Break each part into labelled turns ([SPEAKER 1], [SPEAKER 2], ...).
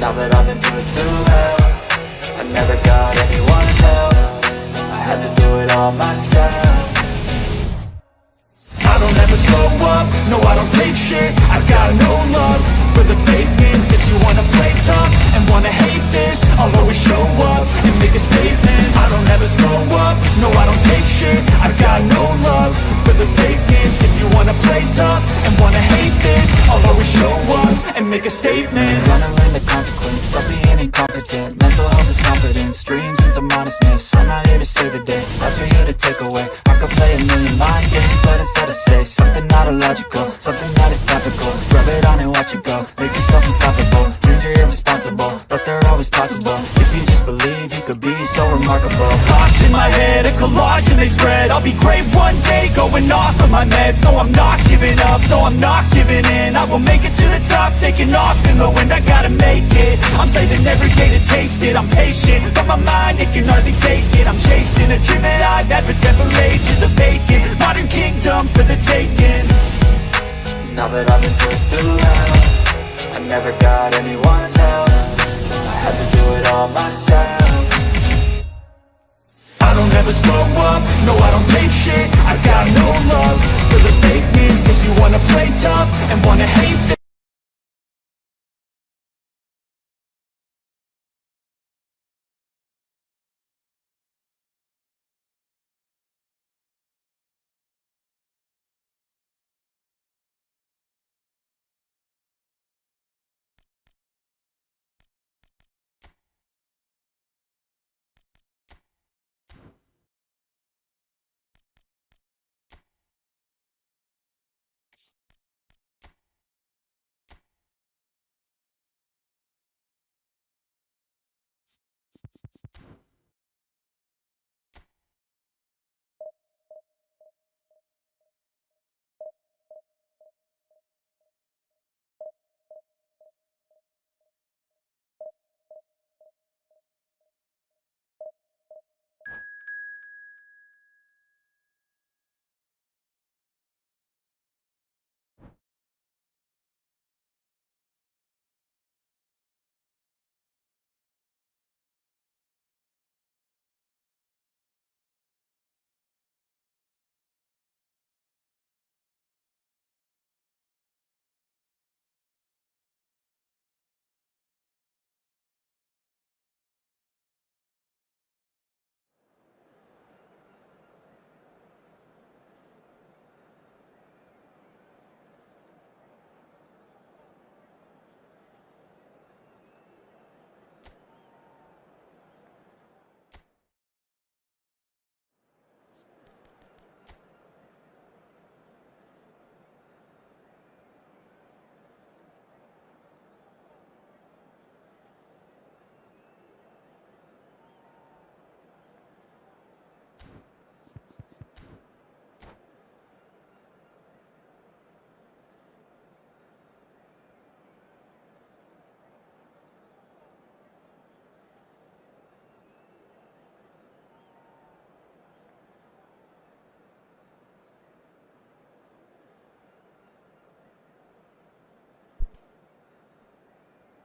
[SPEAKER 1] Now that I've been put through hell, I never got anyone's help. I had to do it all myself. I don't ever slow up, no I don't take shit. I got no love for the fakeness. If you wanna play tough and wanna hate this, I'll always show up and make a statement. I don't ever slow up, no I don't take shit. I got no love for the fakeness. If you wanna play tough and wanna hate this, I'll always show up and make a statement. I'm gonna learn the consequence of being incompetent. Mental health is confidence, dreams and some honestness. I'm not here to save the day, that's for you to take away. I could play a million mind games, but instead I say something not illogical, something that is topical. Rub it on and watch it go, make yourself unstoppable. Dreams are irresponsible, but they're always possible. If you just believe, you could be so remarkable. Thoughts in my head, a collage and they spread. I'll be great one day, going off of my meds. No, I'm not giving up, no, I'm not giving in. I will make it to the top, taking off in the wind. I gotta make it, I'm saving every day to taste it. I'm patient, but my mind, it can hardly take it. I'm chasing a dream that I've had for several ages. A vacant, modern kingdom for the taking. Now that I've been put through hell, I never got anyone's help. I had to do it all myself. I don't ever slow up, no I don't take shit. I got no love for the fakeness. If you wanna play tough and wanna hate this,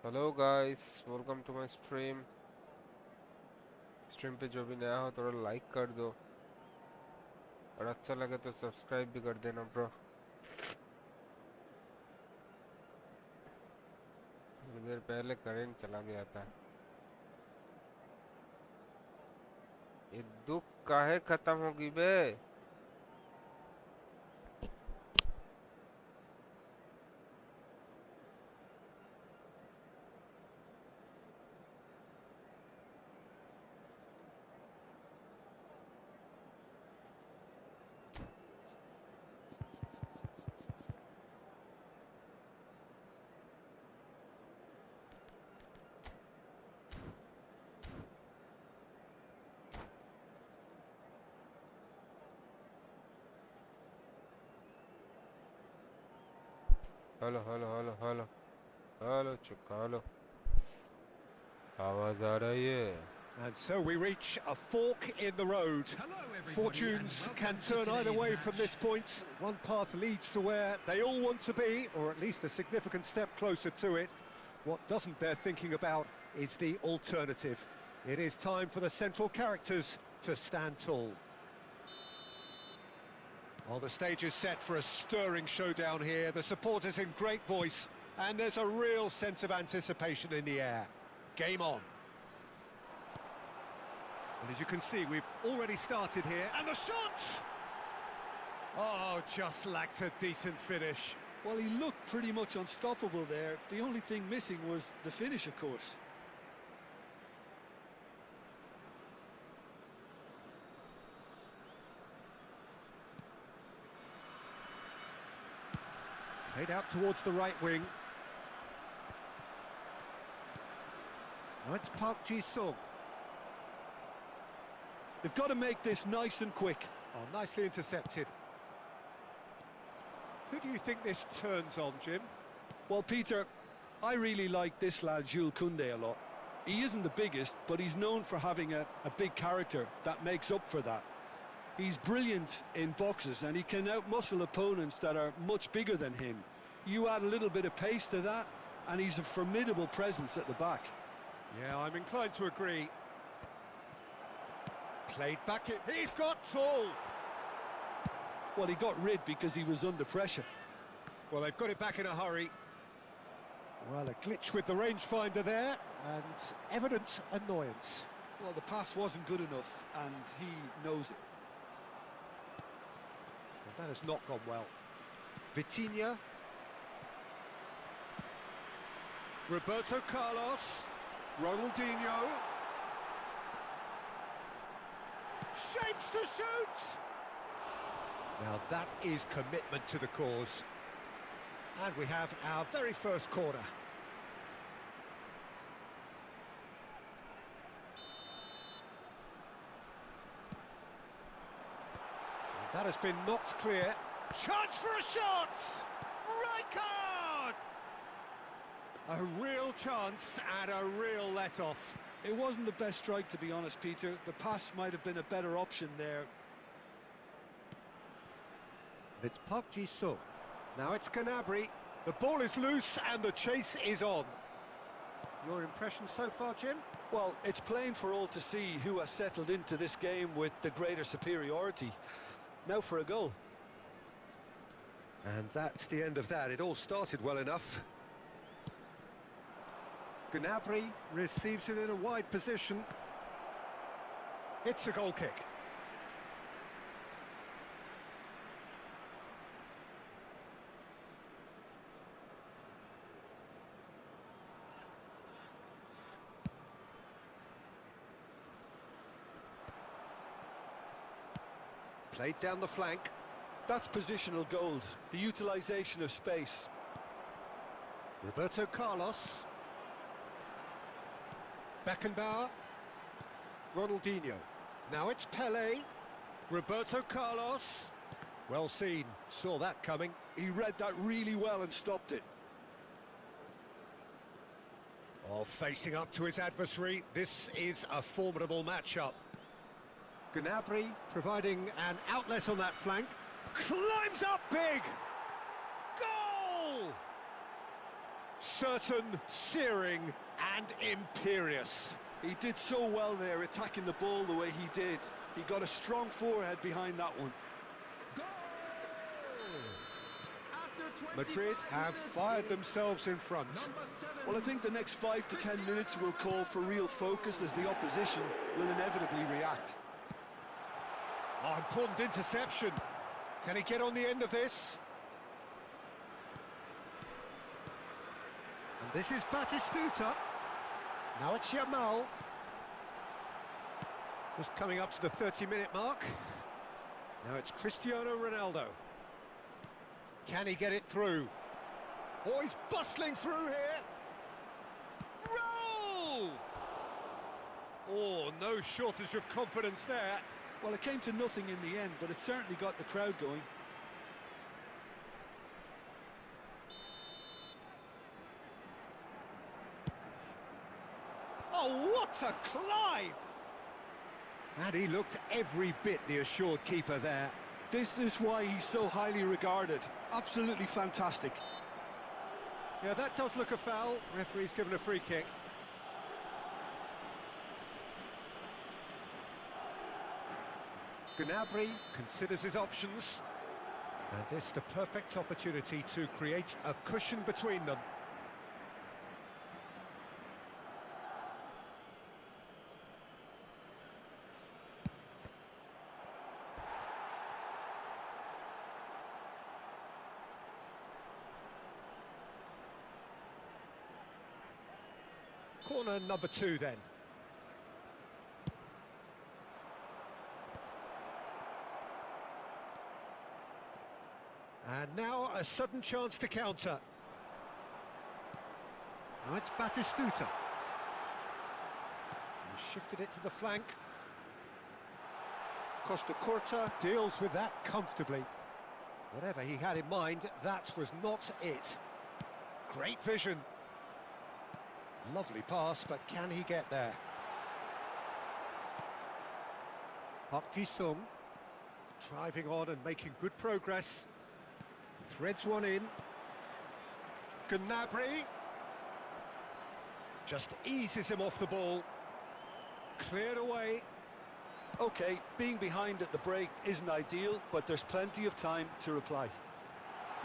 [SPEAKER 2] hello guys, welcome to my stream. Stream पे जो भी नया हो थोड़ा like कर दो और अच्छा लगे तो सब्सक्राइब भी कर देना ब्रो। थोड़ी देर पहले करंट चला गया था। ये दुख काहे खत्म होगी बे? Hello hello hello hello hello चुका हेलो, आवाज आ रही है?
[SPEAKER 3] And so we reach a fork in the road. Fortunes can turn either way from this point. One path leads to where they all want to be, or at least a significant step closer to it, What doesn't bear thinking about is the alternative. It is time for the central characters to stand tall. Well, the stage is set for a stirring showdown here. The supporters in great voice, and there's a real sense of anticipation in the air. Game on. Well, as you can see, we've already started here, and the shot! Oh, just lacked a decent finish.
[SPEAKER 4] Well, he looked pretty much unstoppable there. The only thing missing was the finish, of course.
[SPEAKER 3] Played out towards the right wing. Now it's Park Ji-sung.
[SPEAKER 4] They've got to make this nice and quick.
[SPEAKER 3] Oh, nicely intercepted. Who do you think this turns on, Jim?
[SPEAKER 4] Well, Peter, I really like this lad, Jules Koundé, a lot. He isn't the biggest, but he's known for having a big character that makes up for that. He's brilliant in boxes, and he can outmuscle opponents that are much bigger than him. You add a little bit of pace to that, and he's a formidable presence at the back.
[SPEAKER 3] Yeah, I'm inclined to agree. Played back it. He's got tall.
[SPEAKER 4] Well, he got rid because he was under pressure.
[SPEAKER 3] Well, they've got it back in a hurry. Well, a glitch with the rangefinder there, and evident annoyance.
[SPEAKER 4] Well, the pass wasn't good enough, and he knows it.
[SPEAKER 3] Well, that has not gone well. Vitinha. Roberto Carlos. Ronaldinho. Shapes to shoot! Now that is commitment to the cause. And we have our very first corner. And that has been knocked clear. Chance for a shot! Rijkaard! A real chance and a real let-off.
[SPEAKER 4] It wasn't the best strike, to be honest, Peter. The pass might have been a better option there.
[SPEAKER 3] It's Park Ji-sung. Now it's Gnabry. The ball is loose and the chase is on. Your impression so far, Jim?
[SPEAKER 4] Well, it's plain for all to see who has settled into this game with the greater superiority. Now for a goal.
[SPEAKER 3] And that's the end of that. It all started well enough. Gnabry receives it in a wide position. It's a goal kick. Played down the flank.
[SPEAKER 4] That's positional gold, the utilisation of space.
[SPEAKER 3] Roberto Carlos. Beckenbauer. Ronaldinho. Now it's Pelé. Roberto Carlos. Well seen. Saw that coming.
[SPEAKER 4] He read that really well and stopped it.
[SPEAKER 3] Oh, facing up to his adversary. This is a formidable matchup. Gnabry providing an outlet on that flank. Climbs up big! Goal! Certain, searing and imperious.
[SPEAKER 4] He did so well there, attacking the ball the way he did. He got a strong forehead behind that one.
[SPEAKER 3] Madrid have fired themselves in front.
[SPEAKER 4] Well, I think the next 5 to 10 minutes will call for real focus as the opposition will inevitably react.
[SPEAKER 3] Oh, important interception. Can he get on the end of this? And this is Batistuta. Now it's Yamal. Just coming up to the 30-minute mark. Now it's Cristiano Ronaldo. Can he get it through? Oh, he's bustling through here. Roll! Oh, no shortage of confidence there.
[SPEAKER 4] Well, it came to nothing in the end, but it certainly got the crowd going.
[SPEAKER 3] Oh, what a climb! And he looked every bit the assured keeper there.
[SPEAKER 4] This is why he's so highly regarded. Absolutely fantastic.
[SPEAKER 3] Yeah, that does look a foul. Referee's given a free kick. Gnabry considers his options. And this the perfect opportunity to create a cushion between them. Corner number 2 then. And now a sudden chance to counter. Now it's Batistuta. He shifted it to the flank. Costa Curta deals with that comfortably. Whatever he had in mind, that was not it. Great vision. Lovely pass, but can he get there? Park Ji-sung driving on and making good progress. Threads one in. Gnabry just eases him off the ball. Cleared away.
[SPEAKER 4] Okay, being behind at the break isn't ideal, but there's plenty of time to reply.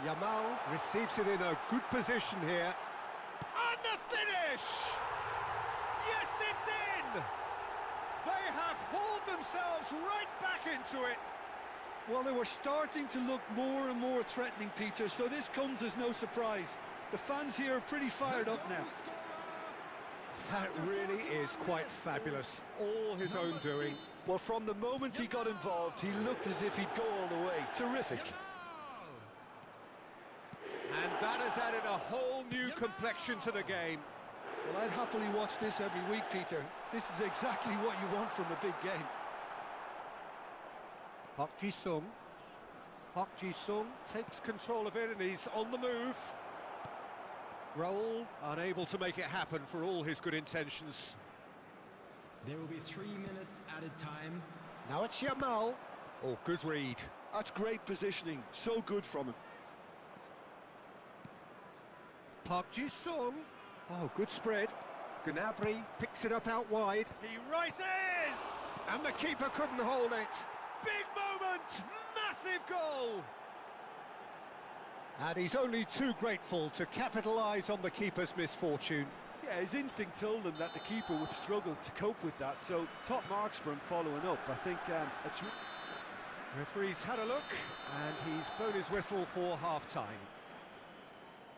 [SPEAKER 3] Yamal receives it in a good position here. And the finish! Yes, it's in! They have hauled themselves right back into it.
[SPEAKER 4] Well, they were starting to look more and more threatening, Peter, so this comes as no surprise. The fans here are pretty fired up now.
[SPEAKER 3] That really is quite fabulous. All his own doing.
[SPEAKER 4] Well, from the moment he got involved, he looked as if he'd go all the way. Terrific.
[SPEAKER 3] And that has added a whole new complexion to the game.
[SPEAKER 4] Well, I'd happily watch this every week, Peter. This is exactly what you want from a big game.
[SPEAKER 3] Park Ji-sung. Park Ji-sung takes control of it and he's on the move. Raul unable to make it happen for all his good intentions.
[SPEAKER 5] There will be 3 minutes added time.
[SPEAKER 3] Now it's Yamal. Oh, good read.
[SPEAKER 4] That's great positioning. So good from him.
[SPEAKER 3] Park Ji-sung. Oh, good spread. Gnabry picks it up out wide. He rises! And the keeper couldn't hold it. Big moment! Massive goal! And he's only too grateful to capitalise on the keeper's misfortune.
[SPEAKER 4] Yeah, his instinct told him that the keeper would struggle to cope with that, so top marks for him following up. I think it's...
[SPEAKER 3] Referee's had a look, and he's blown his whistle for half-time.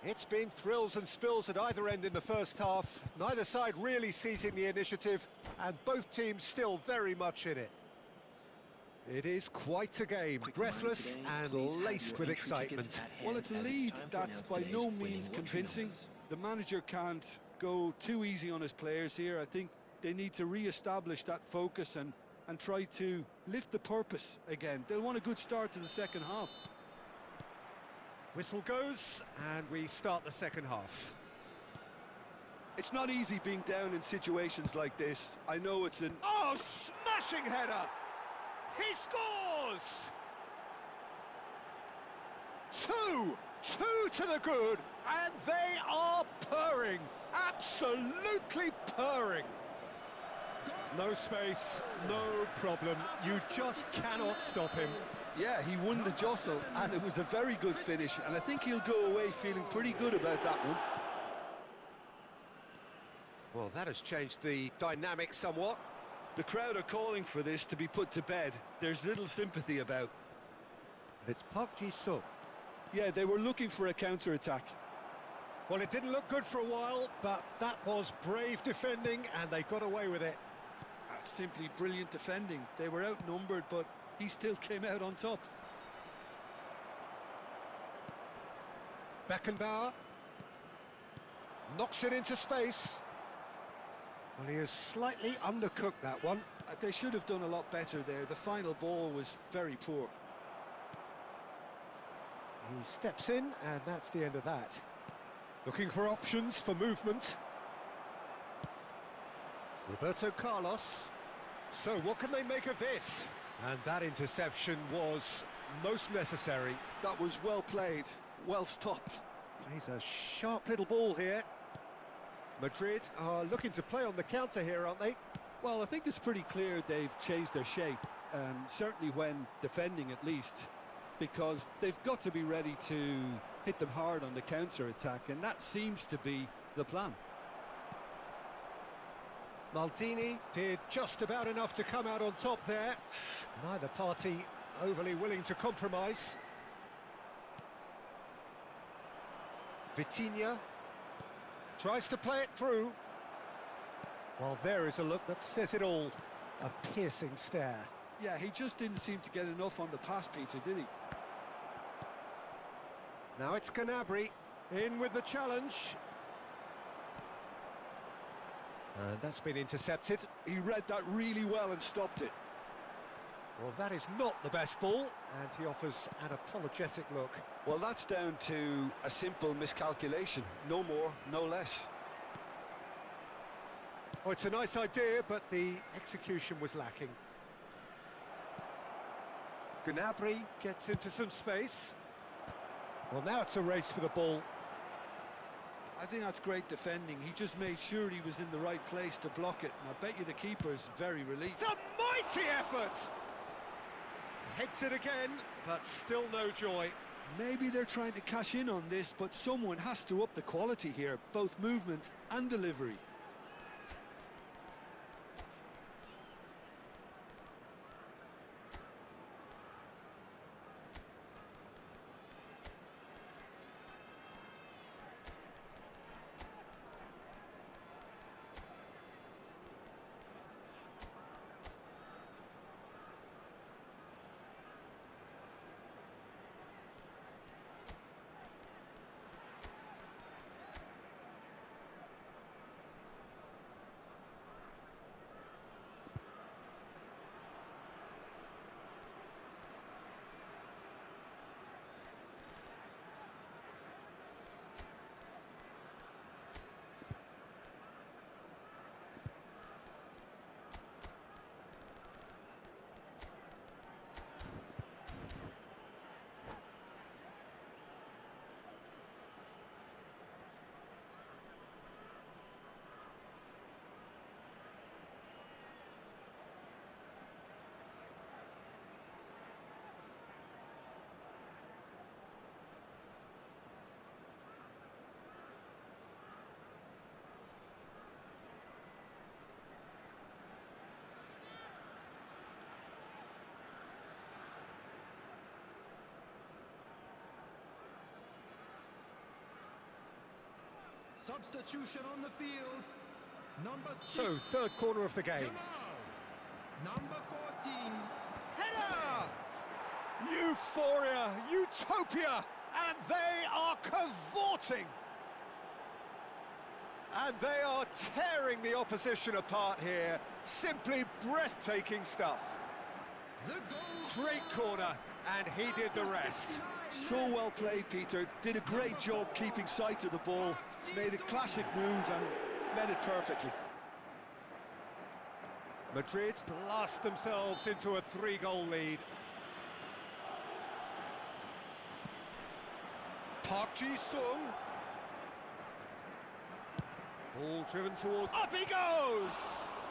[SPEAKER 3] It's been thrills and spills at either end in the first half. Neither side really seizing the initiative, and both teams still very much in it. It is quite a game, breathless and laced with excitement.
[SPEAKER 4] Well, it's a lead that's by no means convincing. The manager can't go too easy on his players here. I think they need to re-establish that focus and try to lift the purpose again. They'll want a good start to the second half.
[SPEAKER 3] Whistle goes, and we start the second half.
[SPEAKER 4] It's not easy being down in situations like this. I know it's an...
[SPEAKER 3] Oh, smashing header! He scores! Two to the good, and they are purring, absolutely purring. No space, no problem, you just cannot stop him.
[SPEAKER 4] Yeah, he won the jostle, and it was a very good finish, and I think he'll go away feeling pretty good about that one.
[SPEAKER 3] Well, that has changed the dynamic somewhat.
[SPEAKER 4] The crowd are calling for this to be put to bed. There's little sympathy about.
[SPEAKER 3] It's Park Ji-sung.
[SPEAKER 4] Yeah, they were looking for a counter-attack.
[SPEAKER 3] Well, it didn't look good for a while, but that was brave defending, and they got away with it.
[SPEAKER 4] That's simply brilliant defending. They were outnumbered, but he still came out on top.
[SPEAKER 3] Beckenbauer knocks it into space. Well, he has slightly undercooked that one.
[SPEAKER 4] They should have done a lot better there. The final ball was very poor.
[SPEAKER 3] He steps in, and that's the end of that. Looking for options for movement. Roberto Carlos. So what can they make of this? And that interception was most necessary.
[SPEAKER 4] That was well played, well stopped.
[SPEAKER 3] Plays a sharp little ball here. Madrid are looking to play on the counter here, aren't they?
[SPEAKER 4] Well, I think it's pretty clear they've changed their shape, certainly when defending at least, because they've got to be ready to hit them hard on the counter-attack, and that seems to be the plan.
[SPEAKER 3] Maldini did just about enough to come out on top there. Neither party overly willing to compromise. Vitinha tries to play it through. Well, there is a look that says it all. A piercing stare.
[SPEAKER 4] Yeah, he just didn't seem to get enough on the pass, Peter, did he?
[SPEAKER 3] Now it's Gnabry in with the challenge. And that's been intercepted.
[SPEAKER 4] He read that really well and stopped it.
[SPEAKER 3] Well, that is not the best ball, and he offers an apologetic look.
[SPEAKER 4] Well, that's down to a simple miscalculation. No more, no less.
[SPEAKER 3] Oh, it's a nice idea, but the execution was lacking. Gnabry gets into some space. Well, now it's a race for the ball.
[SPEAKER 4] I think that's great defending. He just made sure he was in the right place to block it, and I bet you the keeper's very relieved.
[SPEAKER 3] It's a mighty effort! Heads it again, but still no joy.
[SPEAKER 4] Maybe they're trying to cash in on this, but someone has to up the quality here, both movement and delivery.
[SPEAKER 5] Substitution on the field. Number 6.
[SPEAKER 3] So, third corner of the game.
[SPEAKER 5] Number 14.
[SPEAKER 3] Header! Euphoria, utopia, and they are cavorting. And they are tearing the opposition apart here. Simply breathtaking stuff.
[SPEAKER 5] The goal.
[SPEAKER 3] Great corner, and he did the rest.
[SPEAKER 4] So well played, Peter. Did a great job keeping sight of the ball. Made a classic move and met it perfectly.
[SPEAKER 3] Madrid blast themselves into a 3-goal lead. Park Ji-sung. Ball driven towards... Up he goes!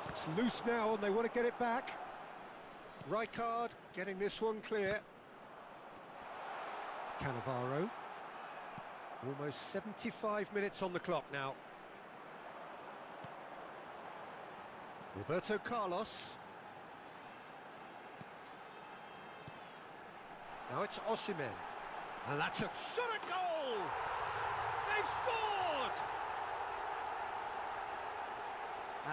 [SPEAKER 3] It's loose now and they want to get it back. Rijkaard getting this one clear. Cannavaro. Almost 75 minutes on the clock now. Roberto Carlos. Now it's Osimhen. And that's a shot at goal! They've scored!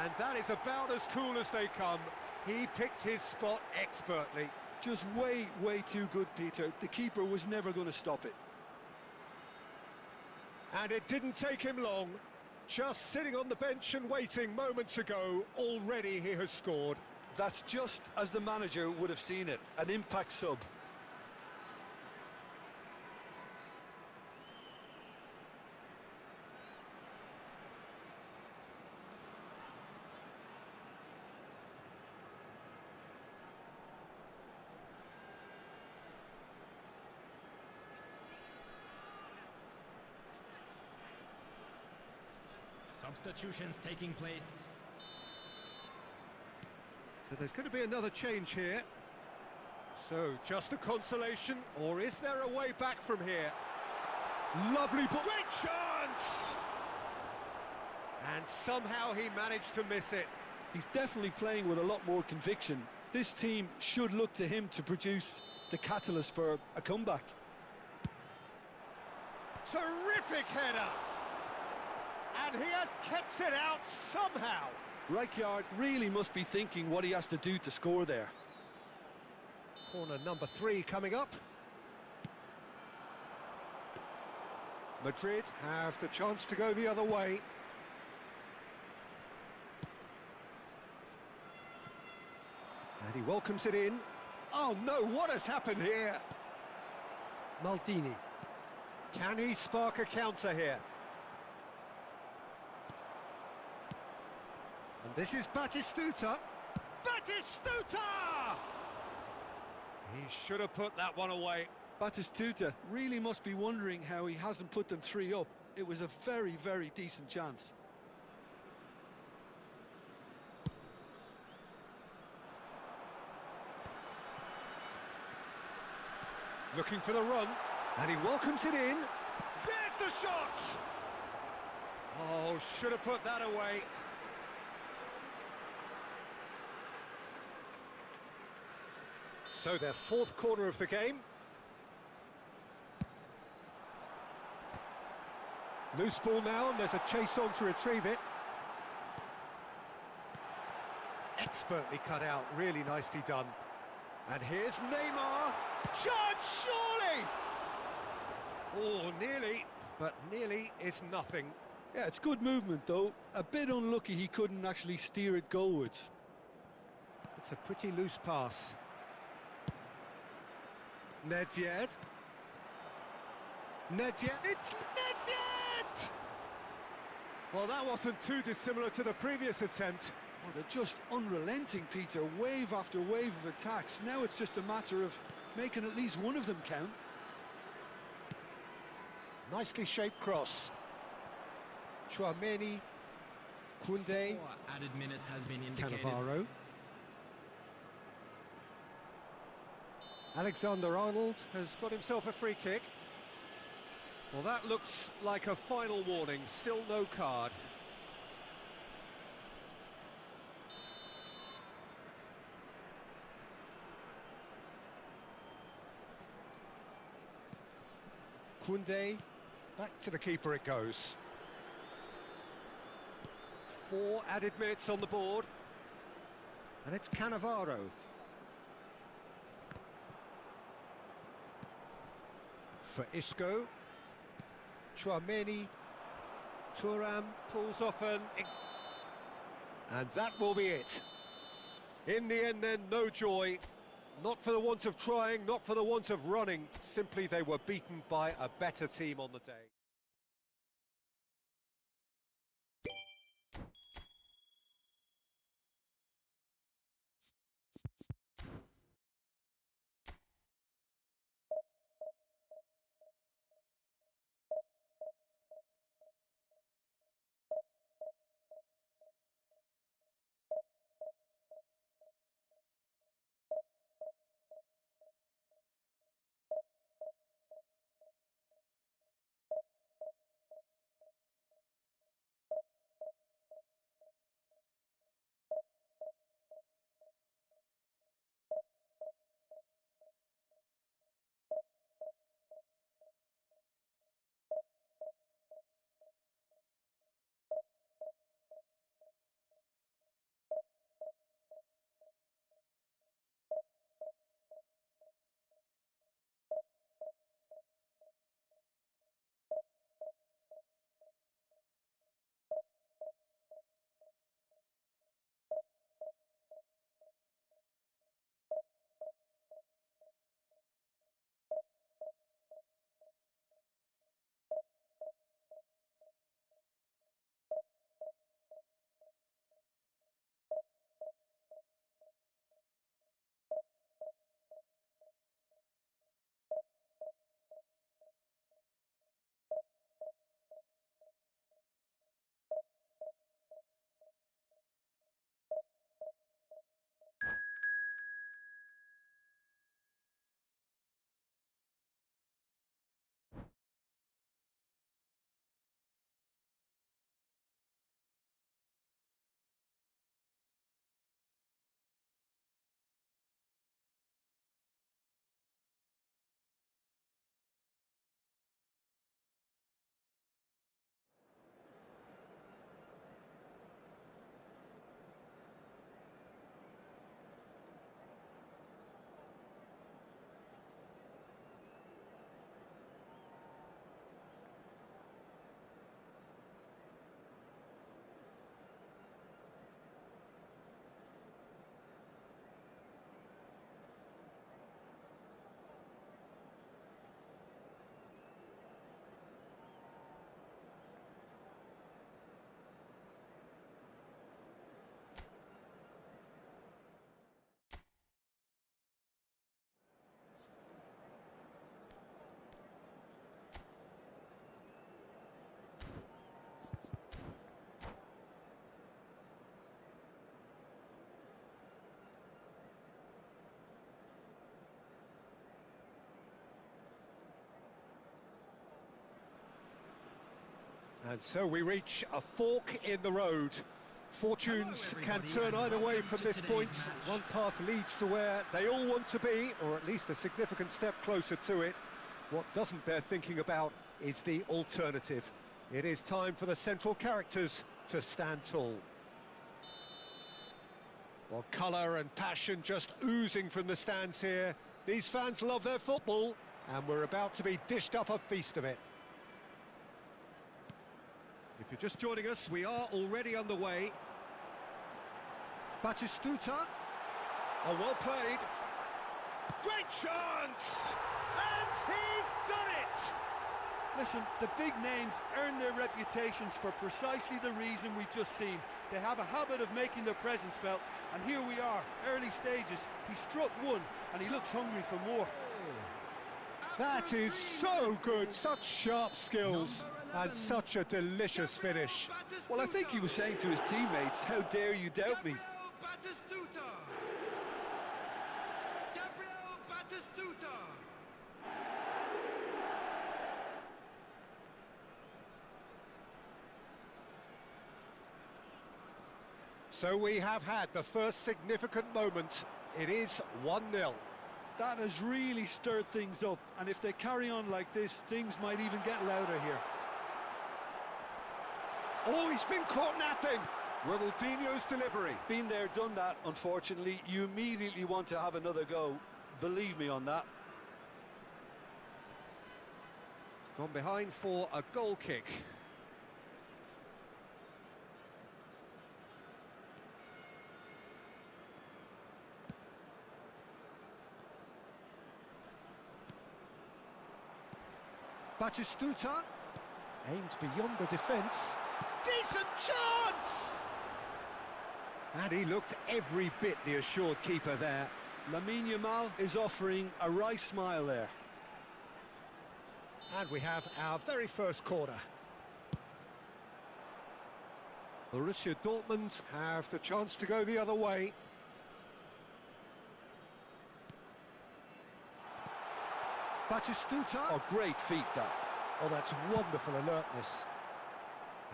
[SPEAKER 3] And that is about as cool as they come. He picked his spot expertly.
[SPEAKER 4] Just way, way too good, Peter. The keeper was never going to stop it.
[SPEAKER 3] And it didn't take him long. Just sitting on the bench and waiting moments ago, already he has scored.
[SPEAKER 4] That's just as the manager would have seen it, an impact sub.
[SPEAKER 5] Substitutions taking place.
[SPEAKER 3] So there's going to be another change here. So, just a consolation, or is there a way back from here? Lovely ball. Great chance! And somehow he managed to miss it.
[SPEAKER 4] He's definitely playing with a lot more conviction. This team should look to him to produce the catalyst for a comeback.
[SPEAKER 3] Terrific header! And he has kept it out somehow.
[SPEAKER 4] Rijkaard really must be thinking what he has to do to score there.
[SPEAKER 3] Corner number 3 coming up. Madrid have the chance to go the other way. And he welcomes it in. Oh no, what has happened here? Maldini. Can he spark a counter here? And this is Batistuta. Batistuta! He should have put that one away.
[SPEAKER 4] Batistuta really must be wondering how he hasn't put them 3 up. It was a very, very decent chance.
[SPEAKER 3] Looking for the run, and he welcomes it in. There's the shot! Oh, should have put that away. So their 4th corner of the game. Loose ball now, and there's a chase on to retrieve it. Expertly cut out, really nicely done. And here's Neymar. Chance, surely! Oh, nearly, but nearly is nothing.
[SPEAKER 4] Yeah, it's good movement though. A bit unlucky he couldn't actually steer it goalwards.
[SPEAKER 3] It's a pretty loose pass. Nedved. Nedved. It's Nedved! Well, that wasn't too dissimilar to the previous attempt.
[SPEAKER 4] Oh, they're just unrelenting, Peter. Wave after wave of attacks. Now it's just a matter of making at least one of them count.
[SPEAKER 3] Nicely shaped cross. Chouameni, Koundé,
[SPEAKER 5] 4 added minutes has been indicated.
[SPEAKER 3] Cannavaro. Alexander-Arnold has got himself a free kick. Well, that looks like a final warning. Still no card. Koundé, back to the keeper it goes. 4 added minutes on the board. And it's Cannavaro. For Isco. Chouameni. Thuram pulls off and that will be it. In the end then, no joy. Not for the want of trying, not for the want of running. Simply they were beaten by a better team on the day. And so we reach a fork in the road. Fortunes can turn either way from this point. One path leads to where they all want to be, or at least a significant step closer to it. What doesn't bear thinking about is the alternative. It is time for the central characters to stand tall. Well, colour and passion just oozing from the stands here. These fans love their football, and we're about to be dished up a feast of it. If you're just joining us, we are already underway. Batistuta. Oh, well played. Great chance! And he's done it!
[SPEAKER 4] Listen, the big names earn their reputations for precisely the reason we've just seen. They have a habit of making their presence felt, and here we are, early stages. He struck one, and he looks hungry for more.
[SPEAKER 3] That is so good, such sharp skills, and such a delicious finish.
[SPEAKER 4] Well, I think he was saying to his teammates, how dare you doubt me?
[SPEAKER 3] So we have had the first significant moment. It is 1-0.
[SPEAKER 4] That has really stirred things up, and if they carry on like this, things might even get louder here.
[SPEAKER 3] Oh, he's been caught napping. Ronaldinho's delivery.
[SPEAKER 4] Been there, done that, unfortunately. You immediately want to have another go. Believe me on that.
[SPEAKER 3] Gone behind for a goal kick. Batistuta aimed beyond the defence. Decent chance! And he looked every bit the assured keeper there.
[SPEAKER 4] Lamine Yamal is offering a wry smile there.
[SPEAKER 3] And we have our very first corner. Borussia Dortmund have the chance to go the other way. Batistuta.
[SPEAKER 4] Oh, great feat, that.
[SPEAKER 3] Oh, that's wonderful alertness.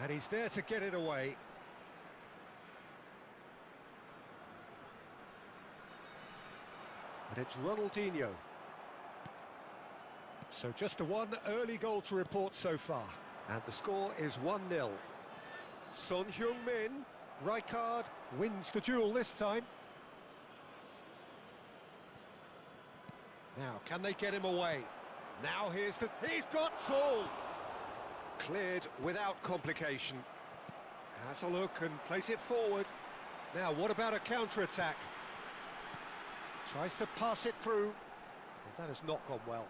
[SPEAKER 3] And he's there to get it away. And it's Ronaldinho. So just a one early goal to report so far. And the score is 1-0. Son Heung-min, Rijkaard wins the duel this time. Now, can they get him away? Now here's the... He's got full! Cleared without complication. Has a look and plays it forward. Now, what about a counter-attack? Tries to pass it through. Well, that has not gone well.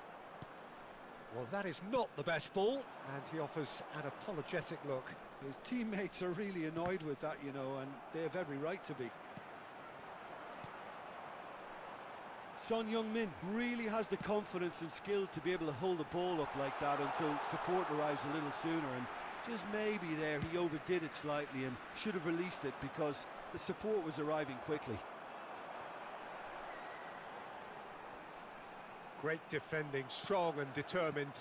[SPEAKER 3] Well, that is not the best ball, and he offers an apologetic look.
[SPEAKER 4] His teammates are really annoyed with that, you know, and they have every right to be. Son Heung-min really has the confidence and skill to be able to hold the ball up like that until support arrives a little sooner, and just maybe there he overdid it slightly and should have released it because the support was arriving quickly.
[SPEAKER 3] Great defending, strong and determined.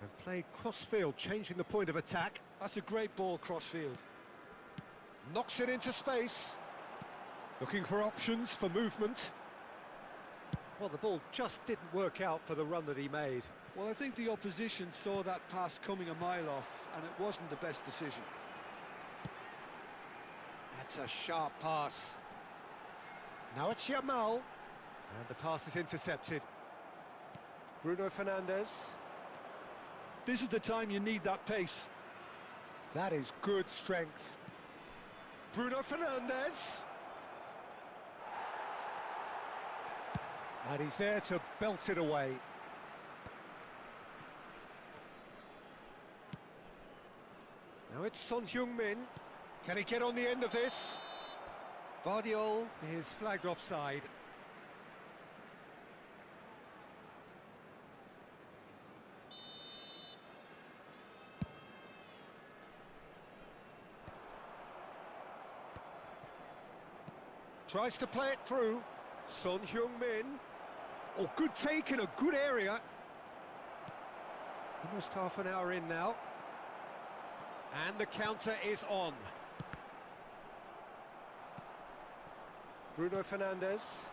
[SPEAKER 3] And play cross-field, changing the point of attack.
[SPEAKER 4] That's a great ball cross-field.
[SPEAKER 3] Knocks it into space. Looking for options for movement. Well, the ball just didn't work out for the run that he made.
[SPEAKER 4] Well, I think the opposition saw that pass coming a mile off, and it wasn't the best decision.
[SPEAKER 3] That's a sharp pass. Now it's Yamal. And the pass is intercepted. Bruno Fernandes.
[SPEAKER 4] This is the time you need that pace.
[SPEAKER 3] That is good strength. Bruno Fernandes. And he's there to belt it away. Now it's Son Heung-min. Can he get on the end of this? Vardiol is flagged offside. Tries to play it through. Son Heung-min. Oh, good take in a good area. Almost half an hour in now. And the counter is on. Bruno Fernandes.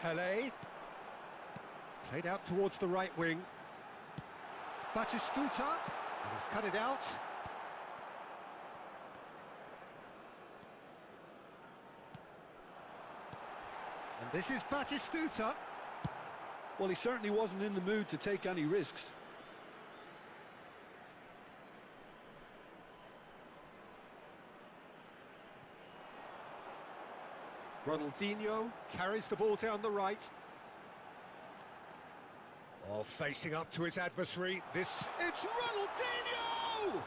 [SPEAKER 3] Pelé. Played out towards the right wing. Batistuta. And he's cut it out. And this is Batistuta.
[SPEAKER 4] Well, he certainly wasn't in the mood to take any risks.
[SPEAKER 3] Ronaldinho carries the ball down the right. Oh, facing up to his adversary. It's Ronaldinho!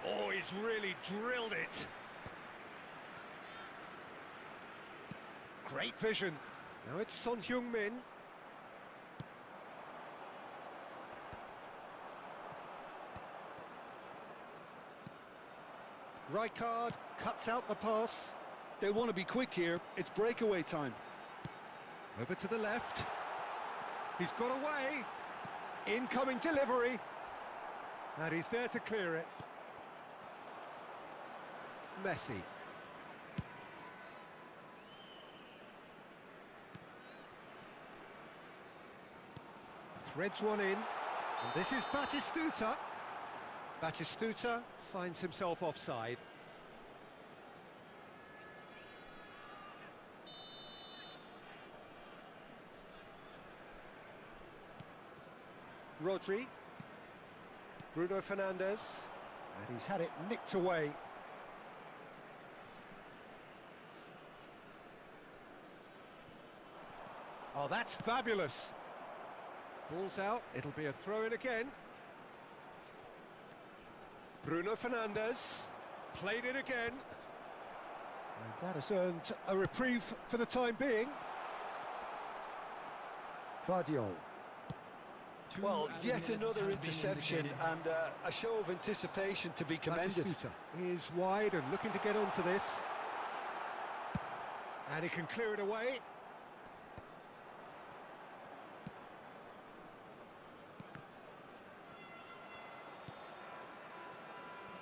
[SPEAKER 3] Oh, he's really drilled it. Great vision. Now it's Son Heung-min. Rijkaard cuts out the pass.
[SPEAKER 4] They want to be quick here. It's breakaway time.
[SPEAKER 3] Over to the left. He's got away. Incoming delivery. And he's there to clear it. Messi. Threads one in. And this is Batistuta. Batistuta finds himself offside. Rodri. Bruno Fernandes. And he's had it nicked away. Oh, that's fabulous. Ball's out, it'll be a throw-in again. Bruno Fernandes. Played it again. And that has earned a reprieve for the time being. Vardiol.
[SPEAKER 4] Well, yet another interception and a show of anticipation to be commended.
[SPEAKER 3] Batistuta is wide and looking to get onto this. And he can clear it away.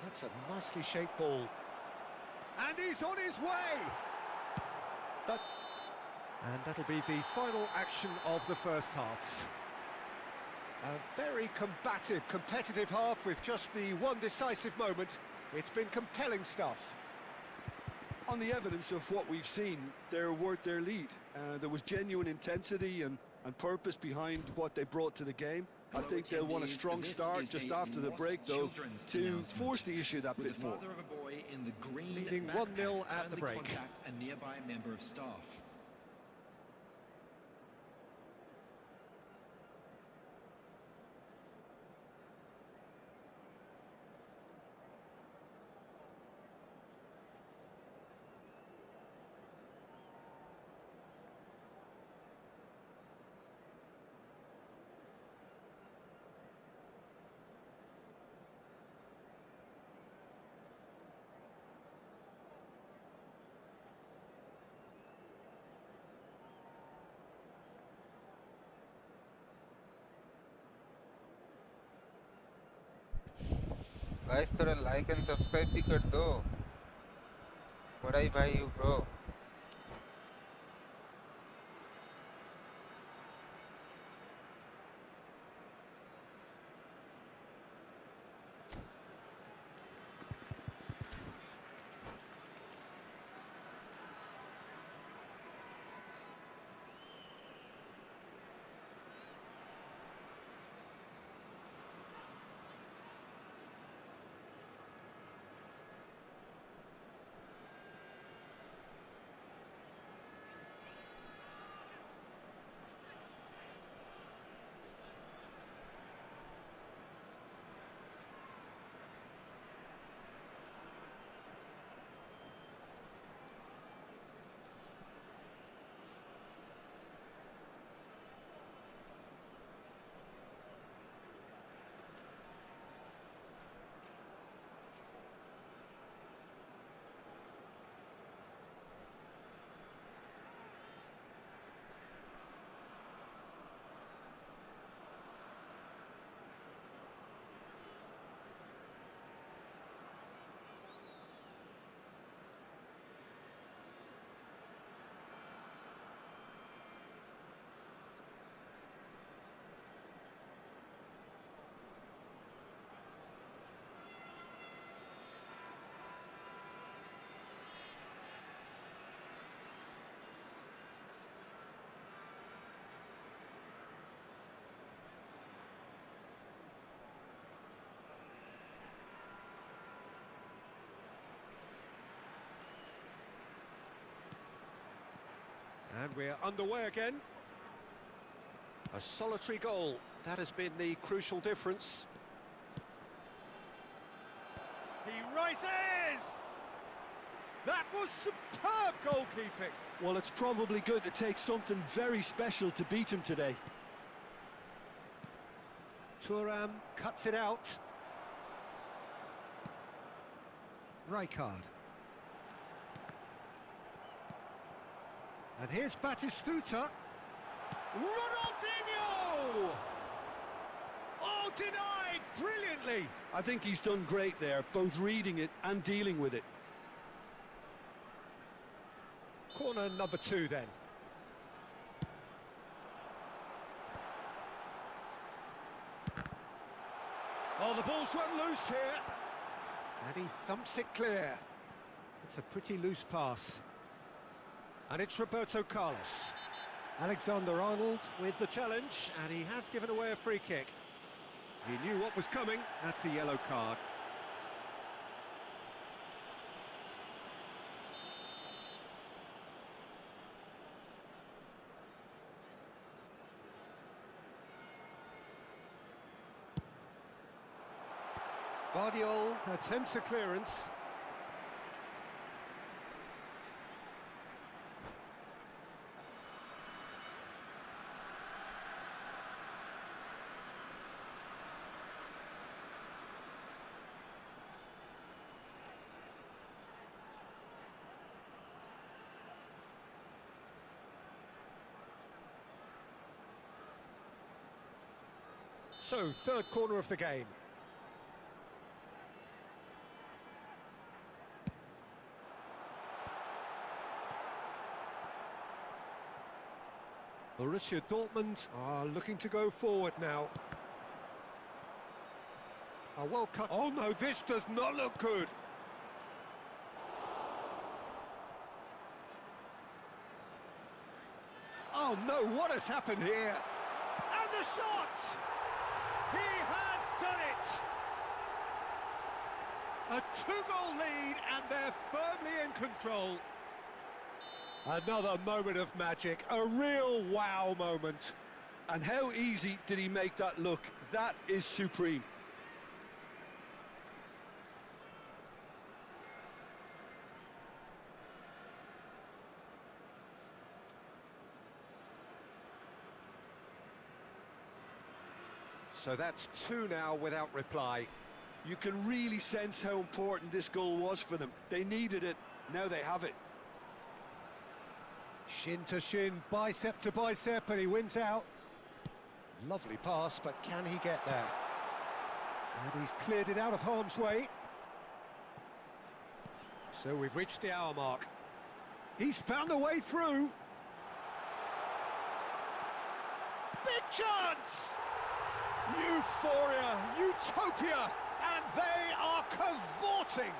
[SPEAKER 3] That's a nicely shaped ball. And he's on his way! And that'll be the final action of the first half. A very combative, competitive half with just the one decisive moment. It's been compelling stuff.
[SPEAKER 4] On the evidence of what we've seen, they're worth their lead. There was genuine intensity and purpose behind what they brought to the game. I think they'll want a strong start just after the break, though, to force the issue that bit more.
[SPEAKER 3] Leading 1-0 at the break.
[SPEAKER 5] A nearby member of staff.
[SPEAKER 2] Guys थोड़ा like and subscribe भी कर दो बड़ा ही भाई हूँ bro
[SPEAKER 3] And we're underway again. A solitary goal. That has been the crucial difference. He rises! That was superb goalkeeping.
[SPEAKER 4] Well, it's probably going to take something very special to beat him today.
[SPEAKER 3] Thuram cuts it out. Rijkaard. And here's Batistuta. Ronaldinho! Oh, denied brilliantly.
[SPEAKER 4] I think he's done great there, both reading it and dealing with it.
[SPEAKER 3] Corner number 2 then. Oh, the ball's run loose here. And he thumps it clear. It's a pretty loose pass. And it's Roberto Carlos. Alexander-Arnold with the challenge, and he has given away a free kick. He knew what was coming. That's a yellow card. Vardiol attempts a clearance. So, third corner of the game. Borussia Dortmund are looking to go forward now. A well cut. Oh no, this does not look good. Oh no, what has happened here? And the shot! He has done it! A 2-goal lead, and they're firmly in control. Another moment of magic, a real wow moment.
[SPEAKER 4] And how easy did he make that look? That is supreme.
[SPEAKER 3] So that's 2 now without reply.
[SPEAKER 4] You can really sense how important this goal was for them. They needed it, now they have it.
[SPEAKER 3] Shin to shin, bicep to bicep, and he wins out. Lovely pass, but can he get there? And he's cleared it out of harm's way. So we've reached the hour mark. He's found a way through. Big chance! Euphoria, utopia, and they are cavorting.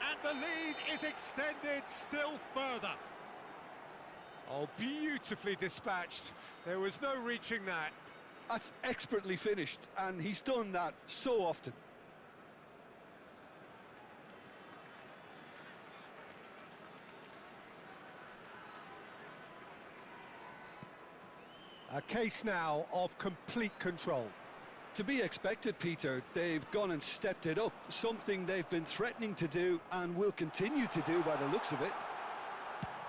[SPEAKER 3] And the lead is extended still further. Oh, beautifully dispatched. There was no reaching that.
[SPEAKER 4] That's expertly finished, and he's done that so often.
[SPEAKER 3] A case now of complete control.
[SPEAKER 4] To be expected, Peter. They've gone and stepped it up, something they've been threatening to do and will continue to do by the looks of it.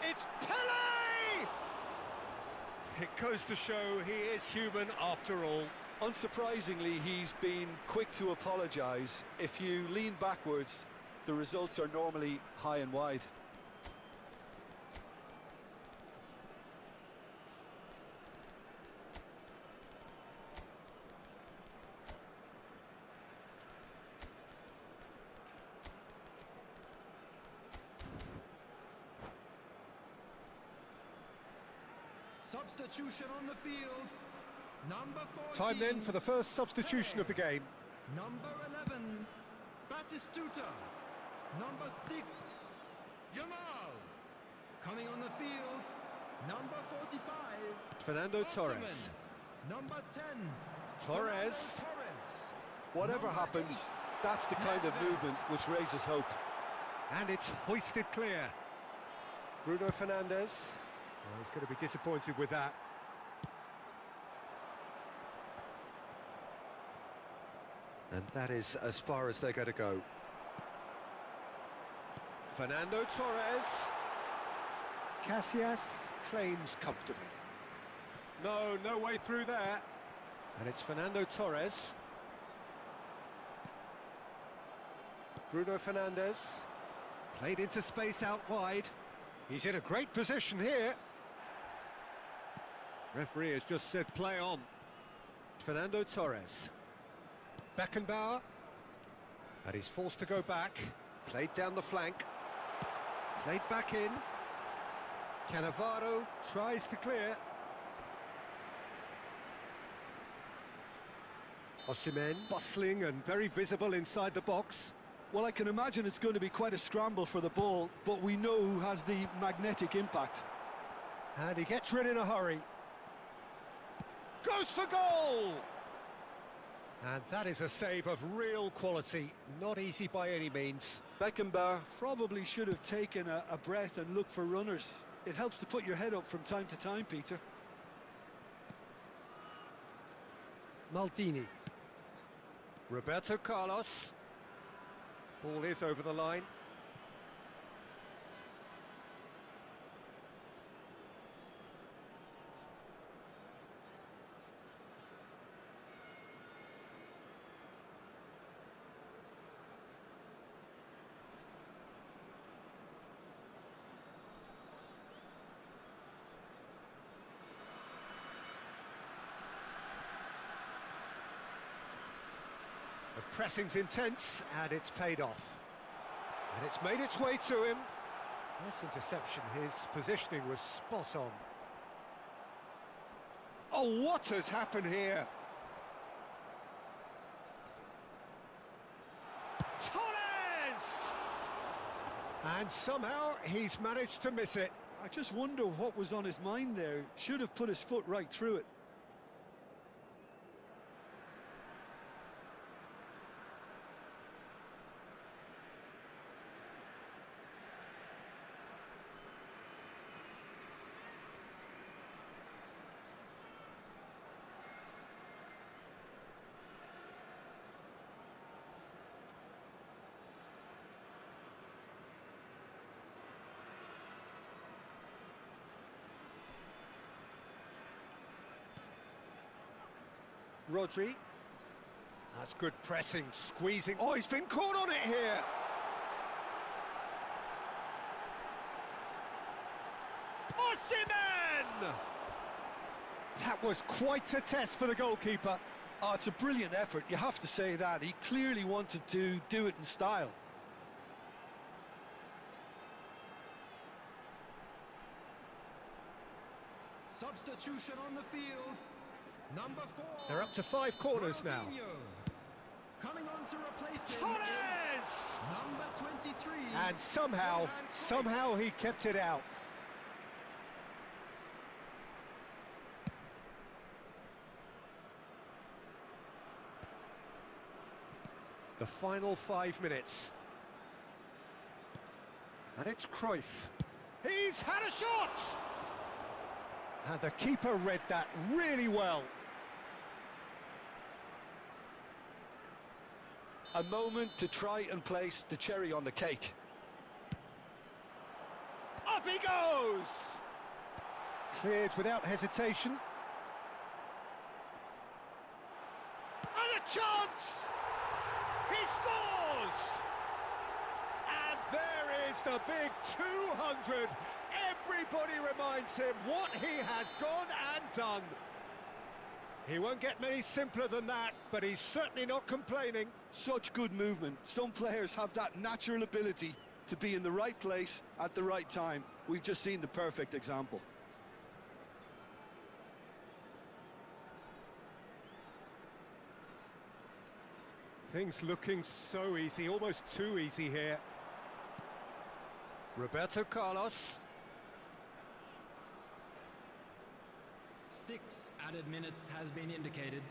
[SPEAKER 3] It's Pele! It goes to show he is human after all.
[SPEAKER 4] Unsurprisingly, he's been quick to apologise. If you lean backwards, the results are normally high and wide.
[SPEAKER 5] Substitution on the field. Number 14.
[SPEAKER 3] Time then for the first substitution of the game.
[SPEAKER 5] Number 11, Batistuta. Number 6, Jamal. Coming on the field, number 45,
[SPEAKER 3] Fernando
[SPEAKER 5] Osimhen.
[SPEAKER 3] Torres.
[SPEAKER 5] Number 10,
[SPEAKER 3] Torres.
[SPEAKER 5] Fernando Torres.
[SPEAKER 4] Whatever
[SPEAKER 5] Number
[SPEAKER 4] happens,
[SPEAKER 5] 8,
[SPEAKER 4] that's the kind of movement which raises hope.
[SPEAKER 3] And it's hoisted clear. Bruno Fernandes. Oh, he's going to be disappointed with that. And that is as far as they're going to go. Fernando Torres. Casillas claims comfortably. No way through there. And it's Fernando Torres. Bruno Fernandes. Played into space out wide. He's in a great position here. Referee has just said play on. Fernando Torres. Beckenbauer. And he's forced to go back. Played down the flank. Played back in. Cannavaro tries to clear. Osimhen bustling and very visible inside the box.
[SPEAKER 4] Well, I can imagine it's going to be quite a scramble for the ball, but we know who has the magnetic impact.
[SPEAKER 3] And he gets rid in a hurry. Goes for goal! And that is a save of real quality, not easy by any means.
[SPEAKER 4] Beckenbauer probably should have taken a breath and looked for runners. It helps to put your head up from time to time, Peter.
[SPEAKER 3] Maldini. Roberto Carlos. Ball is over the line. The pressing's intense, and it's paid off. And it's made its way to him. Nice interception, his positioning was spot on. Oh, what has happened here? Torres! And somehow he's managed to miss it.
[SPEAKER 4] I just wonder what was on his mind there. Should have put his foot right through it.
[SPEAKER 3] Rodri. That's good pressing, squeezing. Oh, he's been caught on it here. Osimhen! That was quite a test for the goalkeeper.
[SPEAKER 4] Oh, it's a brilliant effort, you have to say that. He clearly wanted to do it in style.
[SPEAKER 5] Substitution on the field. Number 4.
[SPEAKER 3] They're up to 5 corners now.
[SPEAKER 5] Ronaldinho. Coming on to replace him
[SPEAKER 3] Torres!
[SPEAKER 5] is number 23.
[SPEAKER 3] And somehow he kept it out. The final 5 minutes. And it's Cruyff. He's had a shot! And the keeper read that really well.
[SPEAKER 4] A moment to try and place the cherry on the cake.
[SPEAKER 3] Up he goes! Cleared without hesitation. And a chance! He scores! And there is the big 200. Everybody reminds him what he has gone and done. He won't get many simpler than that, but he's certainly not complaining.
[SPEAKER 4] Such good movement. Some players have that natural ability to be in the right place at the right time. We've just seen the perfect example.
[SPEAKER 3] Things looking so easy, almost too easy here. Roberto Carlos.
[SPEAKER 5] 6 added minutes has been indicated.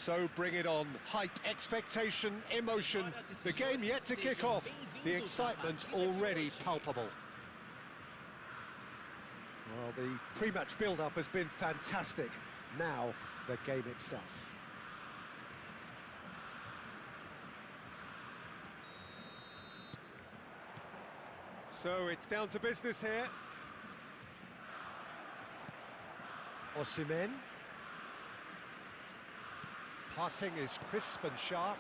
[SPEAKER 3] So bring it on. Hype, expectation, emotion. The game yet to kick off. The excitement already palpable. Well, the pre-match build-up has been fantastic. Now, the game itself. So it's down to business here. Osimhen. Passing is crisp and sharp.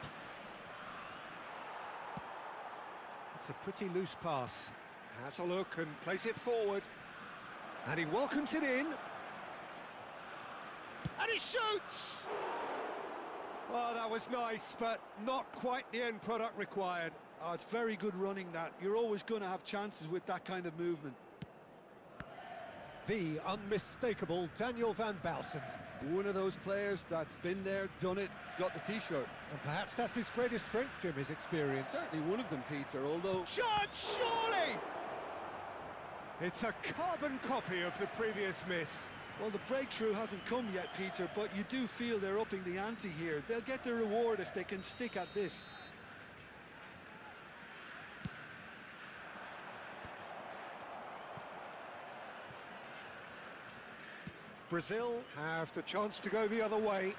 [SPEAKER 3] It's a pretty loose pass. Has a look and plays it forward. And he welcomes it in. And he shoots! Well, that was nice, but not quite the end product required.
[SPEAKER 4] Oh, it's very good running that. You're always going to have chances with that kind of movement.
[SPEAKER 3] The unmistakable Daniel van Bouten.
[SPEAKER 4] One of those players that's been there, done it, got the T-shirt.
[SPEAKER 3] And perhaps that's his greatest strength, Jim, his experience.
[SPEAKER 4] Certainly one of them, Peter, although...
[SPEAKER 3] Shot, surely! It's a carbon copy of the previous miss.
[SPEAKER 4] Well, the breakthrough hasn't come yet, Peter, but you do feel they're upping the ante here. They'll get their reward if they can stick at this.
[SPEAKER 3] Brazil have the chance to go the other way.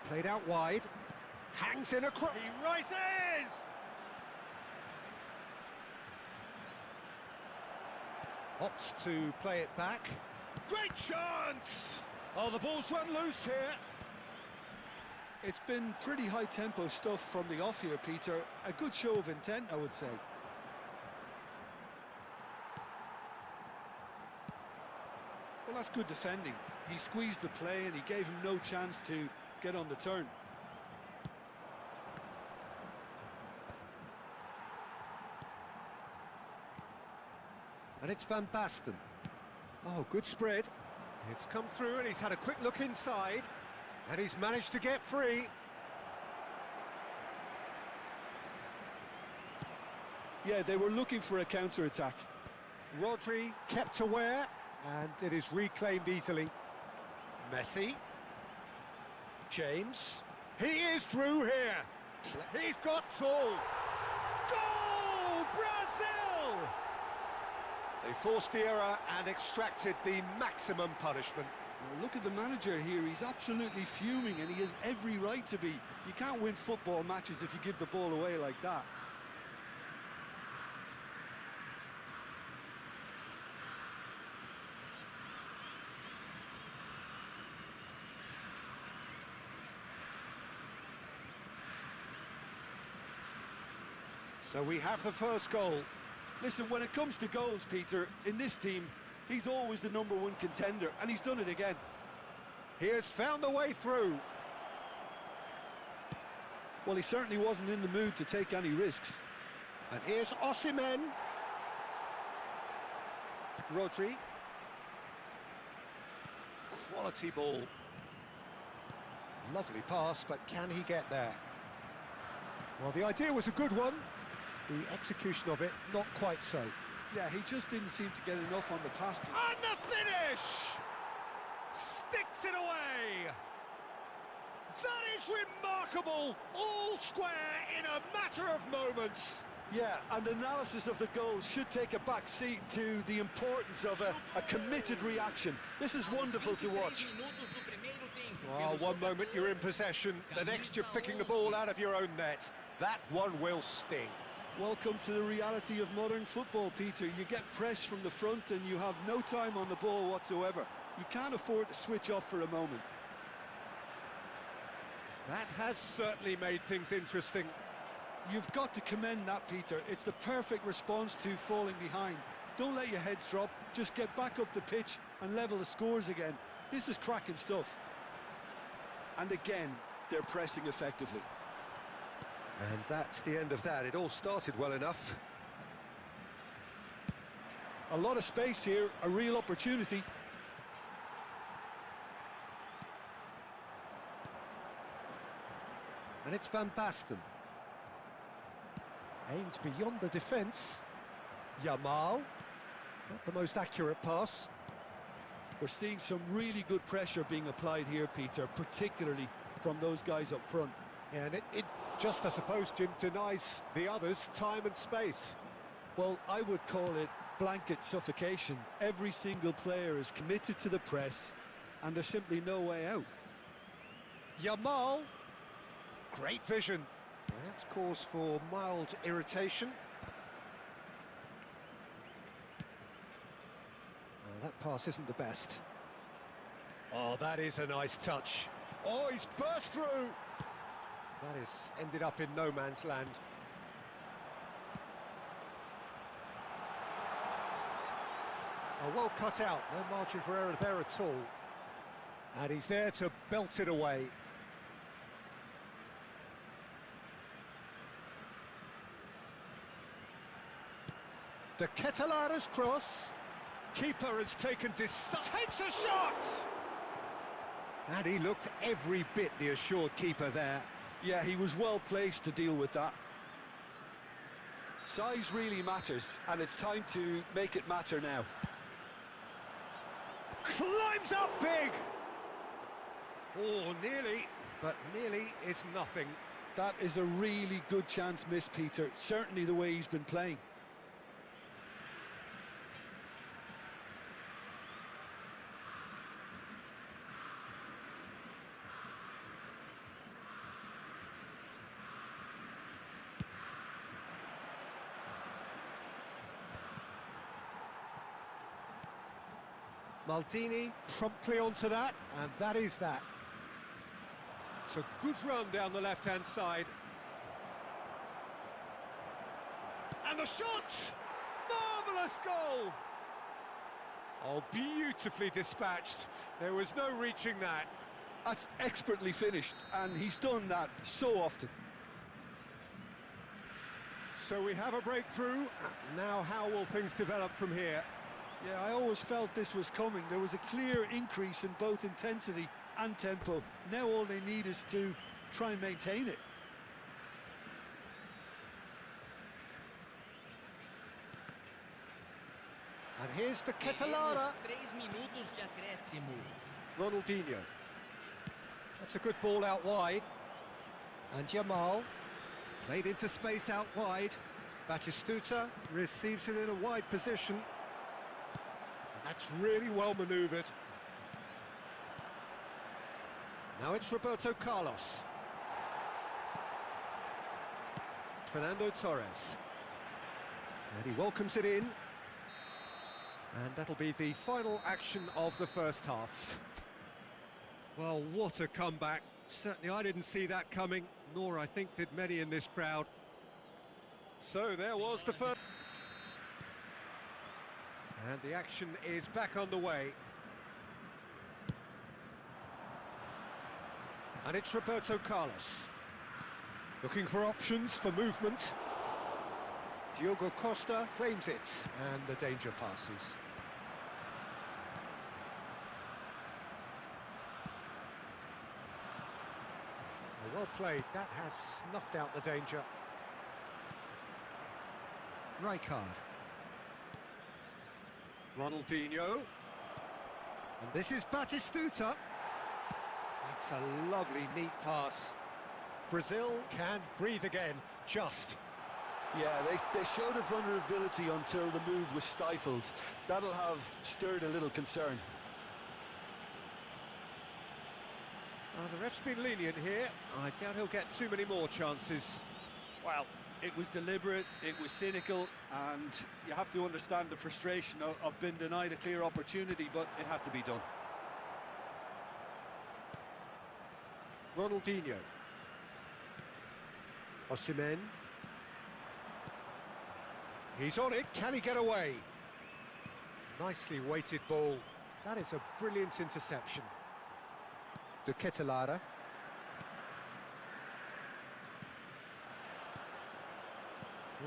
[SPEAKER 3] Played out wide. Hangs in across. He rises! Opts to play it back. Great chance! Oh, the ball's run loose here.
[SPEAKER 4] It's been pretty high-tempo stuff from the off here, Peter. A good show of intent, I would say. Well, that's good defending. He squeezed the play and he gave him no chance to get on the turn.
[SPEAKER 3] And it's Van Basten. Oh, good spread. It's come through and he's had a quick look inside. And he's managed to get free.
[SPEAKER 4] Yeah, they were looking for a counter-attack.
[SPEAKER 3] Rodri kept aware, and it is reclaimed easily. Messi. James. He is through here. He's got tall. Goal! Brazil! They forced the error and extracted the maximum punishment.
[SPEAKER 4] Well, look at the manager here. He's absolutely fuming, and he has every right to be. You can't win football matches if you give the ball away like that.
[SPEAKER 3] So we have the first goal.
[SPEAKER 4] Listen, when it comes to goals, Peter, in this team, he's always the #1 contender, and he's done it again.
[SPEAKER 3] He has found the way through.
[SPEAKER 4] Well, he certainly wasn't in the mood to take any risks.
[SPEAKER 3] And here's Osimhen. Rodri. Quality ball. Lovely pass, but can he get there? Well, the idea was a good one. The execution of it, not quite so.
[SPEAKER 4] Yeah, he just didn't seem to get enough on the pass.
[SPEAKER 3] And the finish! Sticks it away! That is remarkable! All square in a matter of moments.
[SPEAKER 4] Yeah, and analysis of the goal should take a back seat to the importance of a committed reaction. This is wonderful to watch.
[SPEAKER 3] Well, one moment you're in possession, the next you're picking the ball out of your own net. That one will sting.
[SPEAKER 4] Welcome to the reality of modern football, Peter. You get pressed from the front and you have no time on the ball whatsoever. You can't afford to switch off for a moment.
[SPEAKER 3] That has certainly made things interesting.
[SPEAKER 4] You've got to commend that, Peter. It's the perfect response to falling behind. Don't let your heads drop. Just get back up the pitch and level the scores again. This is cracking stuff. And again, they're pressing effectively.
[SPEAKER 3] And that's the end of that. It all started well enough.
[SPEAKER 4] A lot of space here, a real opportunity.
[SPEAKER 3] And it's Van Basten. Aimed beyond the defence. Yamal. Not the most accurate pass.
[SPEAKER 4] We're seeing some really good pressure being applied here, Peter, particularly from those guys up front.
[SPEAKER 3] Yeah, and it just, I suppose, Jim, denies the others time and space.
[SPEAKER 4] Well, I would call it blanket suffocation. Every single player is committed to the press, and there's simply no way out.
[SPEAKER 3] Yamal, great vision. Well, that's cause for mild irritation. Oh, that pass isn't the best. Oh, that is a nice touch. Oh, he's burst through. That has ended up in no man's land. Oh, well cut out, no margin for error there at all. And he's there to belt it away. De Ketelara's cross. Keeper has taken takes a shot! And he looked every bit the assured keeper there.
[SPEAKER 4] Yeah, he was well placed to deal with that. Size really matters, and it's time to make it matter now.
[SPEAKER 3] Climbs up big! Oh, nearly, but nearly is nothing.
[SPEAKER 4] That is a really good chance missed, Peter. Certainly the way he's been playing.
[SPEAKER 3] Maldini promptly onto that, and that is that. It's a good run down the left-hand side. And the shot! Marvellous goal! Oh, beautifully dispatched. There was no reaching that.
[SPEAKER 4] That's expertly finished, and he's done that so often.
[SPEAKER 3] So we have a breakthrough. Now how will things develop from here?
[SPEAKER 4] Yeah, I always felt this was coming. There was a clear increase in both intensity and tempo. Now all they need is to try and maintain it.
[SPEAKER 3] And here's the Ketelara. Ronaldinho. That's a good ball out wide. And Yamal. Played into space out wide. Batistuta receives it in a wide position. And that's really well manoeuvred. Now it's Roberto Carlos. Fernando Torres. And he welcomes it in. And that'll be the final action of the first half. Well, what a comeback. Certainly I didn't see that coming, nor I think did many in this crowd. So there was the first. And the action is back on the way. And it's Roberto Carlos. Looking for options for movement. Diogo Costa claims it, and the danger passes. Well played, that has snuffed out the danger. Rijkaard. Ronaldinho. And this is Batistuta. It's a lovely, neat pass. Brazil can breathe again, just.
[SPEAKER 4] Yeah, they showed a vulnerability until the move was stifled. That'll have stirred a little concern.
[SPEAKER 3] The ref's been lenient here. I doubt he'll get too many more chances.
[SPEAKER 4] Well, it was deliberate, it was cynical, and you have to understand the frustration of being denied a clear opportunity, but it had to be done.
[SPEAKER 3] Ronaldinho. Osimhen. He's on it, can he get away? Nicely weighted ball. That is a brilliant interception. De Ketelara.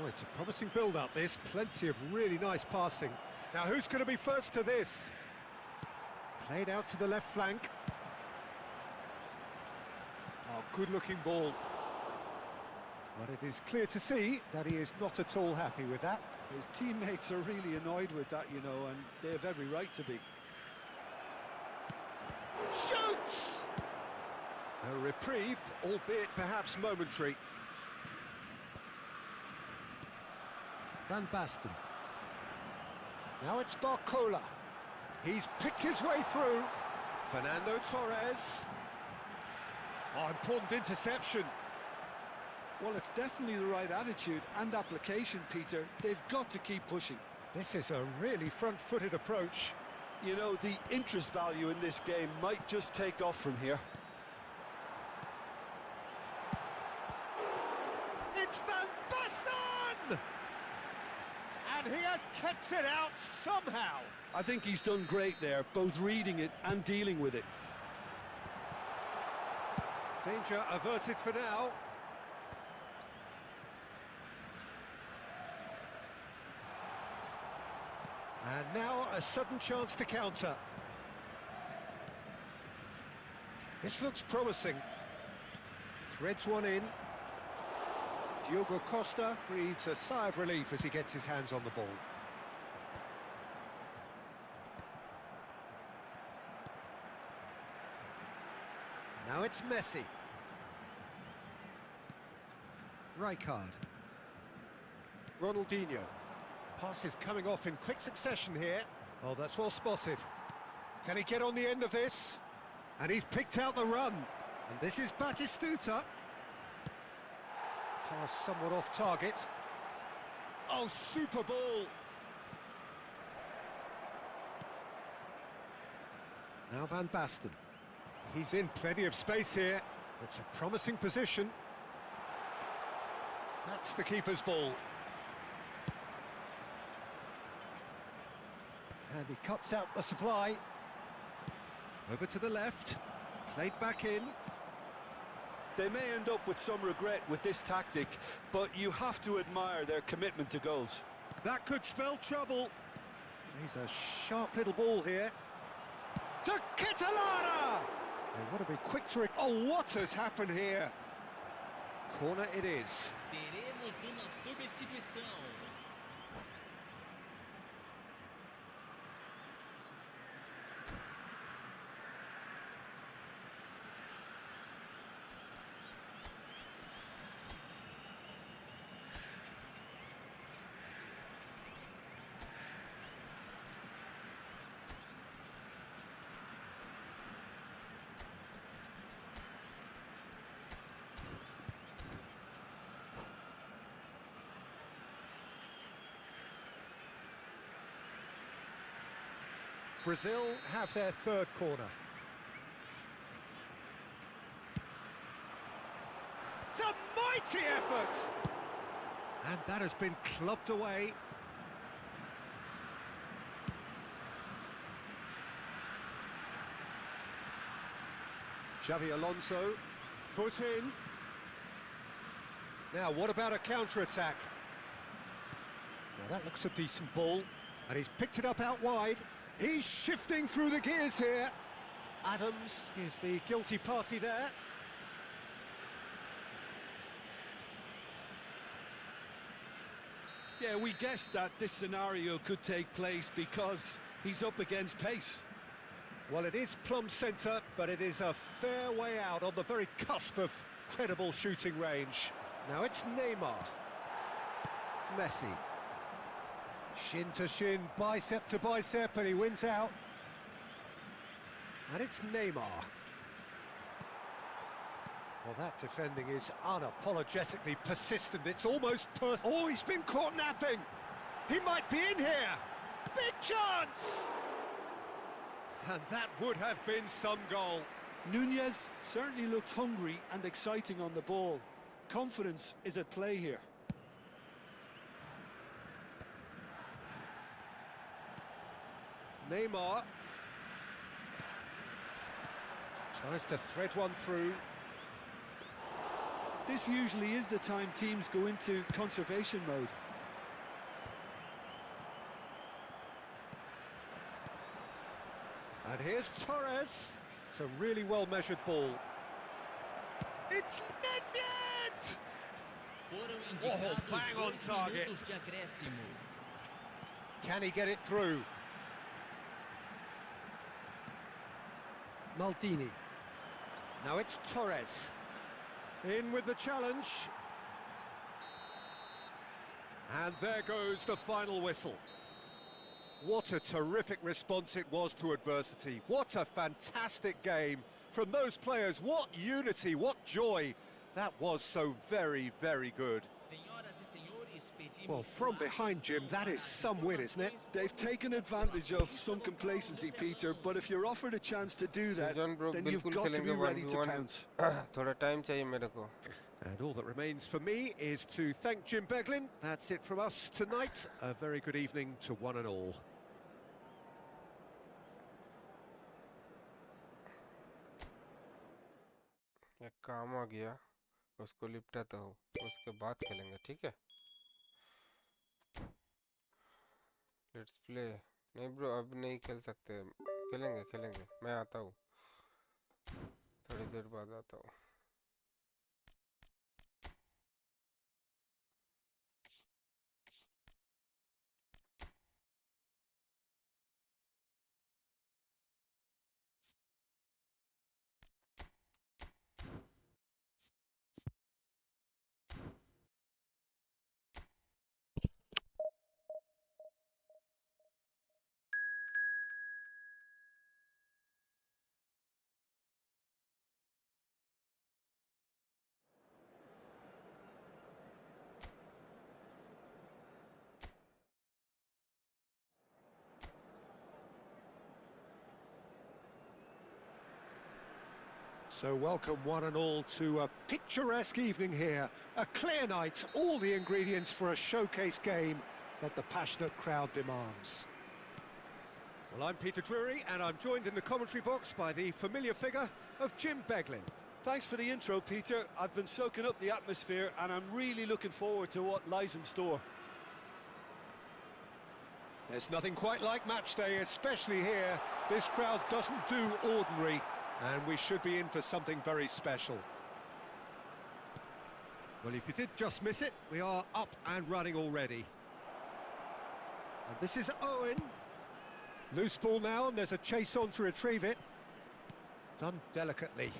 [SPEAKER 3] Oh, it's a promising build-up, this. Plenty of really nice passing. Now, who's going to be first to this? Played out to the left flank. Oh, good-looking ball. But it is clear to see that he is not at all happy with that.
[SPEAKER 4] His teammates are really annoyed with that, you know, and they have every right to be.
[SPEAKER 3] Shoots! A reprieve, albeit perhaps momentary. Van Basten. Now it's Barcola. He's picked his way through. Fernando Torres. Oh, important interception.
[SPEAKER 4] Well, it's definitely the right attitude and application, Peter. They've got to keep pushing.
[SPEAKER 3] This is a really front-footed approach.
[SPEAKER 4] You know, the interest value in this game might just take off from here.
[SPEAKER 3] It's Van Basten! And he has kept it out somehow.
[SPEAKER 4] I think he's done great there, both reading it and dealing with it.
[SPEAKER 3] Danger averted for now. And now a sudden chance to counter. This looks promising. Threads one in. Diogo Costa breathes a sigh of relief as he gets his hands on the ball. Now it's Messi. Rijkaard. Ronaldinho. Pass is coming off in quick succession here. Oh, that's well spotted. Can he get on the end of this? And he's picked out the run. And this is Batistuta. Pass somewhat off target. Oh, super ball. Now Van Basten. He's in plenty of space here. It's a promising position. That's the keeper's ball. And he cuts out the supply. Over to the left. Played back in.
[SPEAKER 4] They may end up with some regret with this tactic, but you have to admire their commitment to goals.
[SPEAKER 3] That could spell trouble. He's a sharp little ball here. To Catalana! They want to be quick to... Oh, what has happened here? Corner it is.
[SPEAKER 5] Teremos uma substituição.
[SPEAKER 3] Brazil have their third corner. It's a mighty effort! And that has been clubbed away. Xavi Alonso, foot in. Now, what about a counter-attack? Now, that looks a decent ball. And he's picked it up out wide. He's shifting through the gears here. Adams is the guilty party there.
[SPEAKER 4] Yeah, we guessed that this scenario could take place because he's up against pace.
[SPEAKER 3] Well, it is plumb centre, but it is a fair way out on the very cusp of credible shooting range. Now it's Neymar. Messi. Shin to shin, bicep to bicep, and he wins out. And it's Neymar. Well, that defending is unapologetically persistent. It's almost Oh, he's been caught napping. He might be in here. Big chance! And that would have been some goal.
[SPEAKER 4] Nunez certainly looked hungry and exciting on the ball. Confidence is at play here.
[SPEAKER 3] Neymar tries to thread one through.
[SPEAKER 4] This usually is the time teams go into conservation mode.
[SPEAKER 3] And here's Torres. It's a really well-measured ball. It's Nedved! Oh, bang on target. Can he get it through? Maldini. Now it's Torres. In with the challenge. And there goes the final whistle. What a terrific response it was to adversity. What a fantastic game from those players. What unity, what joy. That was so very, very good. Well, from behind, Jim, that is some win, isn't it?
[SPEAKER 4] They've taken advantage of some complacency, Peter, but if you're offered a chance to do that,
[SPEAKER 2] season bro
[SPEAKER 4] then you've
[SPEAKER 2] बिल्कुल
[SPEAKER 4] got to be
[SPEAKER 2] खेलेंगे
[SPEAKER 4] ready to
[SPEAKER 2] 1v1
[SPEAKER 4] pounce.
[SPEAKER 2] थोड़ा time चाहिए मेरे को
[SPEAKER 3] And all that remains for me is to thank Jim Beglin. That's it from us tonight. A very good evening to one and all.
[SPEAKER 2] एक काम आ गया उसको लिपटाता हूँ उसके बाद खेलेंगे ठीक है लेट्स प्ले नहीं ब्रो अब नहीं खेल सकते खेलेंगे खेलेंगे मैं आता हूँ थोड़ी देर बाद आता हूँ
[SPEAKER 3] So welcome one and all to a picturesque evening here. A clear night, all the ingredients for a showcase game that the passionate crowd demands. Well, I'm Peter Drury, and I'm joined in the commentary box by the familiar figure of Jim Beglin.
[SPEAKER 4] Thanks for the intro, Peter. I've been soaking up the atmosphere, and I'm really looking forward to what lies in store.
[SPEAKER 3] There's nothing quite like match day, especially here. This crowd doesn't do ordinary, and we should be in for something very special. Well, if you did just miss it, we are up and running already. And this is Owen. Loose ball now, and there's a chase on to retrieve it. Done delicately.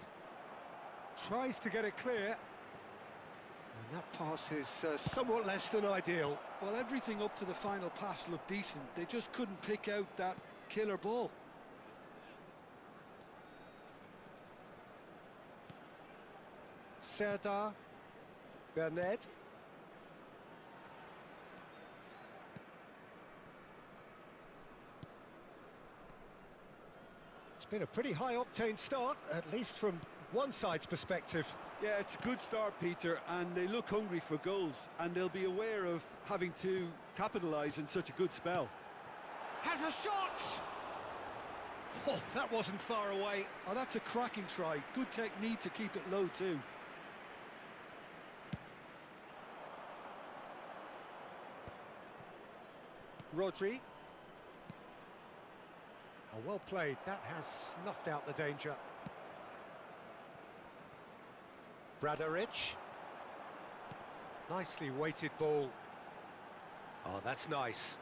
[SPEAKER 3] Tries to get it clear. And that pass is somewhat less than ideal.
[SPEAKER 4] Well, everything up to the final pass looked decent. They just couldn't pick out that killer ball.
[SPEAKER 3] Serdar Bernard. It's been a pretty high-octane start, at least from one side's perspective.
[SPEAKER 4] Yeah, it's a good start, Peter, and they look hungry for goals, and they'll be aware of having to capitalise in such a good spell.
[SPEAKER 3] Has a shot! Oh, that wasn't far away.
[SPEAKER 4] Oh, that's a cracking try. Good technique to keep it low, too.
[SPEAKER 3] Rodri. Oh, well played. That has snuffed out the danger. Bradaric. Nicely weighted ball. Oh, that's nice.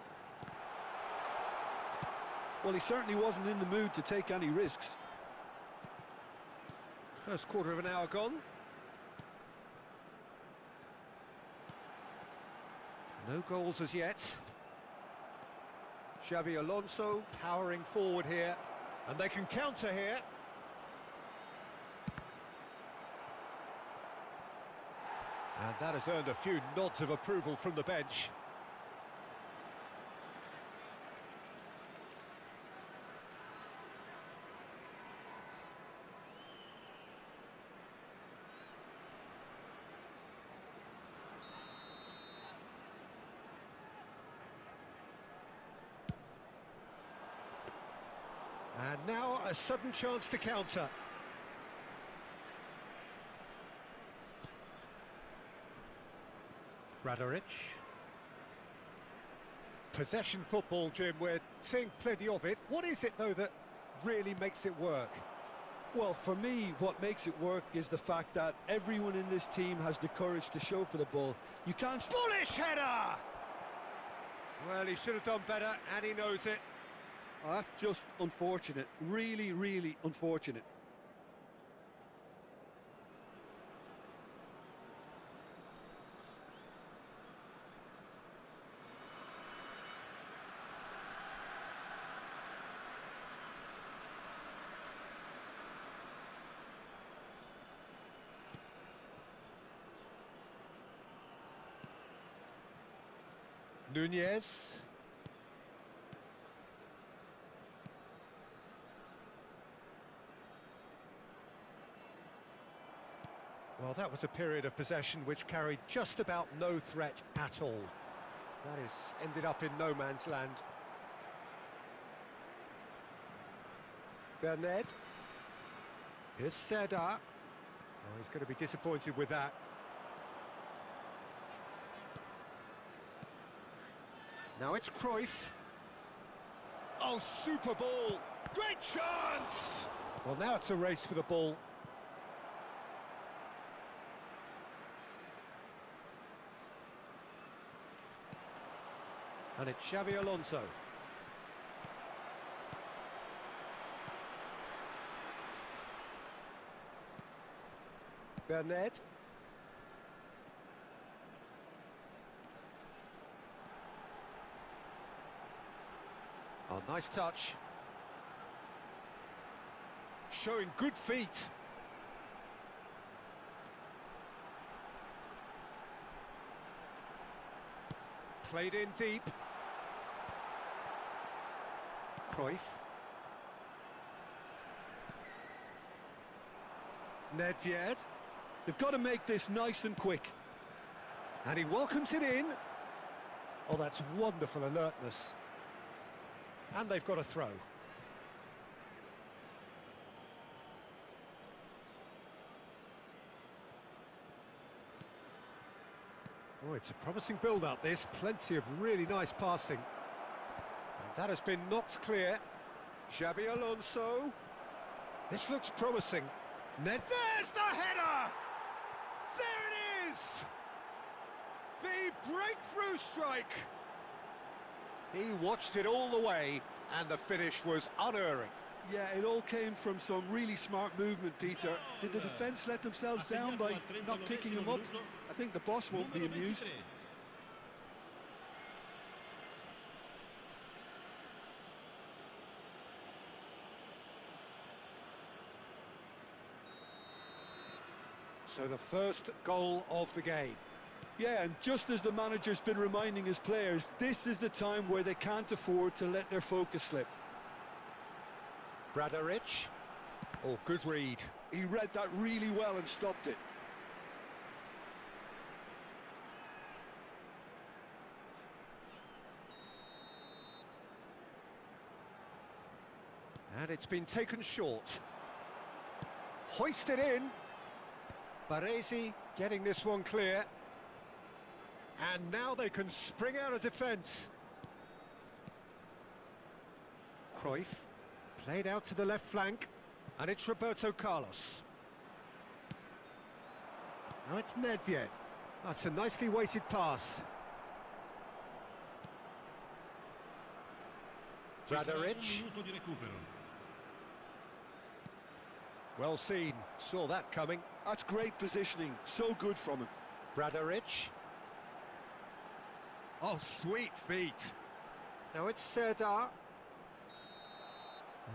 [SPEAKER 4] Well, he certainly wasn't in the mood to take any risks.
[SPEAKER 3] First quarter of an hour gone. No goals as yet. Xabi Alonso powering forward here, and they can counter here. And that has earned a few nods of approval from the bench. And now a sudden chance to counter. Bradaric. Possession football, Jim, we're seeing plenty of it. What is it, though, that really makes it work?
[SPEAKER 4] Well, for me, what makes it work is the fact that everyone in this team has the courage to show for the ball. You can't...
[SPEAKER 3] Bullish header! Well, he should have done better, and he knows it.
[SPEAKER 4] Oh, that's just unfortunate. Really, really unfortunate.
[SPEAKER 3] Nunez. Well, that was a period of possession which carried just about no threat at all. That is ended up in no man's land. Bernard. Here's Serdar. Oh, he's going to be disappointed with that. Now it's Cruyff. Oh, super ball! Great chance! Well, now it's a race for the ball. And it's Xabi Alonso. Bernard. Oh, nice touch. Showing good feet. Played in deep. Cruyff. Nedved.
[SPEAKER 4] They've got to make this nice and quick.
[SPEAKER 3] And he welcomes it in. Oh, that's wonderful alertness. And they've got a throw. Oh, it's a promising build-up, this. Plenty of really nice passing. And that has been knocked clear. Xabi Alonso. This looks promising. There's the header! There it is! The breakthrough strike! He watched it all the way, and the finish was unerring.
[SPEAKER 4] Yeah, it all came from some really smart movement, Peter. Did the defence let themselves down by not picking him up? I think the boss won't be amused.
[SPEAKER 3] So the first goal of the game.
[SPEAKER 4] Yeah, and just as the manager's been reminding his players, this is the time where they can't afford to let their focus slip.
[SPEAKER 3] Bradaric. Oh, good read.
[SPEAKER 4] He read that really well and stopped it.
[SPEAKER 3] And it's been taken short. Hoisted in. Baresi getting this one clear. And now they can spring out of defence. Cruyff. Played out to the left flank. And it's Roberto Carlos. Now it's Nedved. That's a nicely weighted pass. Bradaric. Well seen. Saw that coming.
[SPEAKER 4] That's great positioning. So good from him.
[SPEAKER 3] Bradaric. Oh, sweet feet. Now it's Serdar.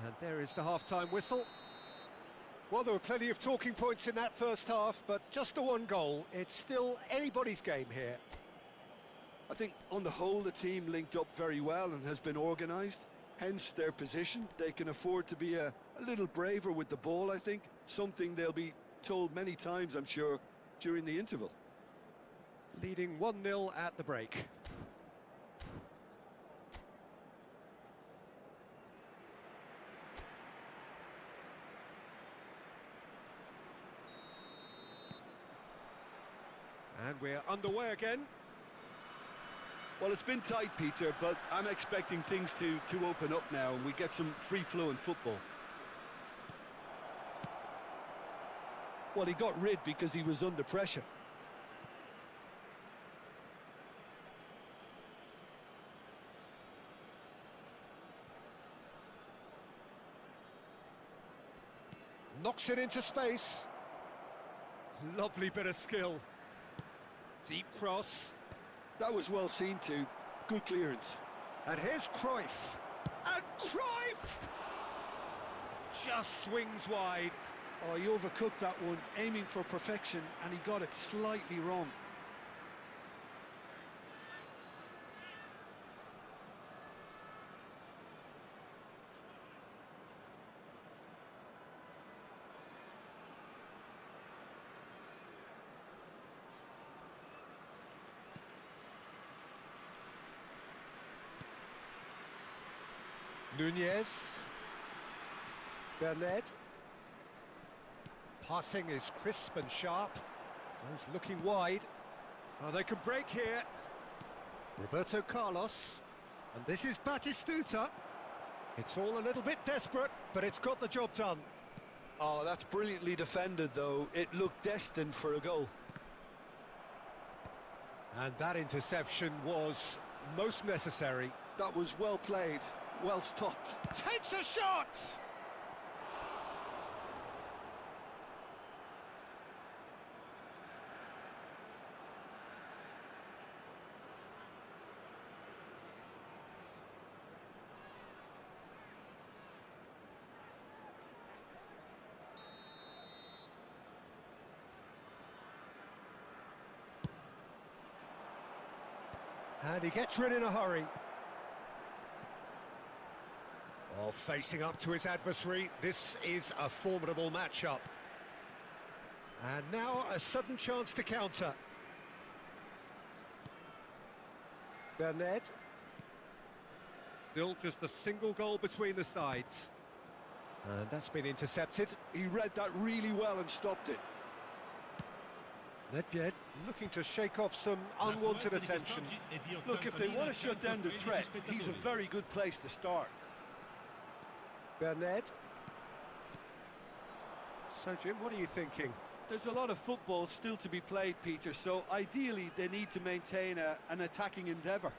[SPEAKER 3] And there is the half-time whistle. Well, there were plenty of talking points in that first half, but just the one goal. It's still anybody's game here.
[SPEAKER 4] I think on the whole the team linked up very well and has been organised. Hence their position. They can afford to be a little braver with the ball, I think. Something they'll be told many times, I'm sure, during the interval.
[SPEAKER 3] Leading 1-0 at the break. And we're underway again.
[SPEAKER 4] Well, it's been tight, Peter, but I'm expecting things to open up now and we get some free-flowing football. Well, he got rid because he was under pressure.
[SPEAKER 3] Knocks it into space. Lovely bit of skill. Deep cross.
[SPEAKER 4] That was well seen too. Good clearance.
[SPEAKER 3] And here's Cruyff. And Cruyff! Just swings wide.
[SPEAKER 4] Oh, he overcooked that one, aiming for perfection, and he got it slightly wrong.
[SPEAKER 3] Nunez. Bernat. Passing is crisp and sharp. Those looking wide. Oh, they can break here. Roberto Carlos. And this is Batistuta. It's all a little bit desperate, but it's got the job done.
[SPEAKER 4] Oh, that's brilliantly defended, though. It looked destined for a goal.
[SPEAKER 3] And that interception was most necessary.
[SPEAKER 4] That was well played, well stopped.
[SPEAKER 3] Takes a shot! And he gets rid in a hurry. Well, facing up to his adversary, this is a formidable matchup. And now a sudden chance to counter. Bernat. Still just a single goal between the sides. And that's been intercepted.
[SPEAKER 4] He read that really well and stopped it.
[SPEAKER 3] Nedved looking to shake off some unwanted attention.
[SPEAKER 4] Look, if they want to shut down the threat, he's a very good place to start.
[SPEAKER 3] Bernat. So, Jim, what are you thinking?
[SPEAKER 4] There's a lot of football still to be played, Peter, so ideally they need to maintain an attacking endeavour.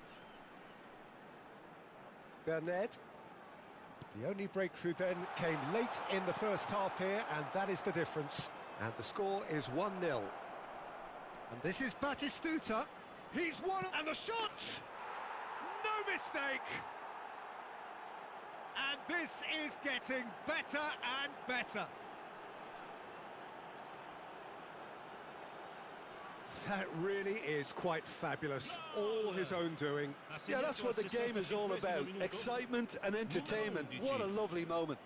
[SPEAKER 3] Bernat. The only breakthrough then came late in the first half here, and that is the difference. And the score is 1-0. And this is Batistuta. He's won, and the shot! No mistake! And this is getting better and better. That really is quite fabulous. All his own doing.
[SPEAKER 4] Yeah, that's what the game is all about. Excitement and entertainment. What a lovely moment.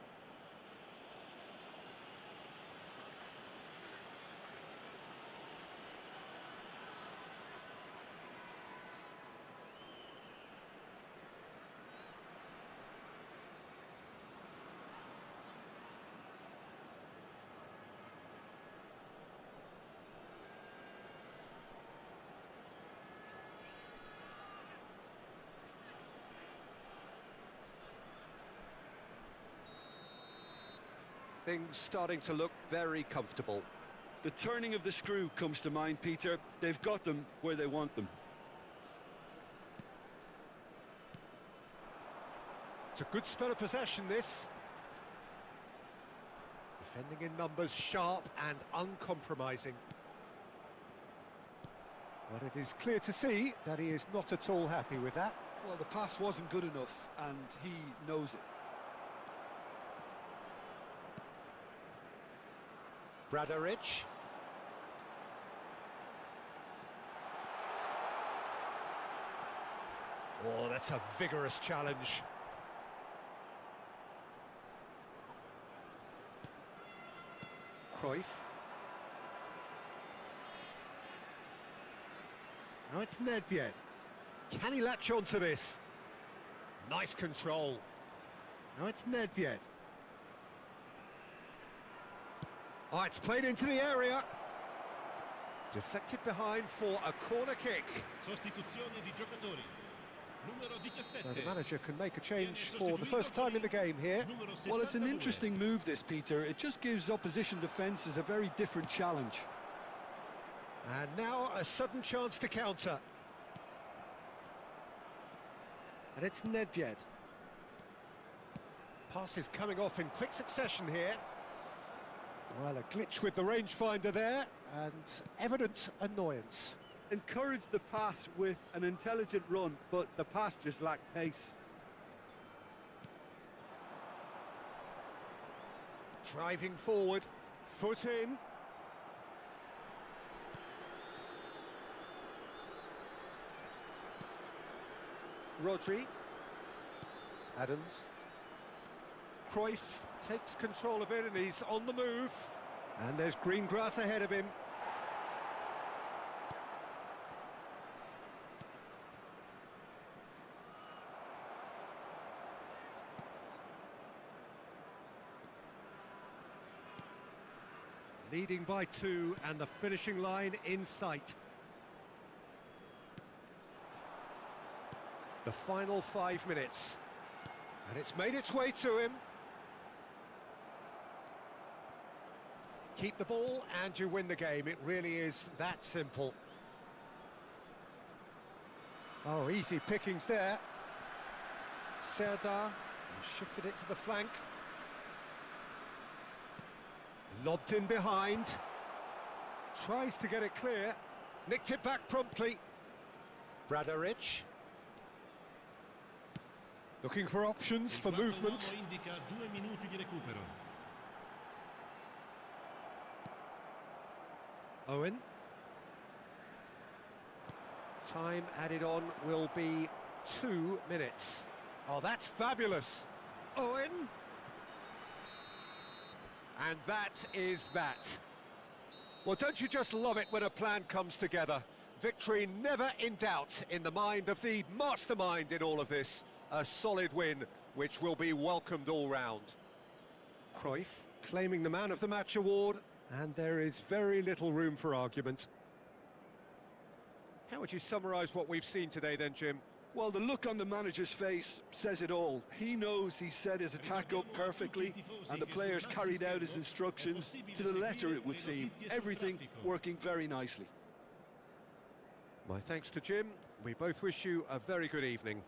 [SPEAKER 3] Things starting to look very comfortable.
[SPEAKER 4] The turning of the screw comes to mind, Peter. They've got them where they want them.
[SPEAKER 3] It's a good spell of possession, this. Defending in numbers, sharp and uncompromising. But it is clear to see that he is not at all happy with that.
[SPEAKER 4] Well, the pass wasn't good enough, and he knows it.
[SPEAKER 3] Bradaric. Oh, that's a vigorous challenge. Cruyff. Now it's Nedved. Can he latch on to this? Nice control. Now it's Nedved. Oh, it's played into the area. Deflected behind for a corner kick.
[SPEAKER 5] Sostituzione di giocatori. Numero 17.
[SPEAKER 3] So the manager can make a change for the first time in the game here.
[SPEAKER 4] Well, it's an interesting move, this, Peter. It just gives opposition defences a very different challenge.
[SPEAKER 3] And now a sudden chance to counter. And it's Nedved. Pass is coming off in quick succession here. Well, a glitch with the rangefinder there, and evident annoyance.
[SPEAKER 4] Encouraged the pass with an intelligent run, but the pass just lacked pace.
[SPEAKER 3] Driving forward, foot in. Rodri. Adams. Cruyff takes control of it and he's on the move. And there's green grass ahead of him. Leading by 2 and the finishing line in sight. The final 5 minutes. And it's made its way to him. Keep the ball and you win the game. It really is that simple. Oh, easy pickings there. Serdar shifted it to the flank. Lobbed in behind. Tries to get it clear. Nicked it back promptly. Bradaric. Looking for options for movement.
[SPEAKER 5] Indica 2 minuti di recupero.
[SPEAKER 3] Owen. Time added on will be 2 minutes. Oh, that's fabulous. Owen. And that is that. Well, don't you just love it when a plan comes together? Victory never in doubt in the mind of the mastermind in all of this. A solid win, which will be welcomed all round. Cruyff claiming the Man of the Match award, and there is very little room for argument. How would you summarise what we've seen today then, Jim?
[SPEAKER 4] Well, the look on the manager's face says it all. He knows he set his attack up perfectly, and the players carried out his instructions to the letter, it would seem. Everything working very nicely.
[SPEAKER 3] My thanks to Jim. We both wish you a very good evening.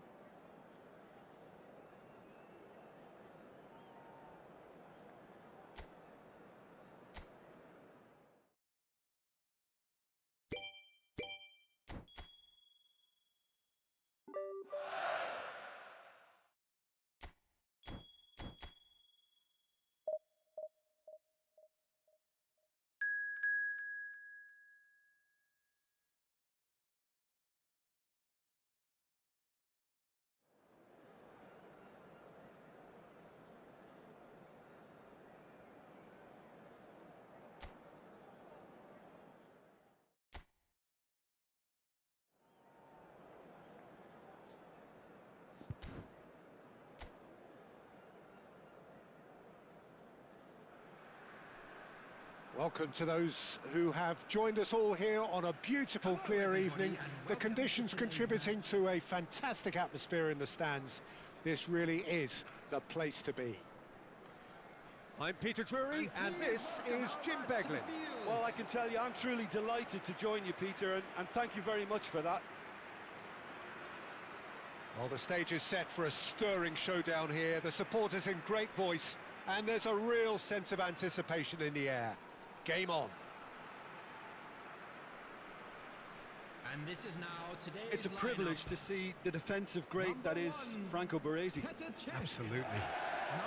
[SPEAKER 3] Welcome to those who have joined us all here on a beautiful, clear evening. The conditions contributing to a fantastic atmosphere in the stands. This really is the place to be. I'm Peter Drury, and this is Jim Beglin.
[SPEAKER 4] Well, I can tell you, I'm truly delighted to join you, Peter, and thank you very much for that.
[SPEAKER 3] Well, the stage is set for a stirring showdown here. The supporters in great voice, and there's a real sense of anticipation in the air. Game on.
[SPEAKER 5] And this is now today's
[SPEAKER 4] It's a privilege to see the defensive great that is Franco Baresi.
[SPEAKER 3] Absolutely.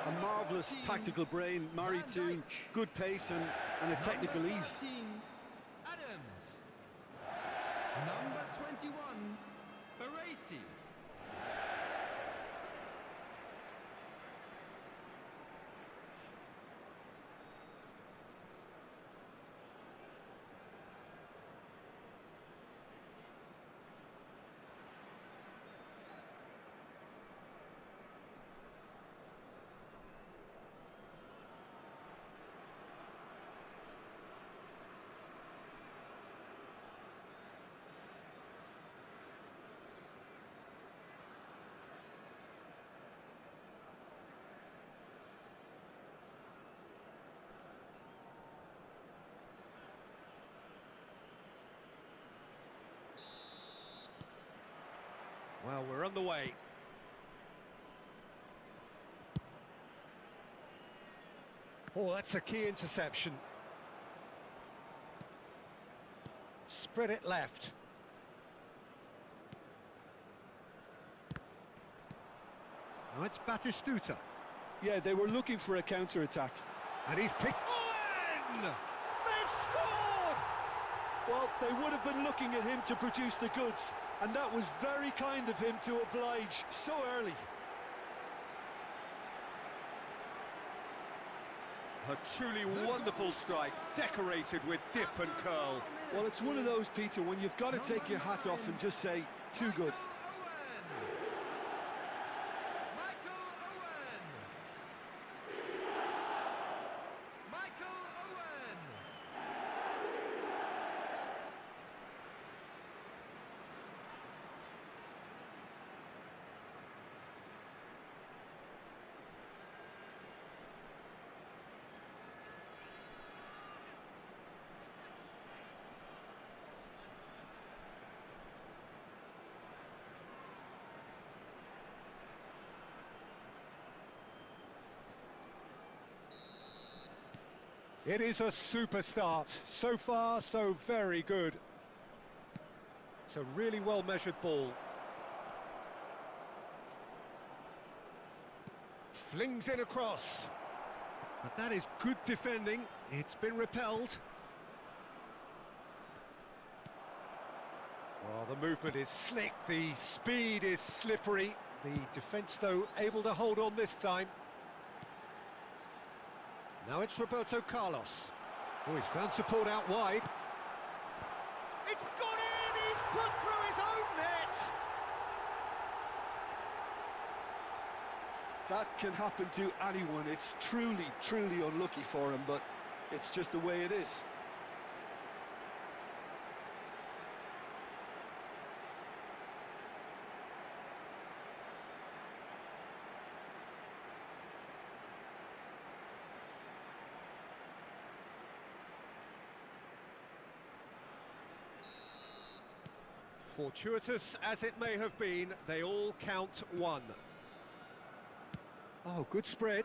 [SPEAKER 4] A marvellous tactical brain married to good pace and a technical ease.
[SPEAKER 5] Adams. Number 21, Baresi.
[SPEAKER 3] Well, we're on the way. Oh, that's a key interception. Spread it left. Now it's Batistuta.
[SPEAKER 4] Yeah, they were looking for a counter-attack.
[SPEAKER 3] And he's picked... Owen! They've scored!
[SPEAKER 4] Well, they would have been looking at him to produce the goods, and that was very kind of him to oblige so early.
[SPEAKER 3] A truly wonderful strike, decorated with dip and curl.
[SPEAKER 4] Well, it's one of those, Peter, when you've got to take your hat off and just say, too good.
[SPEAKER 3] It is a super start. So far, so very good. It's a really well-measured ball. Flings it across. But that is good defending. It's been repelled. Well, the movement is slick, the speed is slippery. The defence, though, able to hold on this time. Now it's Roberto Carlos. Oh, he's found support out wide. It's gone in! He's put through his own net!
[SPEAKER 4] That can happen to anyone. It's truly, truly unlucky for him, but it's just the way it is.
[SPEAKER 3] Fortuitous as it may have been, they all count one. Oh, good spread.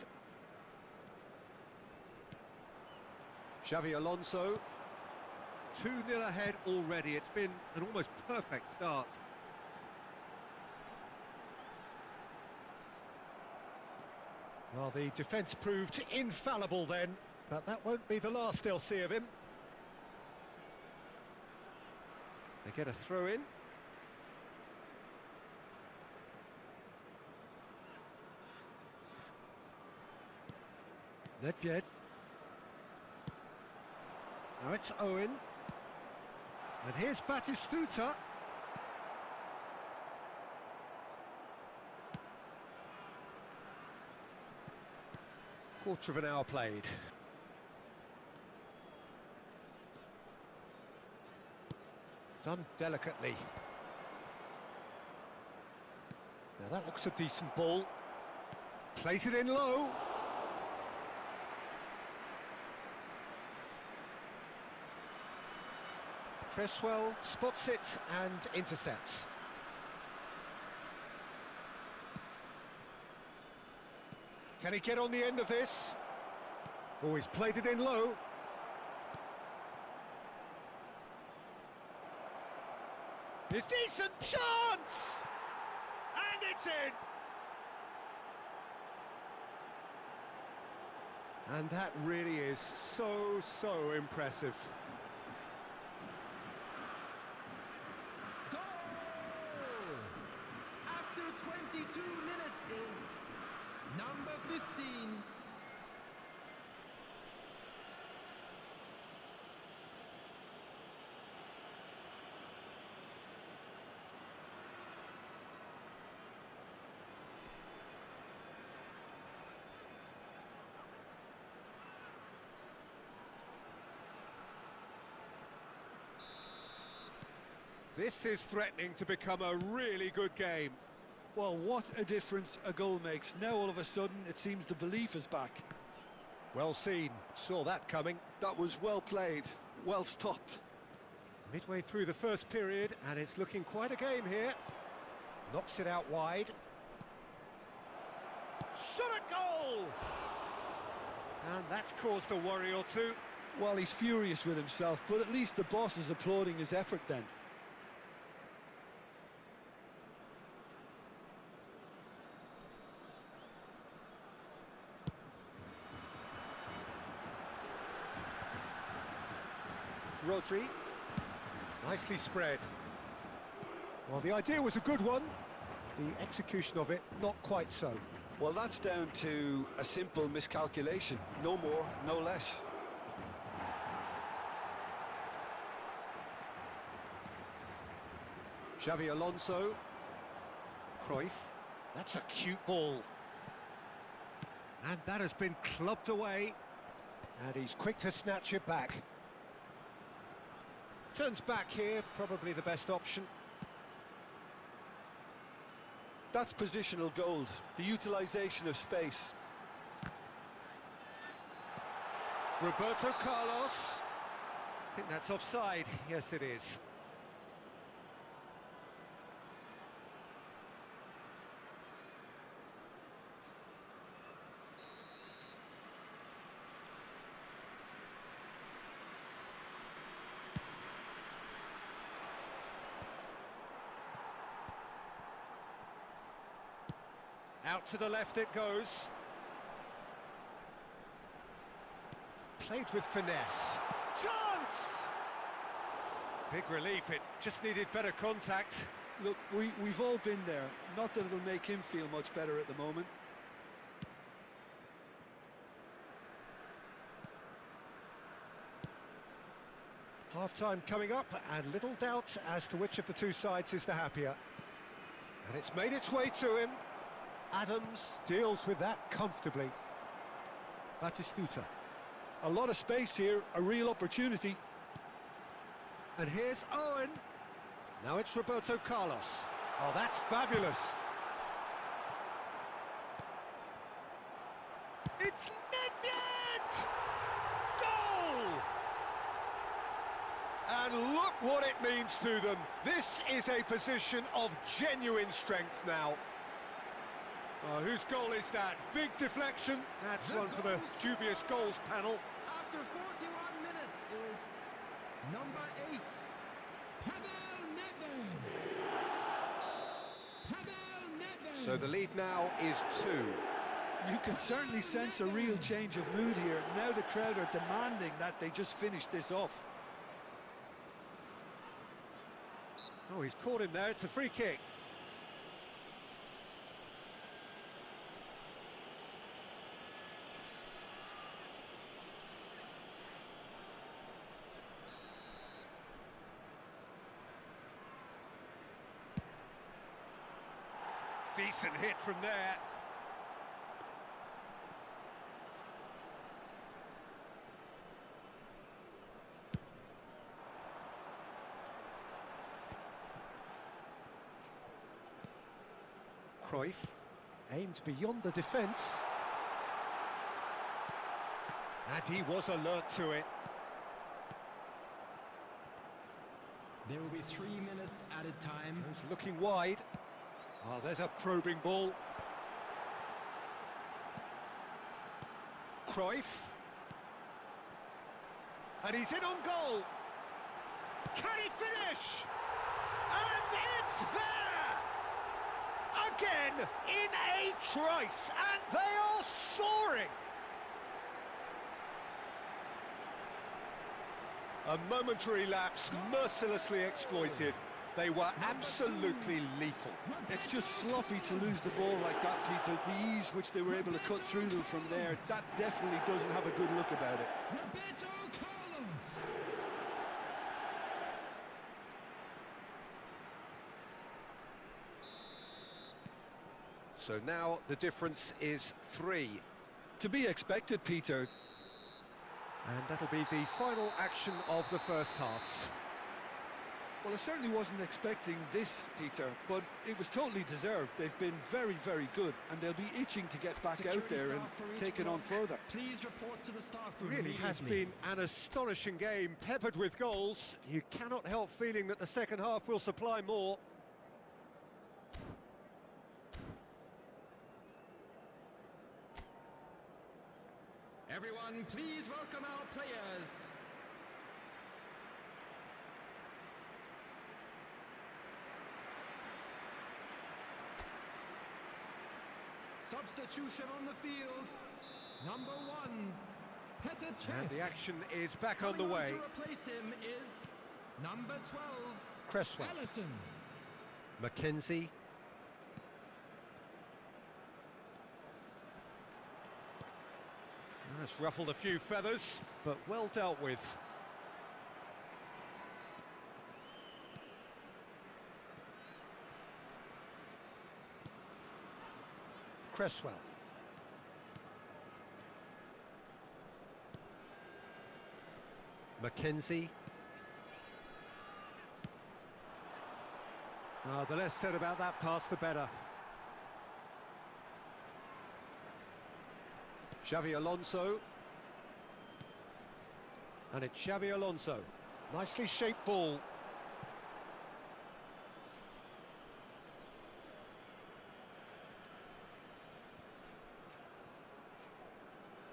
[SPEAKER 3] Xavi Alonso. 2-0 ahead already. It's been an almost perfect start. Well, the defence proved infallible then, but that won't be the last they'll see of him. They get a throw in. Nedved. Now it's Owen. And here's Batistuta. Quarter of an hour played. Done delicately. Now that looks a decent ball. Plays it in low. Cresswell spots it and intercepts. Can he get on the end of this? Oh, he's played it in low. It's decent chance! And it's in! And that really is so impressive.
[SPEAKER 5] Goal! After 22 minutes is number 15.
[SPEAKER 3] This is threatening to become a really good game.
[SPEAKER 4] Well, what a difference a goal makes. Now all of a sudden it seems the belief is back.
[SPEAKER 3] Well seen, saw that coming.
[SPEAKER 4] That was well played, well stopped.
[SPEAKER 3] Midway through the first period, and it's looking quite a game here. Knocks it out wide. Shot a goal! And that's caused a worry or two.
[SPEAKER 4] Well, he's furious with himself, but at least the boss is applauding his effort then.
[SPEAKER 3] Rodri. Nicely spread. Well, the idea was a good one. The execution of it, not quite so.
[SPEAKER 4] Well, that's down to a simple miscalculation. No more, no less.
[SPEAKER 3] Xavi Alonso. Cruyff. That's a cute ball. And that has been clubbed away. And he's quick to snatch it back. Turns back here, probably the best option.
[SPEAKER 4] That's positional gold, the utilisation of space.
[SPEAKER 3] Roberto Carlos. I think that's offside. Yes, it is. Out to the left it goes. Played with finesse. Chance! Big relief, it just needed better contact.
[SPEAKER 4] Look, we've all been there. Not that it'll make him feel much better at the moment.
[SPEAKER 3] Half-time coming up, and little doubt as to which of the two sides is the happier. And it's made its way to him. Adams deals with that comfortably. Batistuta.
[SPEAKER 4] A lot of space here, a real opportunity.
[SPEAKER 3] And here's Owen. Now it's Roberto Carlos. Oh, that's fabulous. It's Nedved! Goal! And look what it means to them. This is a position of genuine strength now. Oh, whose goal is that? Big deflection. That's one for the dubious goals panel.
[SPEAKER 5] After 41 minutes is number 8, Pavel Nedved. Pavel Nedved.
[SPEAKER 3] So the lead now is 2.
[SPEAKER 4] You can certainly sense a real change of mood here. Now the crowd are demanding that they just finish this off.
[SPEAKER 3] Oh, he's caught him there. It's a free kick. Decent hit from there. Cruyff aimed beyond the defence. And he was alert to it.
[SPEAKER 5] There will be 3 minutes added time.
[SPEAKER 3] He's looking wide. Oh, there's a probing ball. Cruyff. And he's in on goal. Can he finish? And it's there! Again, in a trice, and they are soaring! A momentary lapse, mercilessly exploited. They were absolutely lethal.
[SPEAKER 4] It's just sloppy to lose the ball like that, Peter. The ease which they were able to cut through them from there, that definitely doesn't have a good look about it.
[SPEAKER 5] Roberto Carlos.
[SPEAKER 3] So now the difference is 3.
[SPEAKER 4] To be expected, Peter.
[SPEAKER 3] And that'll be the final action of the first half.
[SPEAKER 4] Well, I certainly wasn't expecting this, Peter, but it was totally deserved. They've been very, very good, and they'll be itching to get back out there and take it on further.
[SPEAKER 5] Please report to the staff room.
[SPEAKER 3] Really has been an astonishing game, peppered with goals. You cannot help feeling that the second half will supply more.
[SPEAKER 5] Everyone, please welcome our players. Substitution on the field. Number 1, Petr Cech.
[SPEAKER 3] And the action is back on the
[SPEAKER 5] Coming on
[SPEAKER 3] way.
[SPEAKER 5] to replace him is number 12,
[SPEAKER 3] Cresswell.
[SPEAKER 5] Ellison.
[SPEAKER 3] Mackenzie. That's ruffled a few feathers, but well dealt with. Cresswell. Mackenzie. The less said about that pass, the better. Xavi Alonso. And it's Xavi Alonso. Nicely shaped ball.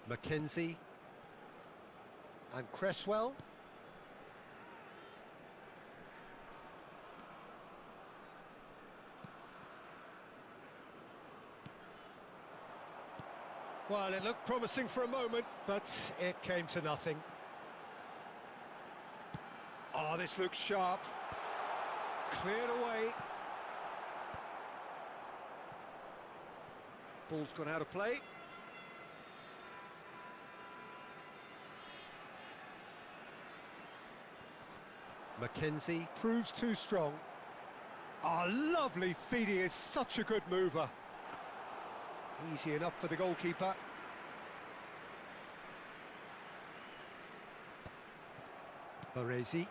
[SPEAKER 3] Mackenzie. And Cresswell. Well, it looked promising for a moment, but it came to nothing. Oh, this looks sharp. Cleared away. Ball's gone out of play. Mackenzie proves too strong. Oh, lovely feed. He is such a good mover. Easy enough for the goalkeeper. Baresi.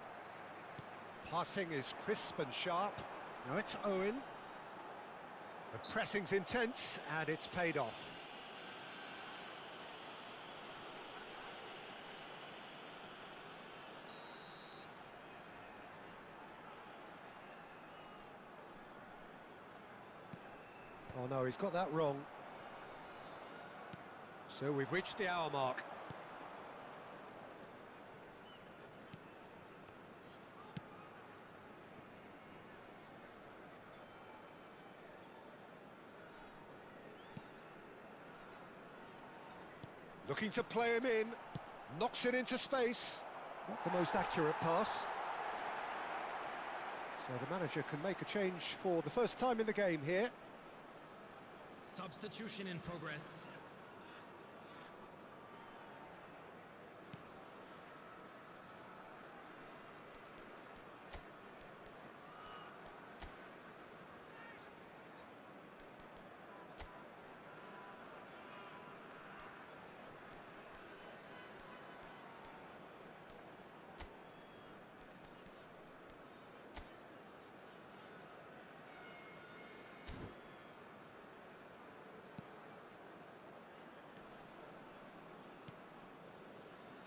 [SPEAKER 3] Passing is crisp and sharp. Now it's Owen. The pressing's intense and it's paid off. Oh no, he's got that wrong. So we've reached the hour mark. Looking to play him in. Knocks it into space. Not the most accurate pass. So the manager can make a change for the first time in the game here.
[SPEAKER 5] Substitution in progress.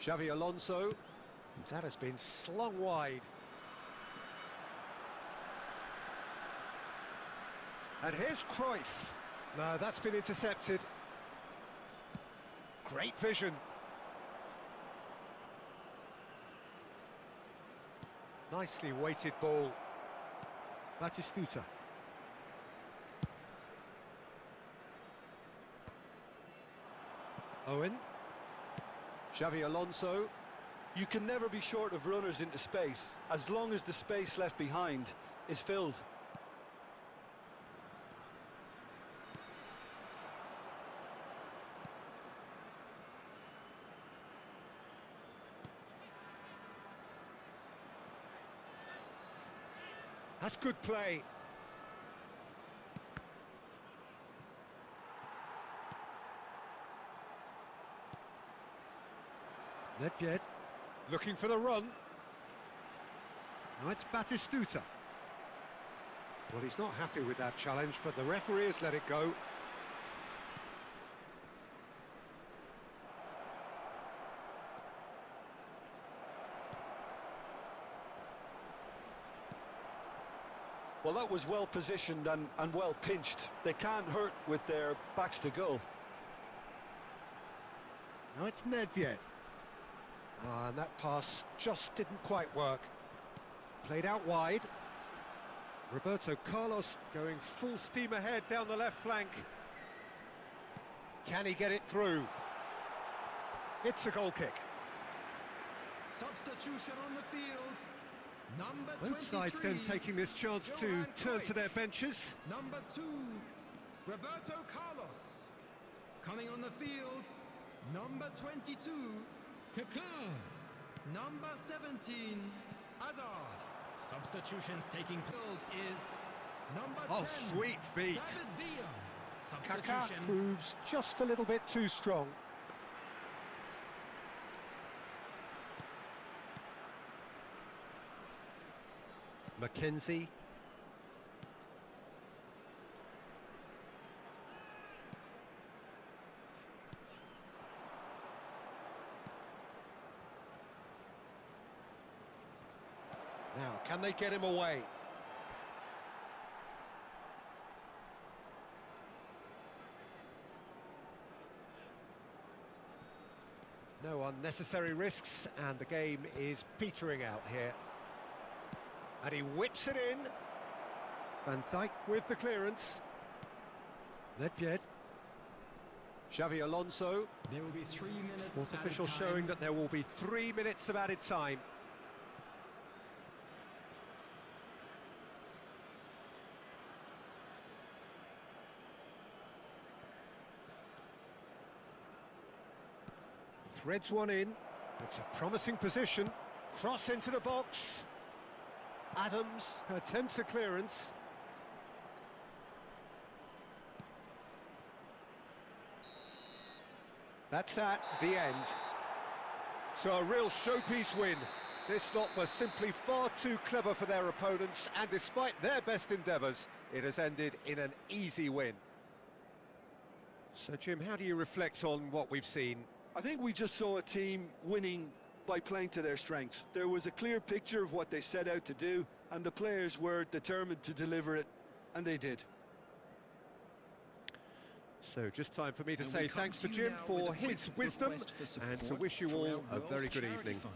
[SPEAKER 3] Xavi Alonso. That has been slung wide. And here's Cruyff. No, that's been intercepted. Great vision. Nicely weighted ball. Batistuta. Owen. Xavi Alonso.
[SPEAKER 4] You can never be short of runners into space, as long as the space left behind is filled.
[SPEAKER 3] That's good play. Nedved looking for the run. Now it's Batistuta. Well, he's not happy with that challenge, but the referee has let it go.
[SPEAKER 4] Well, that was well positioned and well pinched. They can't hurt with their backs to goal.
[SPEAKER 3] Now it's Nedved. And that pass just didn't quite work. Played out wide. Roberto Carlos going full steam ahead down the left flank. Can he get it through? It's a goal kick.
[SPEAKER 5] Substitution on the field. Number
[SPEAKER 3] Both sides then
[SPEAKER 5] 23,
[SPEAKER 3] taking this chance to
[SPEAKER 5] Johan
[SPEAKER 3] turn to
[SPEAKER 5] Cruyff.
[SPEAKER 3] their benches.
[SPEAKER 5] Number 2, Roberto Carlos. Coming on the field, number 22, Kaká. Number 17, Hazard. Substitutions taking field is number 10.
[SPEAKER 3] Oh, sweet feet.
[SPEAKER 5] David Villa.
[SPEAKER 3] Kaká
[SPEAKER 5] Substitution.
[SPEAKER 3] proves just a little bit too strong. Mackenzie. Now, can they get him away? No unnecessary risks, and the game is petering out here. And he whips it in. Van Dijk with the clearance. Nedved. Xavi Alonso.
[SPEAKER 5] There will be 3 minutes.
[SPEAKER 3] Fourth
[SPEAKER 5] added
[SPEAKER 3] official
[SPEAKER 5] time.
[SPEAKER 3] showing that there will be 3 minutes of added time. Threads one in. It's a promising position. Cross into the box. Adams attempts a clearance. That's at the end. So a real showpiece win. This lot was simply far too clever for their opponents, and despite their best endeavours, it has ended in an easy win. So Jim, how do you reflect on what we've seen?
[SPEAKER 4] I think we just saw a team winning by playing to their strengths. There was a clear picture of what they set out to do, and the players were determined to deliver it, and they did.
[SPEAKER 3] So just time for me to
[SPEAKER 5] And
[SPEAKER 3] say
[SPEAKER 5] we come
[SPEAKER 3] thanks to
[SPEAKER 5] you
[SPEAKER 3] Jim
[SPEAKER 5] now
[SPEAKER 3] for
[SPEAKER 5] with a quick
[SPEAKER 3] his wisdom,
[SPEAKER 5] request for
[SPEAKER 3] and to
[SPEAKER 5] support
[SPEAKER 3] wish you
[SPEAKER 5] from
[SPEAKER 3] all
[SPEAKER 5] our
[SPEAKER 3] a
[SPEAKER 5] World
[SPEAKER 3] very good
[SPEAKER 5] Charity
[SPEAKER 3] evening.
[SPEAKER 5] Fund.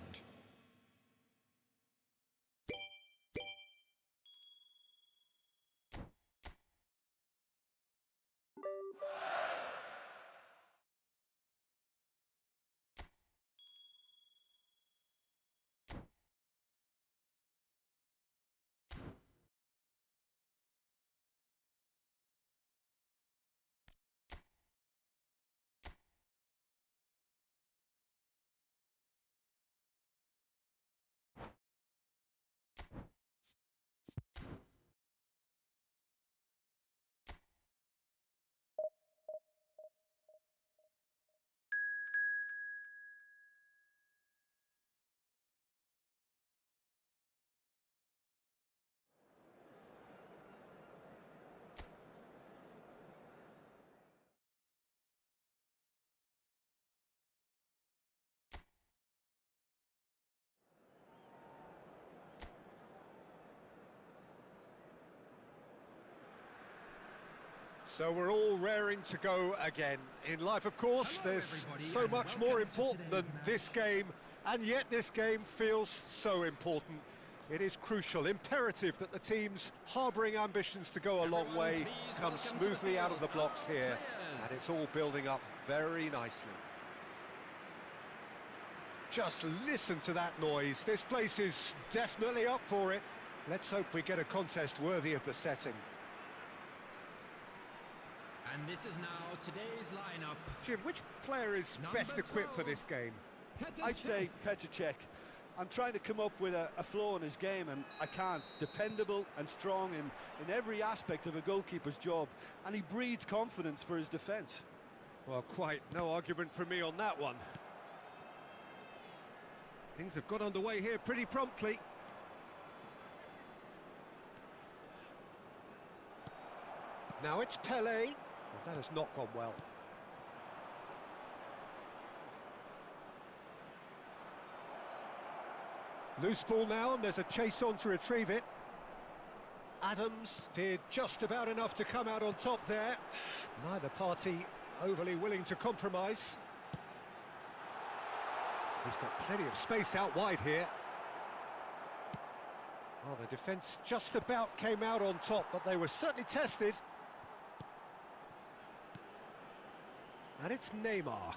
[SPEAKER 3] So we're all raring to go again. In life, of course,
[SPEAKER 5] Hello,
[SPEAKER 3] there's
[SPEAKER 5] everybody,
[SPEAKER 3] so
[SPEAKER 5] and
[SPEAKER 3] much
[SPEAKER 5] welcome
[SPEAKER 3] more
[SPEAKER 5] to
[SPEAKER 3] important than
[SPEAKER 5] today's
[SPEAKER 3] this game, and yet this game feels so important. It is crucial, imperative that the teams harbouring ambitions to go a long
[SPEAKER 5] Everyone,
[SPEAKER 3] way
[SPEAKER 5] please
[SPEAKER 3] come
[SPEAKER 5] welcome to the
[SPEAKER 3] smoothly out of the
[SPEAKER 5] field
[SPEAKER 3] blocks
[SPEAKER 5] our
[SPEAKER 3] here,
[SPEAKER 5] players.
[SPEAKER 3] and it's all building up very nicely. Just listen to that noise. This place is definitely up for it. Let's hope we get a contest worthy of the setting.
[SPEAKER 5] And this is now today's lineup.
[SPEAKER 3] Jim, which player is
[SPEAKER 5] Number
[SPEAKER 3] best equipped for
[SPEAKER 5] 12.
[SPEAKER 3] this game?
[SPEAKER 5] Petr
[SPEAKER 4] I'd
[SPEAKER 5] Cech.
[SPEAKER 4] say Petr Cech. I'm trying to come up with a flaw in his game, and I can't. Dependable and strong in every aspect of a goalkeeper's job, and he breeds confidence for his defence.
[SPEAKER 3] Well, quite no argument from me on that one. Things have got underway here pretty promptly. Now it's Pelé. Well, that has not gone well. Loose ball now, and there's a chase on to retrieve it. Adams did just about enough to come out on top there. Neither party overly willing to compromise. He's got plenty of space out wide here. Well, the defence just about came out on top, but they were certainly tested. And it's Neymar.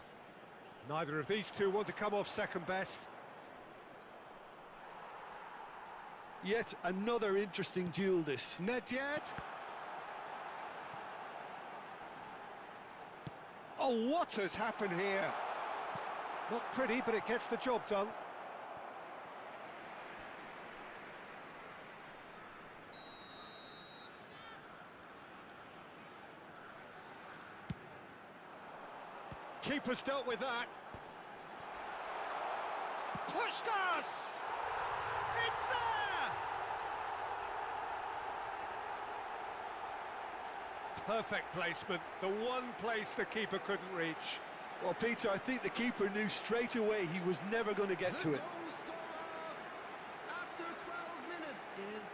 [SPEAKER 3] Neither of these two want to come off second best.
[SPEAKER 4] Yet another interesting duel, this.
[SPEAKER 3] Nedved. Oh, what has happened here? Not pretty, but it gets the job done. Keeper's dealt with that. Pushkas! It's there! Perfect placement, the one place the keeper couldn't reach.
[SPEAKER 4] Well, Peter, I think the keeper knew straight away he was never going to get to it.
[SPEAKER 5] Goal scorer after 12 minutes is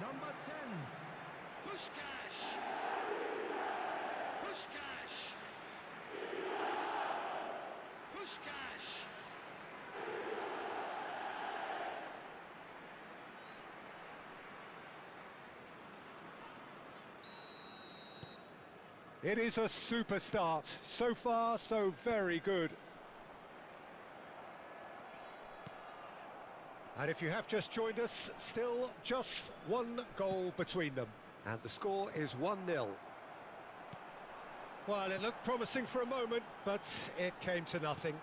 [SPEAKER 5] number 10, Pushkash. Pushkash. Pushkash.
[SPEAKER 3] It is a super start. So far, so very good. And if you have just joined us, still just one goal between them. And the score is 1-0. Well, it looked promising for a moment, but it came to nothing.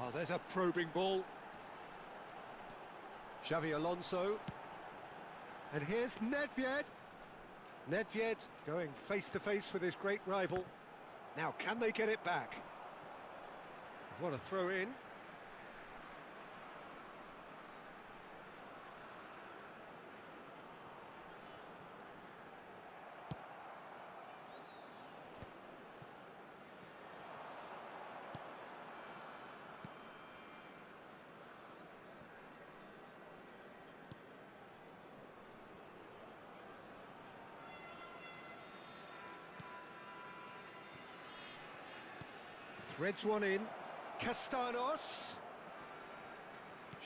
[SPEAKER 3] Oh, there's a probing ball. Xavi Alonso. And here's Nedved. Nedved going face-to-face with his great rival. Now, can they get it back? What a throw in. Threads one in. Castanos.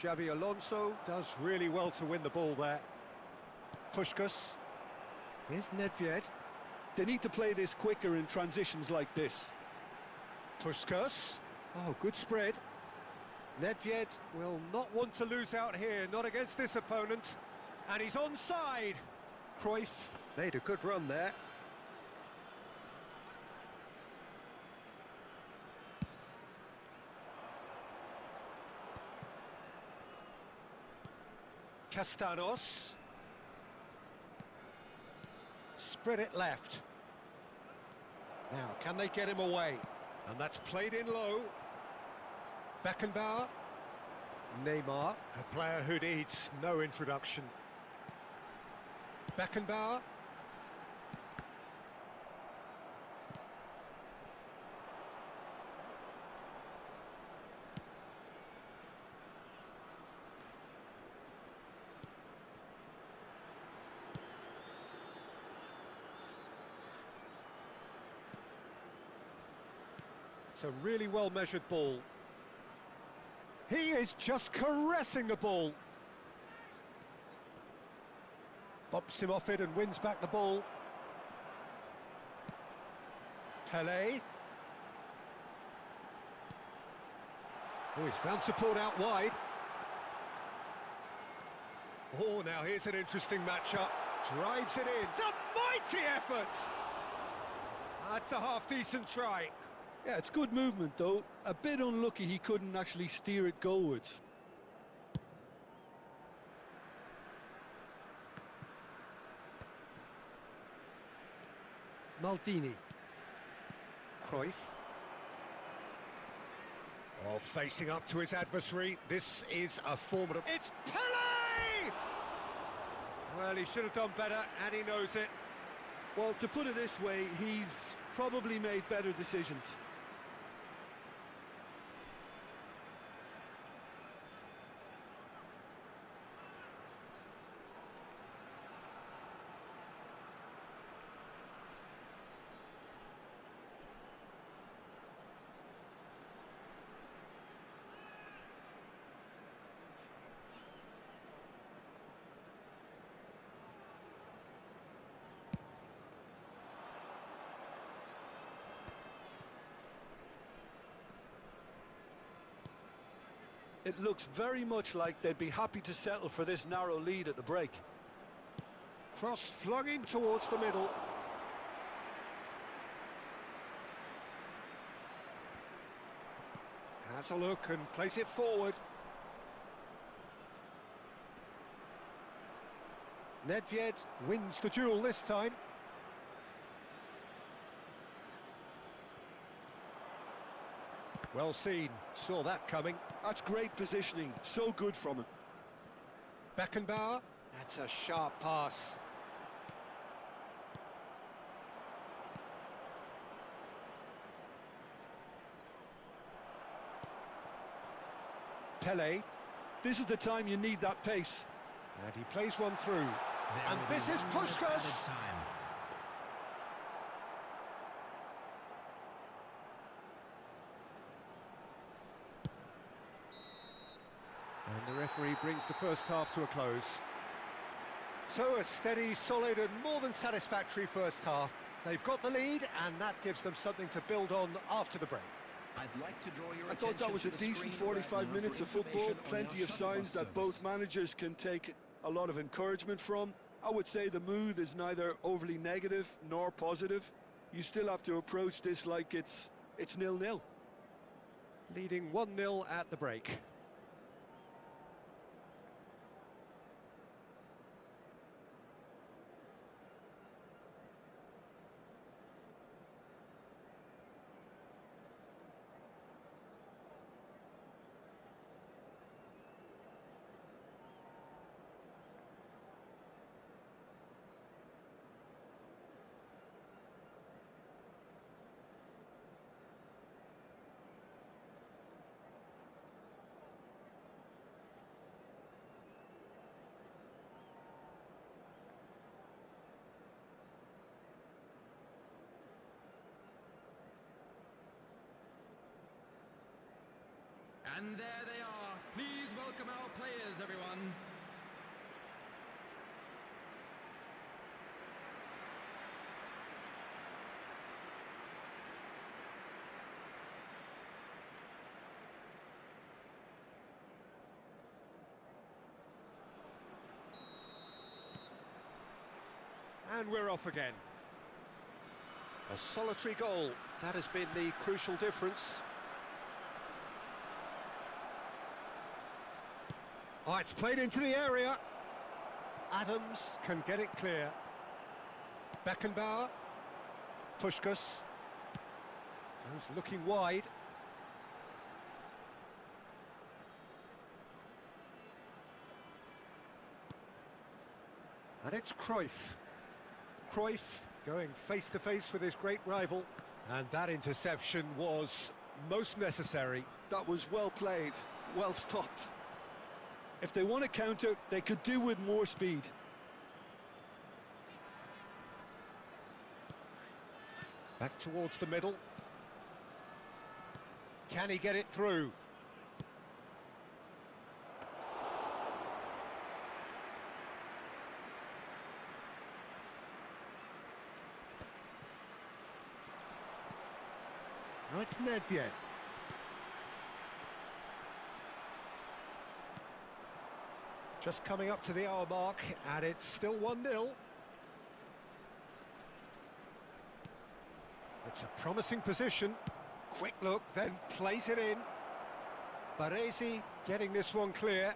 [SPEAKER 3] Xabi Alonso does really well to win the ball there. Pushkas. Here's Nedved.
[SPEAKER 4] They need to play this quicker in transitions like this.
[SPEAKER 3] Pushkas. Oh, good spread. Nedved will not want to lose out here, not against this opponent. And he's onside. Cruyff made a good run there. Castanos. Spread it left. Now, can they get him away? And that's played in low. Beckenbauer. Neymar, a player who needs no introduction. Beckenbauer. It's a really well-measured ball. He is just caressing the ball. Bumps him off it and wins back the ball. Pelé. Oh, he's found support out wide. Oh, now here's an interesting matchup. Drives it in. It's a mighty effort! That's a half-decent try.
[SPEAKER 4] Yeah, it's good movement, though. A bit unlucky he couldn't actually steer it goalwards.
[SPEAKER 3] Maldini. Cruyff. Oh, facing up to his adversary. This is a formidable... It's Pelé! Well, he should have done better, and he knows it.
[SPEAKER 4] Well, to put it this way, he's probably made better decisions. It looks very much like they'd be happy to settle for this narrow lead at the break.
[SPEAKER 3] Cross flung in towards the middle. Has a look and plays it forward. Nedved wins the duel this time. Well seen, saw that coming.
[SPEAKER 4] That's great positioning, so good from him.
[SPEAKER 3] Beckenbauer, that's a sharp pass. Pele,
[SPEAKER 4] This is the time you need that pace.
[SPEAKER 3] and he plays one through.
[SPEAKER 5] There
[SPEAKER 3] And
[SPEAKER 5] will
[SPEAKER 3] this
[SPEAKER 5] be
[SPEAKER 3] is
[SPEAKER 5] 1 minute
[SPEAKER 3] Puskás.
[SPEAKER 5] added time.
[SPEAKER 3] And the referee brings the first half to a close. So a steady, solid and more than satisfactory first half. They've got the lead and that gives them something to build on after the break.
[SPEAKER 5] I'd like to draw your
[SPEAKER 4] I thought that
[SPEAKER 5] attention
[SPEAKER 4] was
[SPEAKER 5] to
[SPEAKER 4] a
[SPEAKER 5] the
[SPEAKER 4] decent
[SPEAKER 5] screen
[SPEAKER 4] 45
[SPEAKER 5] right now
[SPEAKER 4] minutes
[SPEAKER 5] for
[SPEAKER 4] of football,
[SPEAKER 5] information on
[SPEAKER 4] plenty
[SPEAKER 5] our
[SPEAKER 4] of
[SPEAKER 5] shuttle
[SPEAKER 4] signs
[SPEAKER 5] bus
[SPEAKER 4] that both
[SPEAKER 5] service.
[SPEAKER 4] managers can take a lot of encouragement from. I would say the mood is neither overly negative nor positive. You still have to approach this like it's 0-0.
[SPEAKER 3] Leading 1-0 at the break.
[SPEAKER 5] And there they are. Please welcome our players, everyone.
[SPEAKER 3] And we're off again. A solitary goal, that has been the crucial difference. Oh, it's played into the area. Adams can get it clear. Beckenbauer. Puskás. Goes looking wide. And it's Cruyff. Cruyff going face to face with his great rival. And that interception was most necessary.
[SPEAKER 4] That was well played, well stopped. If they want to counter, they could do with more speed.
[SPEAKER 3] Back towards the middle. Can he get it through? Now it's Nedved. Just coming up to the hour mark, and it's still 1-0. It's a promising position. Quick look, then plays it in. Baresi getting this one clear.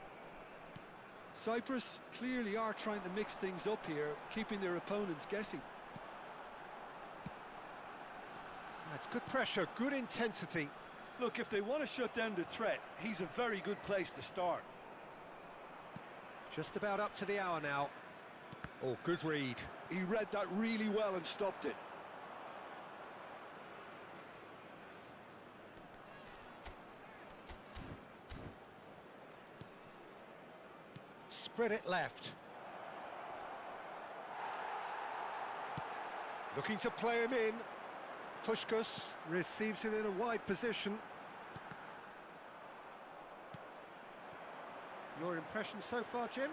[SPEAKER 4] Cyprus clearly are trying to mix things up here, keeping their opponents guessing.
[SPEAKER 3] That's good pressure, good intensity.
[SPEAKER 4] Look, if they want to shut down the threat, he's a very good place to start.
[SPEAKER 3] Just about up to the hour now. Oh, good read.
[SPEAKER 4] He read that really well and stopped it.
[SPEAKER 3] Spread it left. Looking to play him in. Puskás receives it in a wide position. Your impression so far, Jim?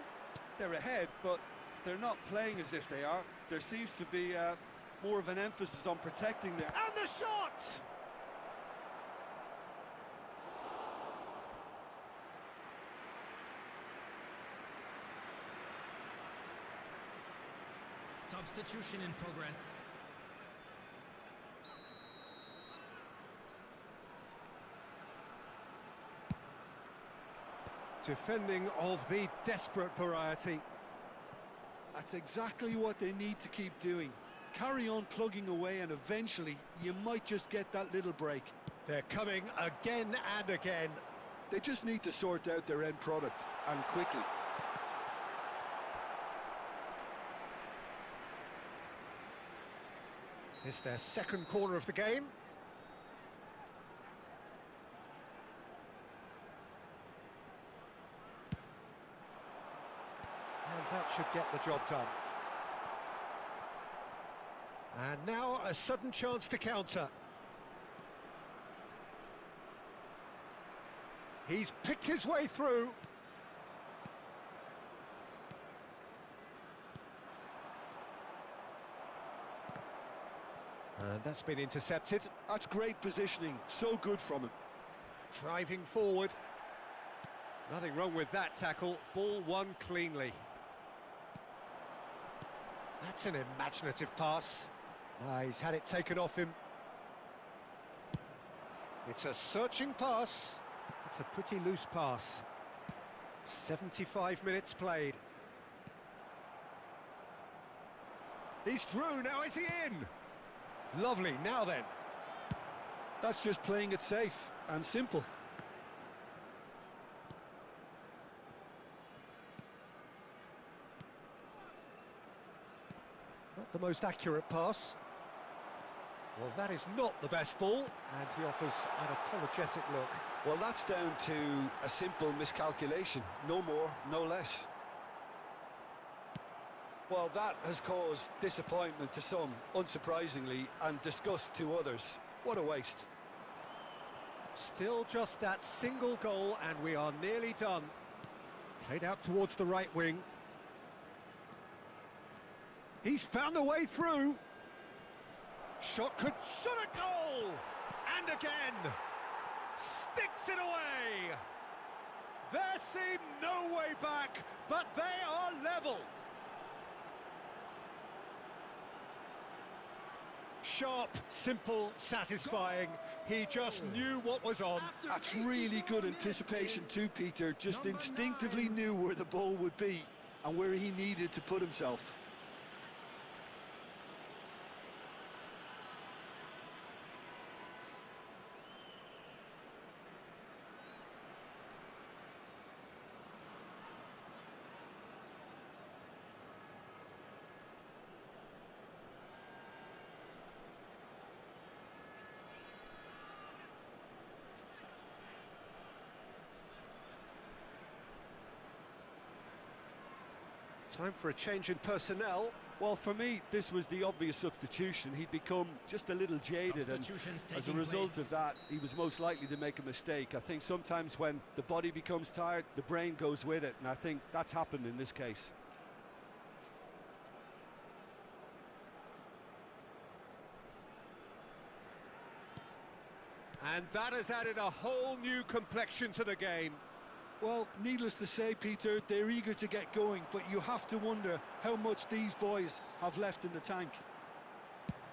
[SPEAKER 4] They're ahead, but they're not playing as if they are. There seems to be more of an emphasis on protecting their...
[SPEAKER 3] And the shot!
[SPEAKER 5] Substitution in progress.
[SPEAKER 3] Defending of the desperate variety.
[SPEAKER 4] That's exactly what they need to keep doing. Carry on plugging away and eventually you might just get that little break.
[SPEAKER 3] They're coming again and again.
[SPEAKER 4] They just need to sort out their end product, and quickly.
[SPEAKER 3] It's their second corner of the game. And that should get the job done. And now a sudden chance to counter. He's picked his way through. And that's been intercepted.
[SPEAKER 4] That's great positioning, so good from him.
[SPEAKER 3] Driving forward. Nothing wrong with that tackle. Ball won cleanly. That's an imaginative pass. He's had it taken off him. It's a searching pass. It's a pretty loose pass. 75 minutes played. He's through, now is he in? Lovely, now then.
[SPEAKER 4] That's just playing it safe and simple.
[SPEAKER 3] Not the most accurate pass. Well, that is not the best ball, and he offers an apologetic look.
[SPEAKER 4] Well, that's down to a simple miscalculation. No more, no less. Well, that has caused disappointment to some, unsurprisingly, and disgust to others. What a waste.
[SPEAKER 3] Still just that single goal, and we are nearly done. Played out towards the right wing. He's found a way through. Shot could shot a goal! And again! Sticks it away! There seemed no way back, but they are level. Sharp, simple, satisfying. He just knew what was on.
[SPEAKER 4] That's really good anticipation too, Peter. Just instinctively knew where the ball would be and where he needed to put himself.
[SPEAKER 3] Time for a change in personnel.
[SPEAKER 4] Well, for me, this was the obvious substitution. He'd become just a little jaded, and as a result of that, he was most likely to make a mistake. I think sometimes when the body becomes tired, the brain goes with it, and I think that's happened in this case.
[SPEAKER 3] And that has added a whole new complexion to the game.
[SPEAKER 4] Well, needless to say, Peter, they're eager to get going, but you have to wonder how much these boys have left in the tank.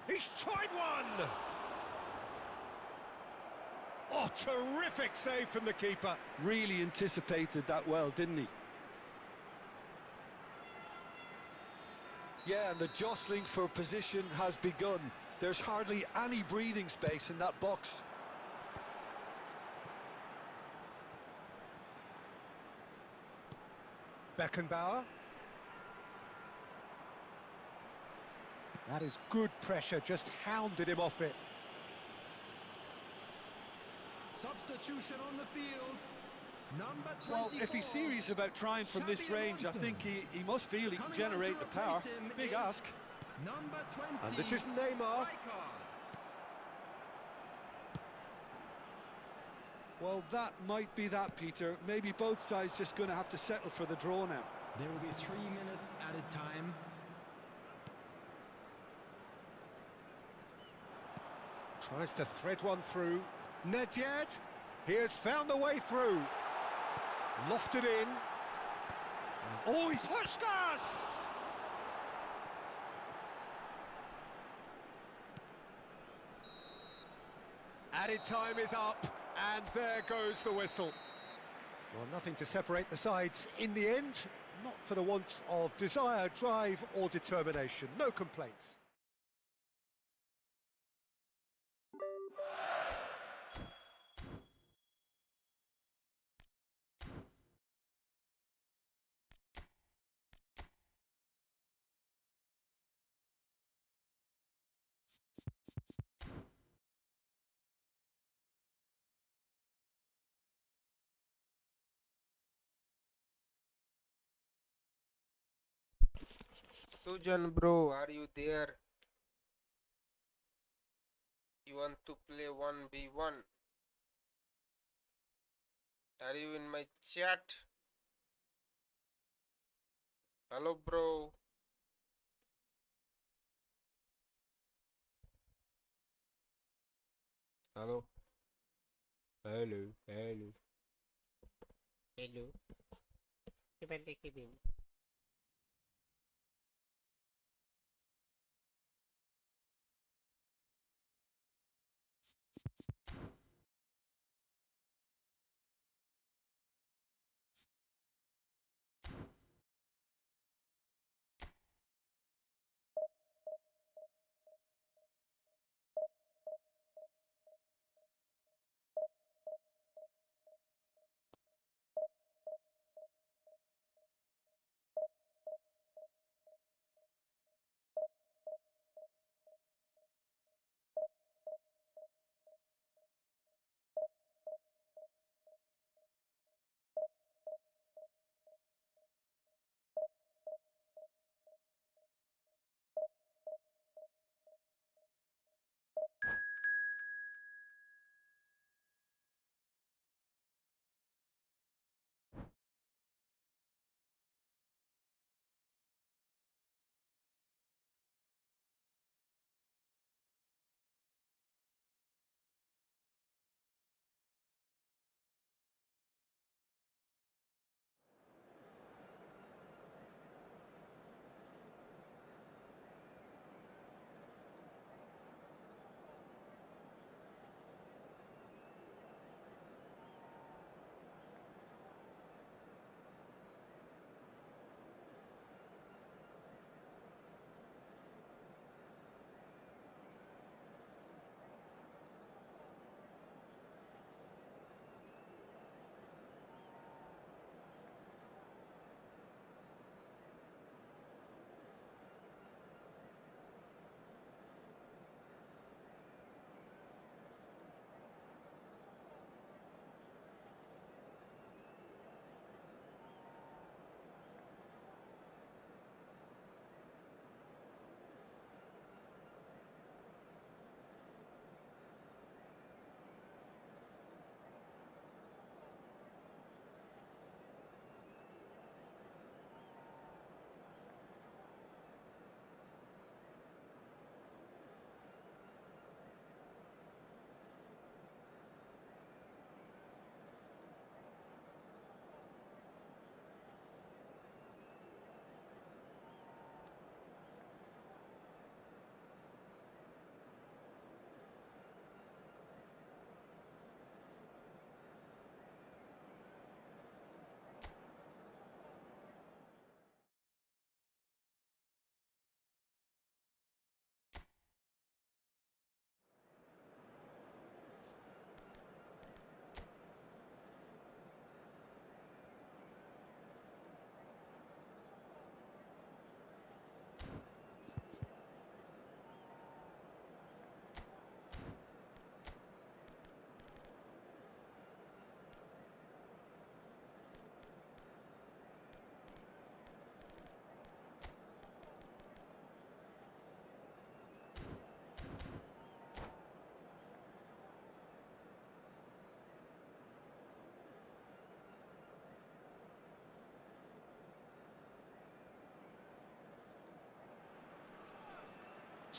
[SPEAKER 3] He's tried one! Oh, terrific save from the keeper.
[SPEAKER 4] Really anticipated that well, didn't he? Yeah, and the jostling for position has begun. There's hardly any breathing space in that box.
[SPEAKER 3] Beckenbauer. That is good pressure, just hounded him off it.
[SPEAKER 5] Substitution on the field. Number 24.
[SPEAKER 4] Well, if he's serious about trying from this range, I think he must feel he can generate the power. Big ask.
[SPEAKER 5] Number 20.
[SPEAKER 3] And this is Neymar.
[SPEAKER 4] Well, that might be that, Peter. Maybe both sides just going to have to settle for the draw now.
[SPEAKER 5] There will be 3 minutes added time.
[SPEAKER 3] Tries to thread one through. Nedved. He has found a way through. Lofted in. Oh, he pushed us! Added time is up, and there goes the whistle. Well, nothing to separate the sides in the end, not for the want of desire, drive or determination. No complaints.
[SPEAKER 2] Sujan bro, are you there? You want to play 1v1? Are you in my chat? Hello bro. Hello. Hello. Hello. Hello. Kibali kibin.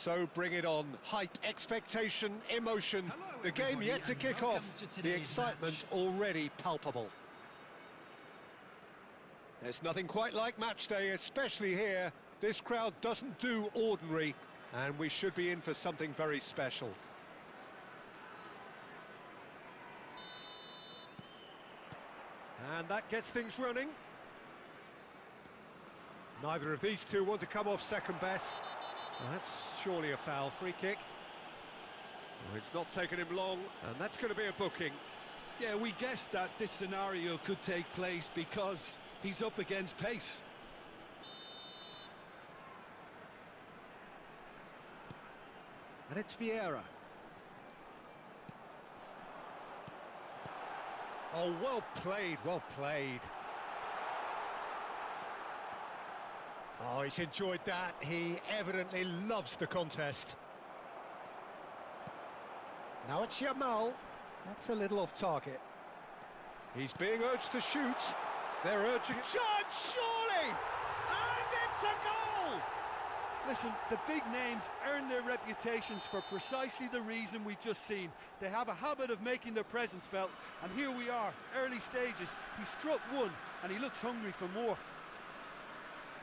[SPEAKER 3] So bring it on. Hype, expectation, emotion. The game yet to kick off. The excitement already palpable. There's nothing quite like match day, especially here. This crowd doesn't do ordinary, and we should be in for something very special. And that gets things running. Neither of these two want to come off second best. Well, that's surely a foul. Free kick. Well, it's not taken him long, and that's going to be a booking.
[SPEAKER 4] Yeah, we guessed that this scenario could take place because he's up against pace.
[SPEAKER 3] And it's Vieira. Oh, well played, well played. Oh, he's enjoyed that. He evidently loves the contest. Now it's Yamal. That's a little off target. He's being urged to shoot. They're urging it. Shot, surely! And it's a goal!
[SPEAKER 4] Listen, the big names earn their reputations for precisely the reason we've just seen. They have a habit of making their presence felt, and here we are, early stages. He struck one, and he looks hungry for more.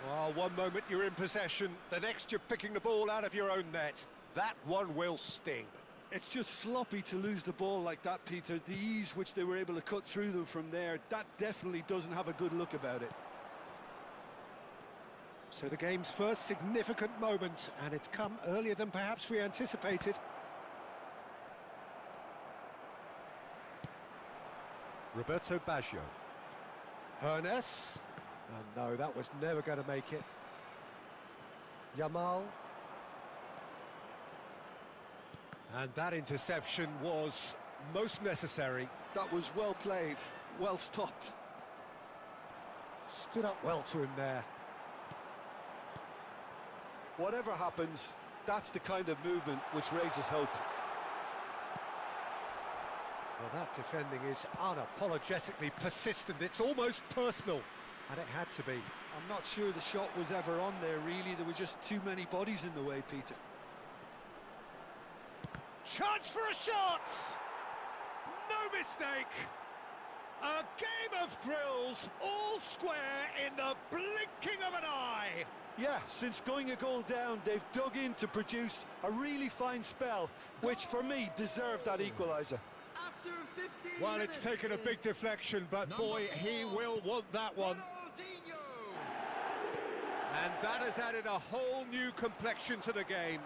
[SPEAKER 3] Well, one moment you're in possession, the next you're picking the ball out of your own net. That one will sting.
[SPEAKER 4] It's just sloppy to lose the ball like that, Peter. The ease which they were able to cut through them from there, that definitely doesn't have a good look about it.
[SPEAKER 3] So the game's first significant moment, and it's come earlier than perhaps we anticipated. Roberto Baggio. Hernes. Oh no, that was never going to make it. Yamal. And that interception was most necessary.
[SPEAKER 4] That was well played, well stopped.
[SPEAKER 3] Stood up well to him there.
[SPEAKER 4] Whatever happens, that's the kind of movement which raises hope.
[SPEAKER 3] Well, that defending is unapologetically persistent. It's almost personal, and it had to be.
[SPEAKER 4] I'm not sure the shot was ever on there, really. There were just too many bodies in the way, Peter.
[SPEAKER 3] Chance for a shot! No mistake! A game of thrills, all square in the blinking of an eye!
[SPEAKER 4] Yeah, since going a goal down, they've dug in to produce a really fine spell, which for me deserved that equaliser.
[SPEAKER 5] After 15
[SPEAKER 3] Well, it's taken a big deflection, but boy, he will want that one.
[SPEAKER 5] Ronaldinho.
[SPEAKER 3] And that has added a whole new complexion to the game.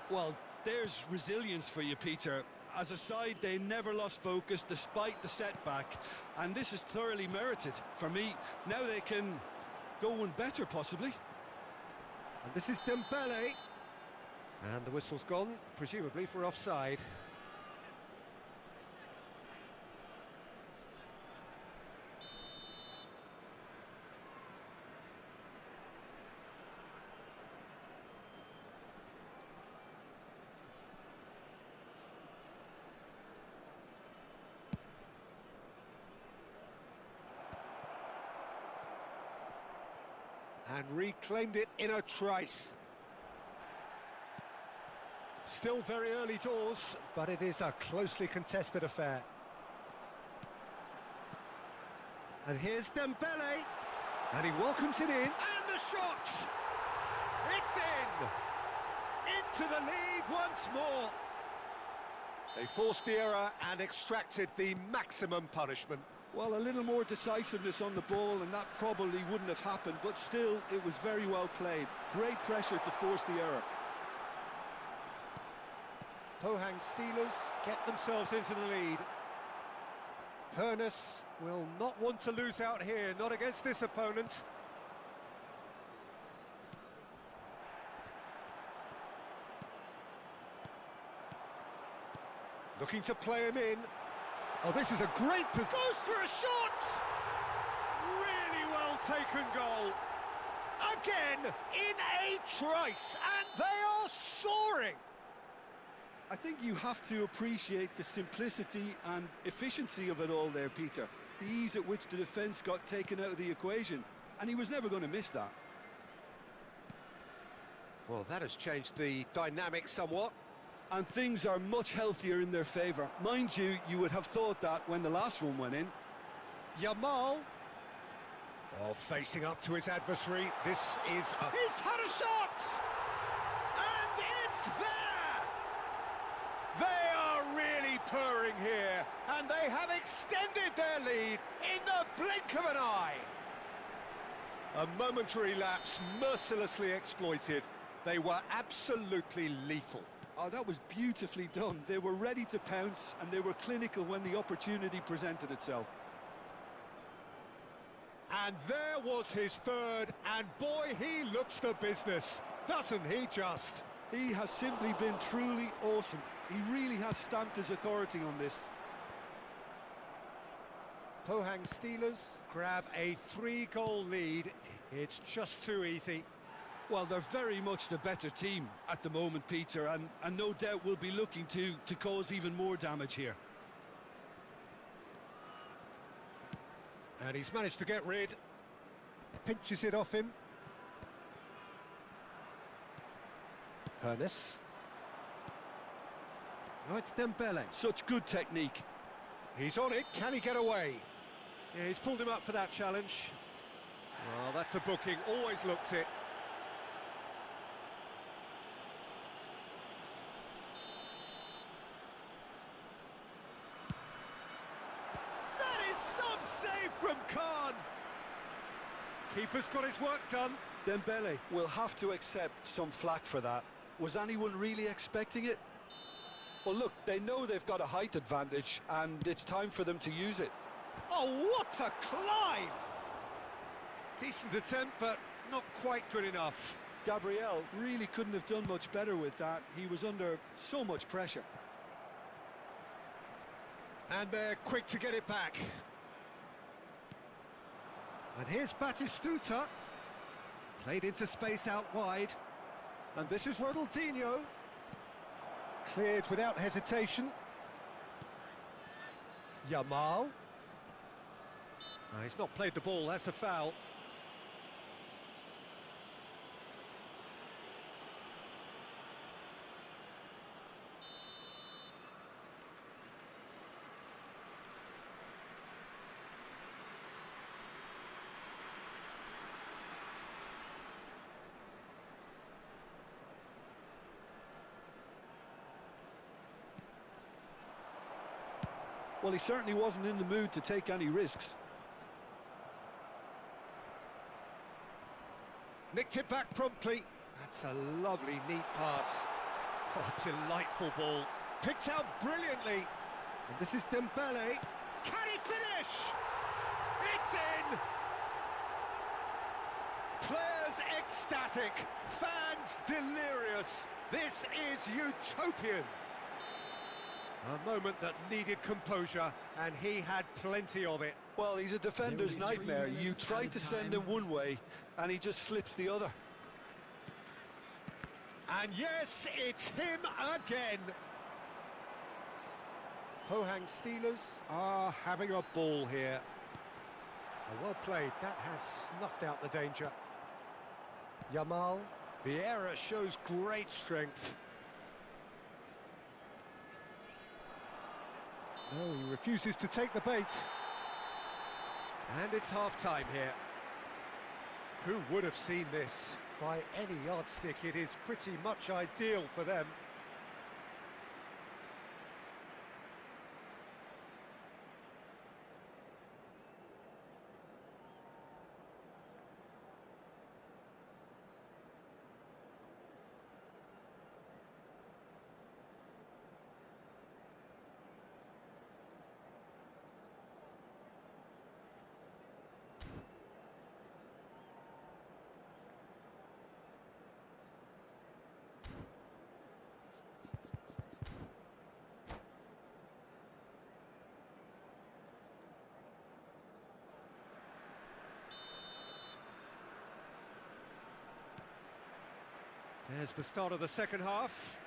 [SPEAKER 4] Well, there's resilience for you, Peter. As a side, they never lost focus despite the setback, and this is thoroughly merited. For me, now they can go one better, possibly.
[SPEAKER 3] And this is Dembele. And the whistle's gone, presumably for offside. And reclaimed it in a trice. Still very early doors, but it is a closely contested affair. And here's Dembele, and he welcomes it in, and the shot! It's in! Into the lead once more. They forced the error and extracted the maximum punishment.
[SPEAKER 4] Well, a little more decisiveness on the ball and that probably wouldn't have happened, but still, it was very well played. Great pressure to force the error.
[SPEAKER 3] Pohang Steelers get themselves into the lead. Hernes will not want to lose out here, not against this opponent. Looking to play him in. Oh, this is a great position. Goes for a shot! Really well taken goal. Again, in a trice, and they are soaring.
[SPEAKER 4] I think you have to appreciate the simplicity and efficiency of it all there, Peter. The ease at which the defence got taken out of the equation, and he was never going to miss that.
[SPEAKER 3] Well, that has changed the dynamic somewhat.
[SPEAKER 4] And things are much healthier in their favour. Mind you, you would have thought that when the last one went in.
[SPEAKER 3] Yamal. Oh, facing up to his adversary. This is a... He's had a shot! And it's there! They are really purring here. there, and they have extended their lead in the blink of an eye. A momentary lapse mercilessly exploited. They were absolutely lethal.
[SPEAKER 4] Oh, that was beautifully done. They were ready to pounce, and they were clinical when the opportunity presented itself.
[SPEAKER 3] And there was his third, and boy, he looks the business, doesn't he just?
[SPEAKER 4] He has simply been truly awesome. He really has stamped his authority on this.
[SPEAKER 3] Pohang Steelers grab a 3-goal lead. It's just too easy.
[SPEAKER 4] Well, they're very much the better team at the moment, Peter, and no doubt will be looking to cause even more damage here.
[SPEAKER 3] And he's managed to get rid. Pinches it off him. Hernes. Oh, it's Dembele.
[SPEAKER 4] Such good technique.
[SPEAKER 3] He's on it. Can he get away? Yeah, he's pulled him up for that challenge. Well, that's a booking. Always looked it. That is some save from Khan. Keeper's got his work done.
[SPEAKER 4] Dembele will have to accept some flack for that. Was anyone really expecting it? Well, look, they know they've got a height advantage, and it's time for them to use it.
[SPEAKER 3] Oh, what a climb! Decent attempt, but not quite good enough.
[SPEAKER 4] Gabriel really couldn't have done much better with that. He was under so much pressure.
[SPEAKER 3] And they're quick to get it back. And here's Batistuta. Played into space out wide. And this is Ronaldinho. Cleared without hesitation. Yamal. No, he's not played the ball, that's a foul.
[SPEAKER 4] Well, he certainly wasn't in the mood to take any risks.
[SPEAKER 3] Nicked it back promptly. That's a lovely, neat pass. Oh, delightful ball. Picked out brilliantly. And this is Dembele. Can he finish? It's in! Players ecstatic. Fans delirious. This is utopian. A moment that needed composure, and he had plenty of it.
[SPEAKER 4] Well, he's a defender's nightmare. You try to send him one way, and he just slips the other.
[SPEAKER 3] And yes, it's him again. Pohang Steelers are having a ball here. Oh, well played. That has snuffed out the danger. Yamal. Vieira shows great strength. No, he refuses to take the bait. And it's half-time here. Who would have seen this? By any yardstick, it is pretty much ideal for them. There's the start of the second half.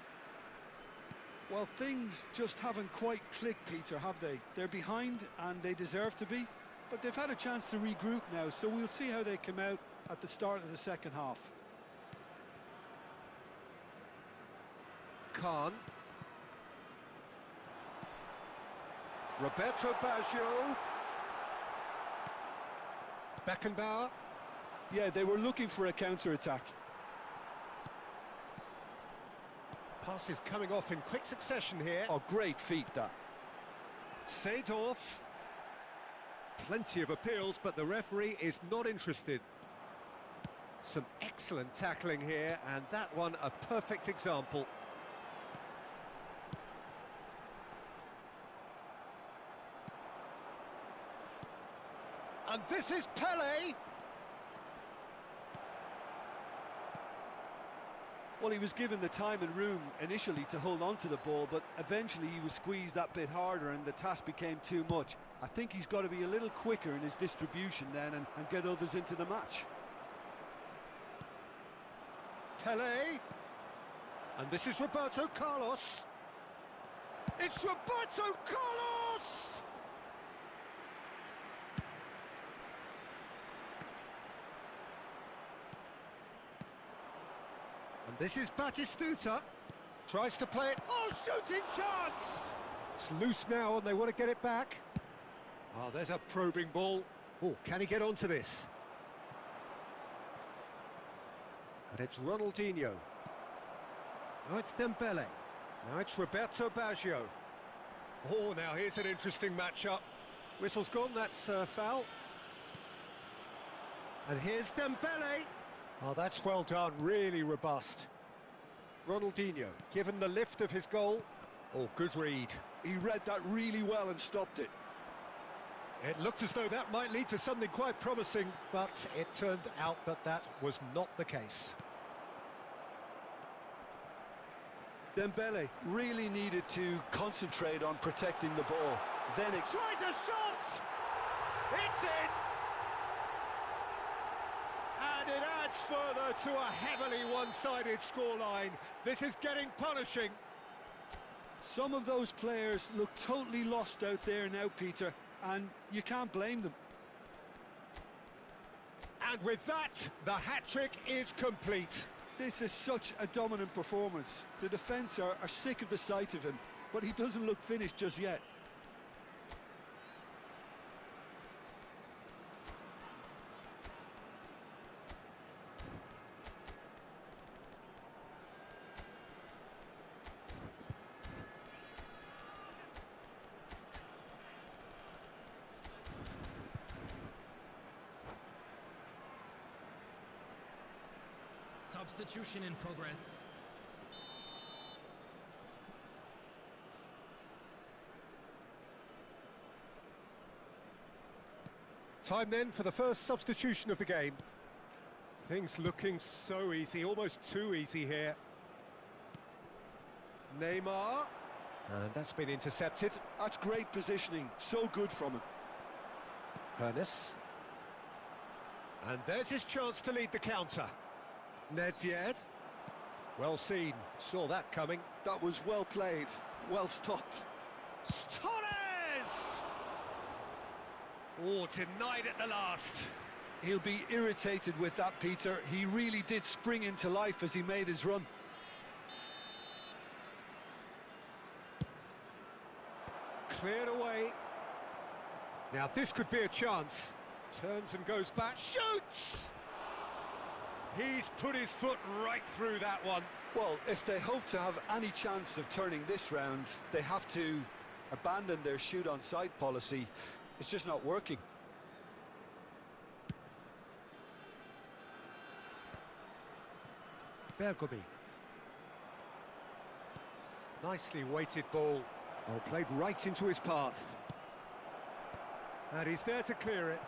[SPEAKER 4] Well, things just haven't quite clicked, Peter, have they? They're behind, and they deserve to be. But they've had a chance to regroup now, so we'll see how they come out at the start of the second half.
[SPEAKER 3] Khan. Roberto Baggio. Beckenbauer.
[SPEAKER 4] Yeah, they were looking for a counter-attack.
[SPEAKER 3] Passes coming off in quick succession here.
[SPEAKER 4] Oh, great feat, that.
[SPEAKER 3] Seedorf. Plenty of appeals, but the referee is not interested. Some excellent tackling here, and that one a perfect example. And this is Pele.
[SPEAKER 4] Well, he was given the time and room initially to hold on to the ball, but eventually he was squeezed that bit harder and the task became too much. I think he's got to be a little quicker in his distribution then and get others into the match.
[SPEAKER 3] Pele. And this is Roberto Carlos. It's Roberto Carlos! And this is Batistuta. Tries to play it. Oh, shooting chance! It's loose now and they want to get it back. Oh, there's a probing ball. Oh, can he get onto this? And it's Ronaldinho. Now it's Dembele. Now it's Roberto Baggio. Oh, now here's an interesting matchup. Whistle's gone, that's foul. And here's Dembele. Oh, that's well done, really robust. Ronaldinho, given the lift of his goal. Oh, good read.
[SPEAKER 4] He read that really well and stopped it.
[SPEAKER 3] It looked as though that might lead to something quite promising, but it turned out that that was not the case.
[SPEAKER 4] Dembele really needed to concentrate on protecting the ball. Then it
[SPEAKER 3] Tries a shot! It's in! And it adds further to a heavily one-sided scoreline. This is getting punishing.
[SPEAKER 4] Some of those players look totally lost out there now, Peter, and you can't blame them.
[SPEAKER 3] And with that, the hat-trick is complete.
[SPEAKER 4] This is such a dominant performance. The defence are sick of the sight of him, but he doesn't look finished just yet.
[SPEAKER 5] Substitution in progress.
[SPEAKER 3] Time then for the first substitution of the game. Things looking so easy, almost too easy here. Neymar. And that's been intercepted.
[SPEAKER 4] That's great positioning, so good from him.
[SPEAKER 3] Hernes. And there's his chance to lead the counter. Nedved. Well seen, saw that coming.
[SPEAKER 4] That was well played, well stopped.
[SPEAKER 3] Torres! Oh, denied at the last.
[SPEAKER 4] He'll be irritated with that, Peter. He really did spring into life as he made his run.
[SPEAKER 3] Cleared away. Now this could be a chance. Turns and goes back, shoots! He's put his foot right through that one.
[SPEAKER 4] Well, if they hope to have any chance of turning this round, they have to abandon their shoot-on-sight policy. It's just not working.
[SPEAKER 3] Bergomi. Nicely weighted ball. Oh, played right into his path. And he's there to clear it.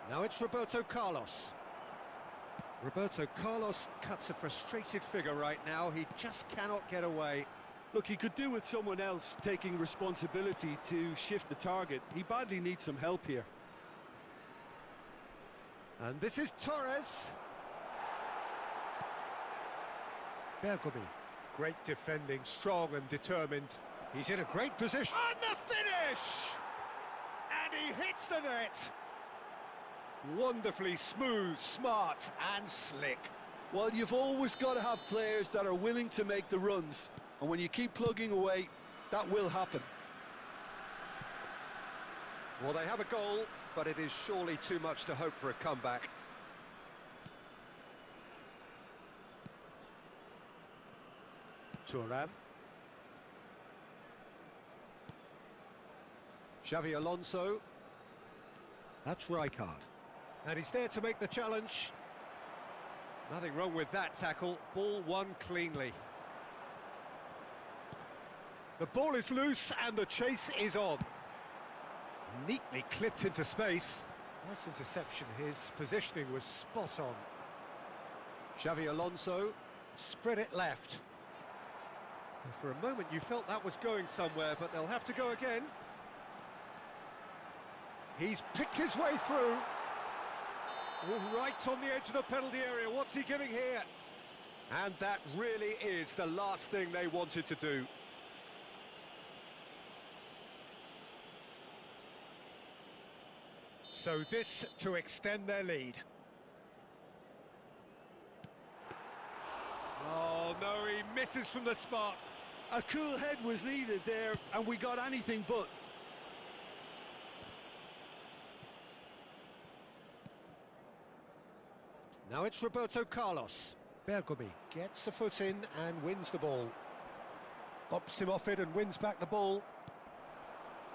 [SPEAKER 3] Now it's Roberto Carlos. Roberto Carlos cuts a frustrated figure right now. He just cannot get away.
[SPEAKER 4] Look, he could do with someone else taking responsibility to shift the target. He badly needs some help here.
[SPEAKER 3] And this is Torres. Bergomi. Great defending, strong and determined. He's in a great position. And the finish! And he hits the net. Wonderfully smooth, smart and slick.
[SPEAKER 4] Well, you've always got to have players that are willing to make the runs. And when you keep plugging away, that will happen.
[SPEAKER 3] Well, they have a goal, but it is surely too much to hope for a comeback. Thuram. Xavi Alonso. That's Rijkaard. And he's there to make the challenge. Nothing wrong with that tackle. Ball won cleanly. The ball is loose and the chase is on. Neatly clipped into space. Nice interception. His positioning was spot on. Xavi Alonso spread it left. And for a moment you felt that was going somewhere, but they'll have to go again. He's picked his way through. Oh, right on the edge of the penalty area. What's he giving here? And that really is the last thing they wanted to do. So this to extend their lead. Oh no, he misses from the spot.
[SPEAKER 4] A cool head was needed there, and we got anything but.
[SPEAKER 3] Now it's Roberto Carlos. Bergomi gets a foot in and wins the ball. Bops him off it and wins back the ball.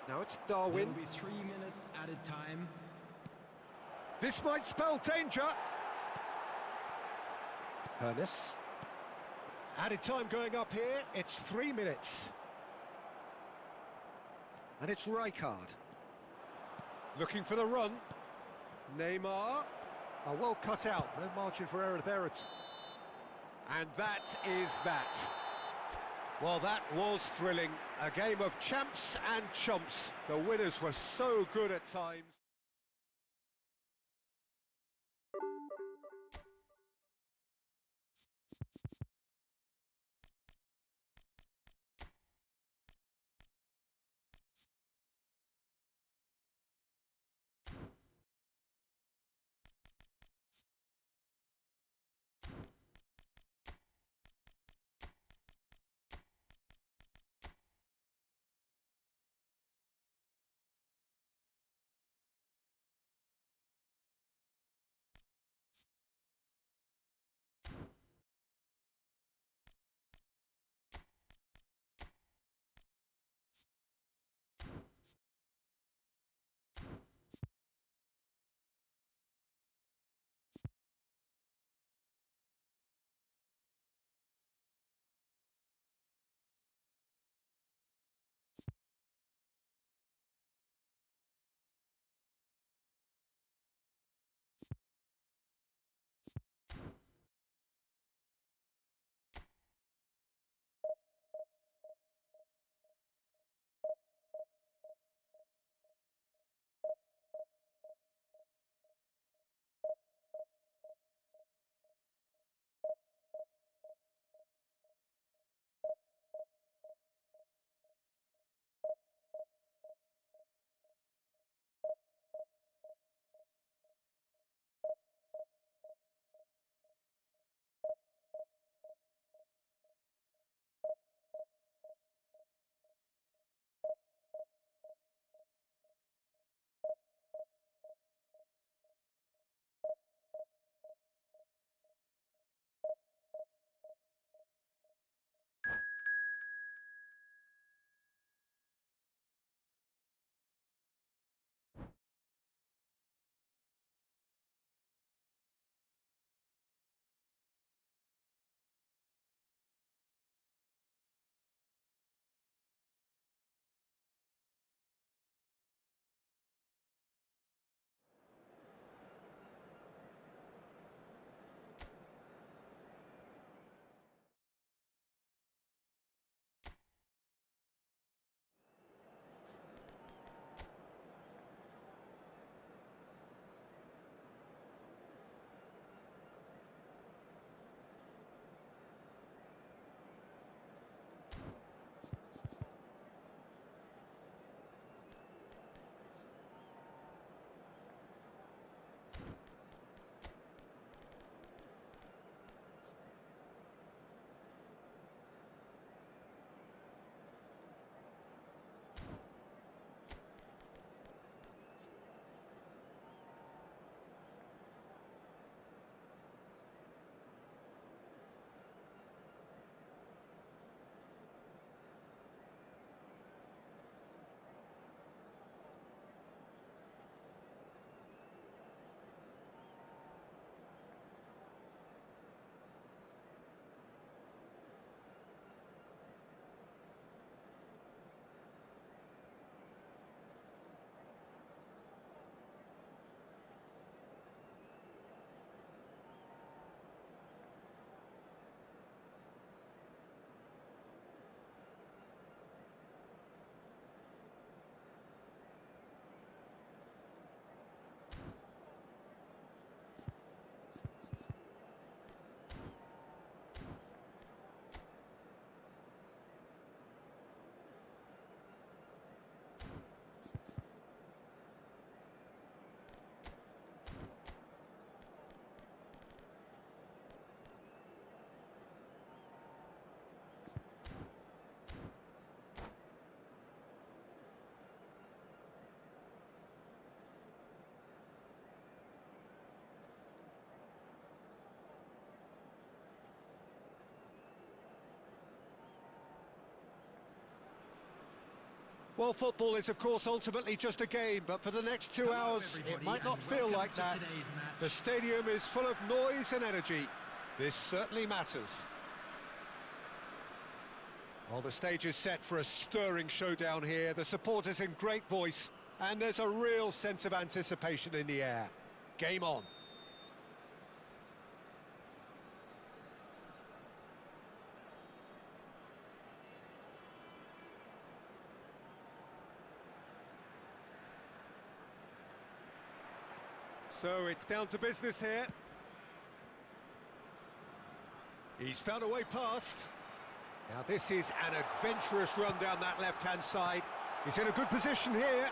[SPEAKER 3] Now it's
[SPEAKER 5] There
[SPEAKER 3] Darwin.
[SPEAKER 5] will be 3 minutes added time.
[SPEAKER 3] This might spell danger. Hernes. Added time going up here. It's 3 minutes. And it's Rijkaard. Looking for the run. Neymar. Oh, well cut out. No margin for error there. And that is that. Well, that was thrilling. A game of champs and chumps. The winners were so good at times. Well, football is, of course, ultimately just a game, but for the next 2 hours, it might not feel like that. The stadium is full of noise and energy. This certainly matters. Well, the stage is set for a stirring showdown here. The supporters in great voice, and there's a real sense of anticipation in the air. Game on. So it's down to business here. He's found a way past. Now this is an adventurous run down that left-hand side. He's in a good position here.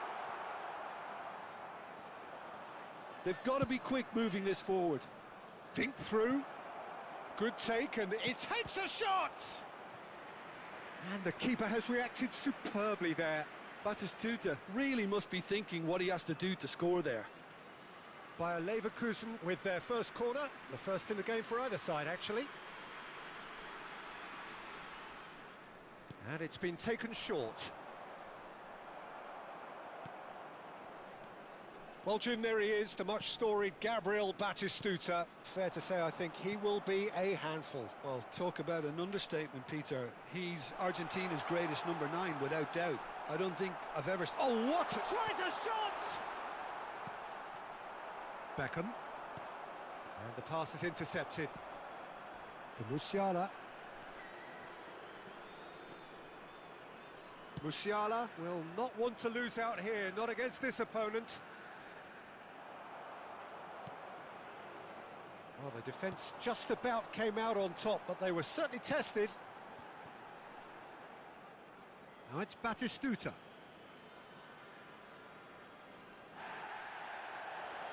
[SPEAKER 4] They've got to be quick moving this forward.
[SPEAKER 3] Think through. Good take, and it takes a shot! And the keeper has reacted superbly there.
[SPEAKER 4] Batistuta really must be thinking what he has to do to score there.
[SPEAKER 3] Bayer Leverkusen with their first corner, the first in the game for either side, actually. And it's been taken short. Well, Jim, there he is, the much-storied Gabriel Batistuta. Fair to say, I think he will be a handful.
[SPEAKER 4] Well, talk about an understatement, Peter. He's Argentina's greatest number 9, without doubt. I don't think I've ever...
[SPEAKER 3] Oh, what? Tries a shot! Beckham. And the pass is intercepted. To Musiala. Musiala will not want to lose out here, not against this opponent. Well, the defence just about came out on top, but they were certainly tested. Now it's Batistuta.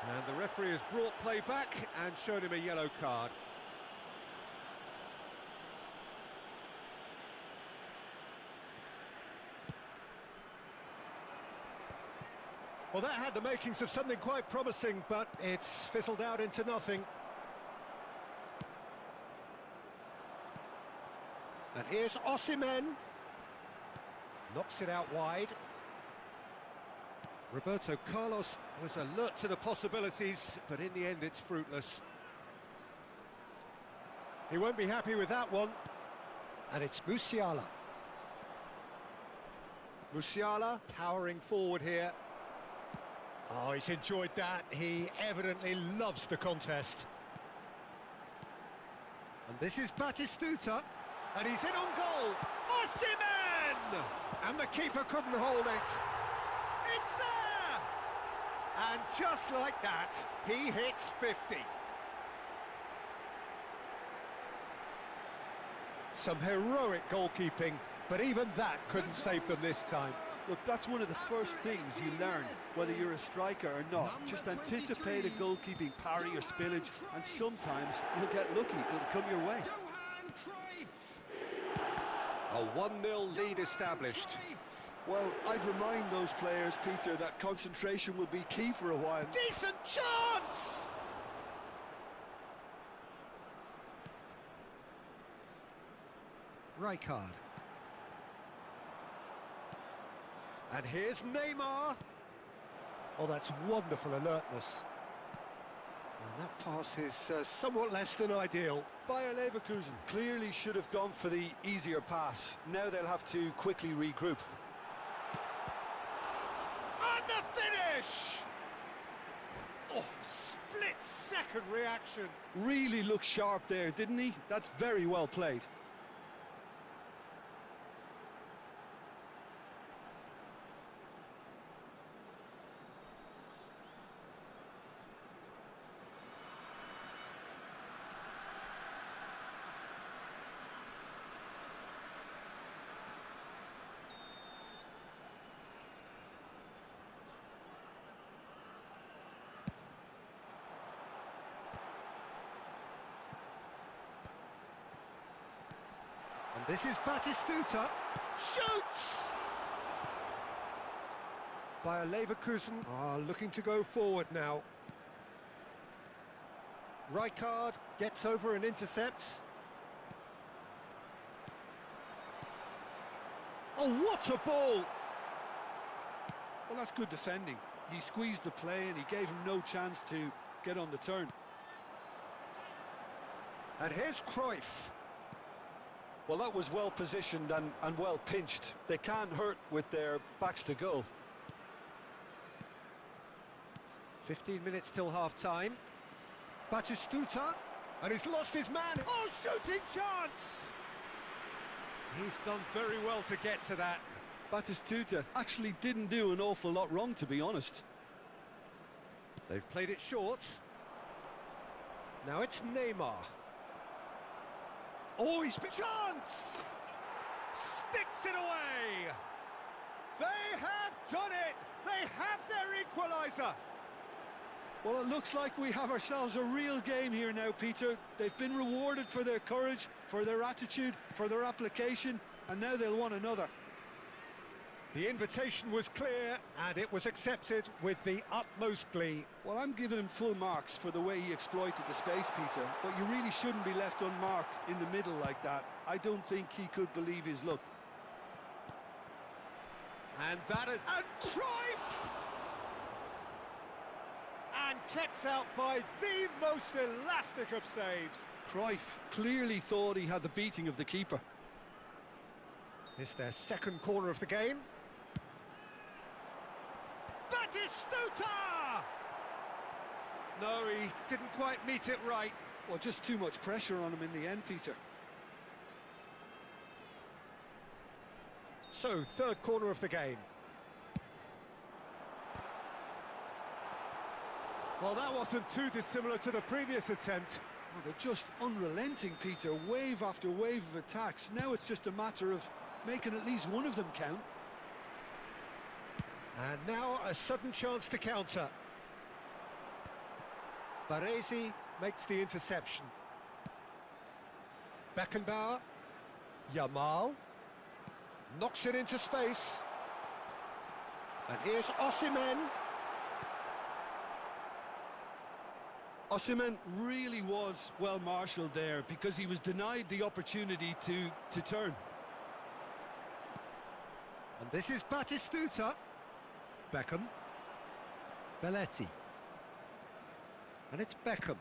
[SPEAKER 3] And the referee has brought play back and shown him a yellow card. Well, that had the makings of something quite promising, but it's fizzled out into nothing. And here's Osimhen. Knocks it out wide. Roberto Carlos was alert to the possibilities, but in the end it's fruitless. He won't be happy with that one. And it's Musiala. Musiala powering forward here. Oh, he's enjoyed that. He evidently loves the contest. And this is Batistuta. And he's in on goal. Osimhen! And the keeper couldn't hold it. It's there! And just like that, he hits 50. Some heroic goalkeeping, but even that couldn't save them this time.
[SPEAKER 4] Look, that's one of the first things you learn, whether you're a striker or not. Just anticipate a goalkeeping parry or spillage, and sometimes you'll get lucky. It'll come your way.
[SPEAKER 3] A 1-0 lead established.
[SPEAKER 4] Well, I'd remind those players, Peter, that concentration will be key for a while.
[SPEAKER 3] Decent chance! Rijkaard. And here's Neymar. Oh, that's wonderful alertness. And that pass is somewhat less than ideal.
[SPEAKER 4] Bayer Leverkusen clearly should have gone for the easier pass. Now they'll have to quickly regroup.
[SPEAKER 3] And the finish! Oh, split-second reaction.
[SPEAKER 4] Really looked sharp there, didn't he? That's very well played.
[SPEAKER 3] And this is Batistuta. Shoots! Bayer Leverkusen are looking to go forward now. Rijkaard gets over and intercepts. Oh, what a ball!
[SPEAKER 4] Well, that's good defending. He squeezed the play and he gave him no chance to get on the turn.
[SPEAKER 3] And here's Cruyff.
[SPEAKER 4] Well, that was well positioned and well pinched. They can't hurt with their backs to goal.
[SPEAKER 3] 15 minutes till half-time. Batistuta, and he's lost his man. Oh, shooting chance! He's done very well to get to that.
[SPEAKER 4] Batistuta actually didn't do an awful lot wrong, to be honest.
[SPEAKER 3] They've played it short. Now it's Neymar. Oh, he's been... Chance! Sticks it away! They have done it! They have their equaliser!
[SPEAKER 4] Well, it looks like we have ourselves a real game here now, Peter. They've been rewarded for their courage, for their attitude, for their application, and now they'll want another.
[SPEAKER 3] The invitation was clear, and it was accepted with the utmost glee.
[SPEAKER 4] Well, I'm giving him full marks for the way he exploited the space, Peter, but you really shouldn't be left unmarked in the middle like that. I don't think he could believe his luck.
[SPEAKER 3] And that is... And Cruyff! And kept out by the most elastic of saves.
[SPEAKER 4] Cruyff clearly thought he had the beating of the keeper.
[SPEAKER 3] It's their second corner of the game. Batistuta! No, he didn't quite meet it right.
[SPEAKER 4] Well, just too much pressure on him in the end, Peter.
[SPEAKER 3] So, third corner of the game. Well, that wasn't too dissimilar to the previous attempt.
[SPEAKER 4] Well, they're just unrelenting, Peter. Wave after wave of attacks. Now it's just a matter of making at least one of them count.
[SPEAKER 3] And now a sudden chance to counter. Baresi makes the interception. Beckenbauer. Yamal. Knocks it into space. And here's Osimhen.
[SPEAKER 4] Osimhen really was well marshalled there because he was denied the opportunity to turn.
[SPEAKER 3] And this is Batistuta. Beckham. Belletti. And it's Beckham.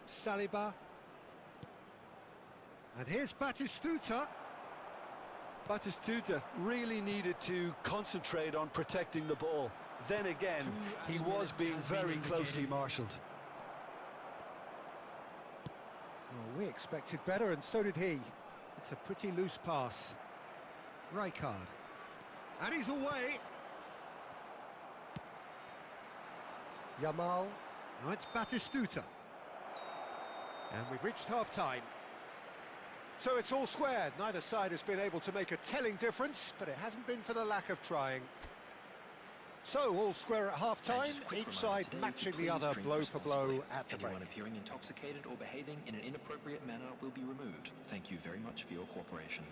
[SPEAKER 3] Saliba. And here's Batistuta.
[SPEAKER 4] Batistuta really needed to concentrate on protecting the ball. Then again, he was being very closely marshalled.
[SPEAKER 3] Oh, we expected better, and so did he. It's a pretty loose pass. Rijkaard. And he's away. Yamal. Now it's Batistuta. And we've reached half-time. So it's all squared. Neither side has been able to make a telling difference, but it hasn't been for the lack of trying. So, all square at half-time, each side matching the other blow for blow at the break.
[SPEAKER 6] Anyone appearing intoxicated or behaving in an inappropriate manner will be removed. Thank you very much for your cooperation.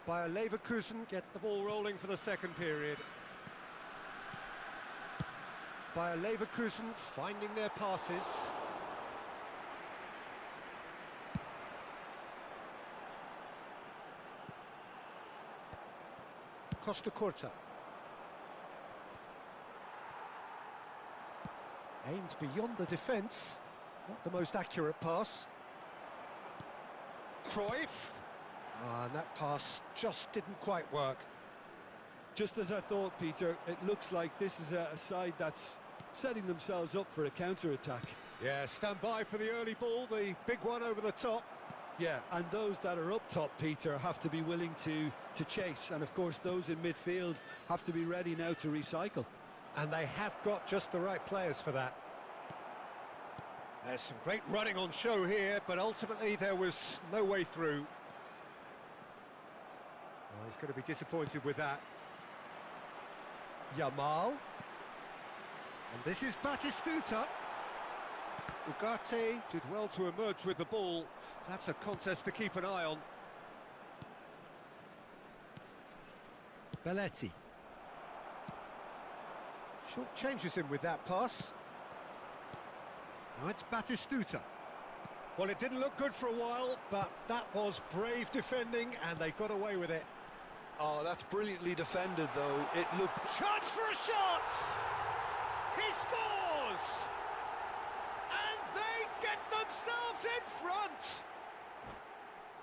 [SPEAKER 3] Bayer Leverkusen get the ball rolling for the second period. Bayer Leverkusen finding their passes. Costa Curta. Aimed beyond the defence. Not the most accurate pass. Cruyff. And that pass just didn't quite work.
[SPEAKER 4] Just as I thought, Peter, it looks like this is a side that's setting themselves up for a counter-attack.
[SPEAKER 3] Yeah, stand by for the early ball, the big one over the top.
[SPEAKER 4] Yeah, and those that are up top, Peter, have to be willing to chase. And of course, those in midfield have to be ready now to recycle.
[SPEAKER 3] And they have got just the right players for that. There's some great running on show here, but ultimately there was no way through. Oh, he's going to be disappointed with that. Yamal. And this is Batistuta. Ugarte did well to emerge with the ball. That's a contest to keep an eye on. Belletti. Short changes him with that pass. Now it's Batistuta. Well, it didn't look good for a while, but that was brave defending, and they got away with it.
[SPEAKER 4] Oh, that's brilliantly defended, though. It looked...
[SPEAKER 3] Chance for a shot! He scores! And they get themselves in front!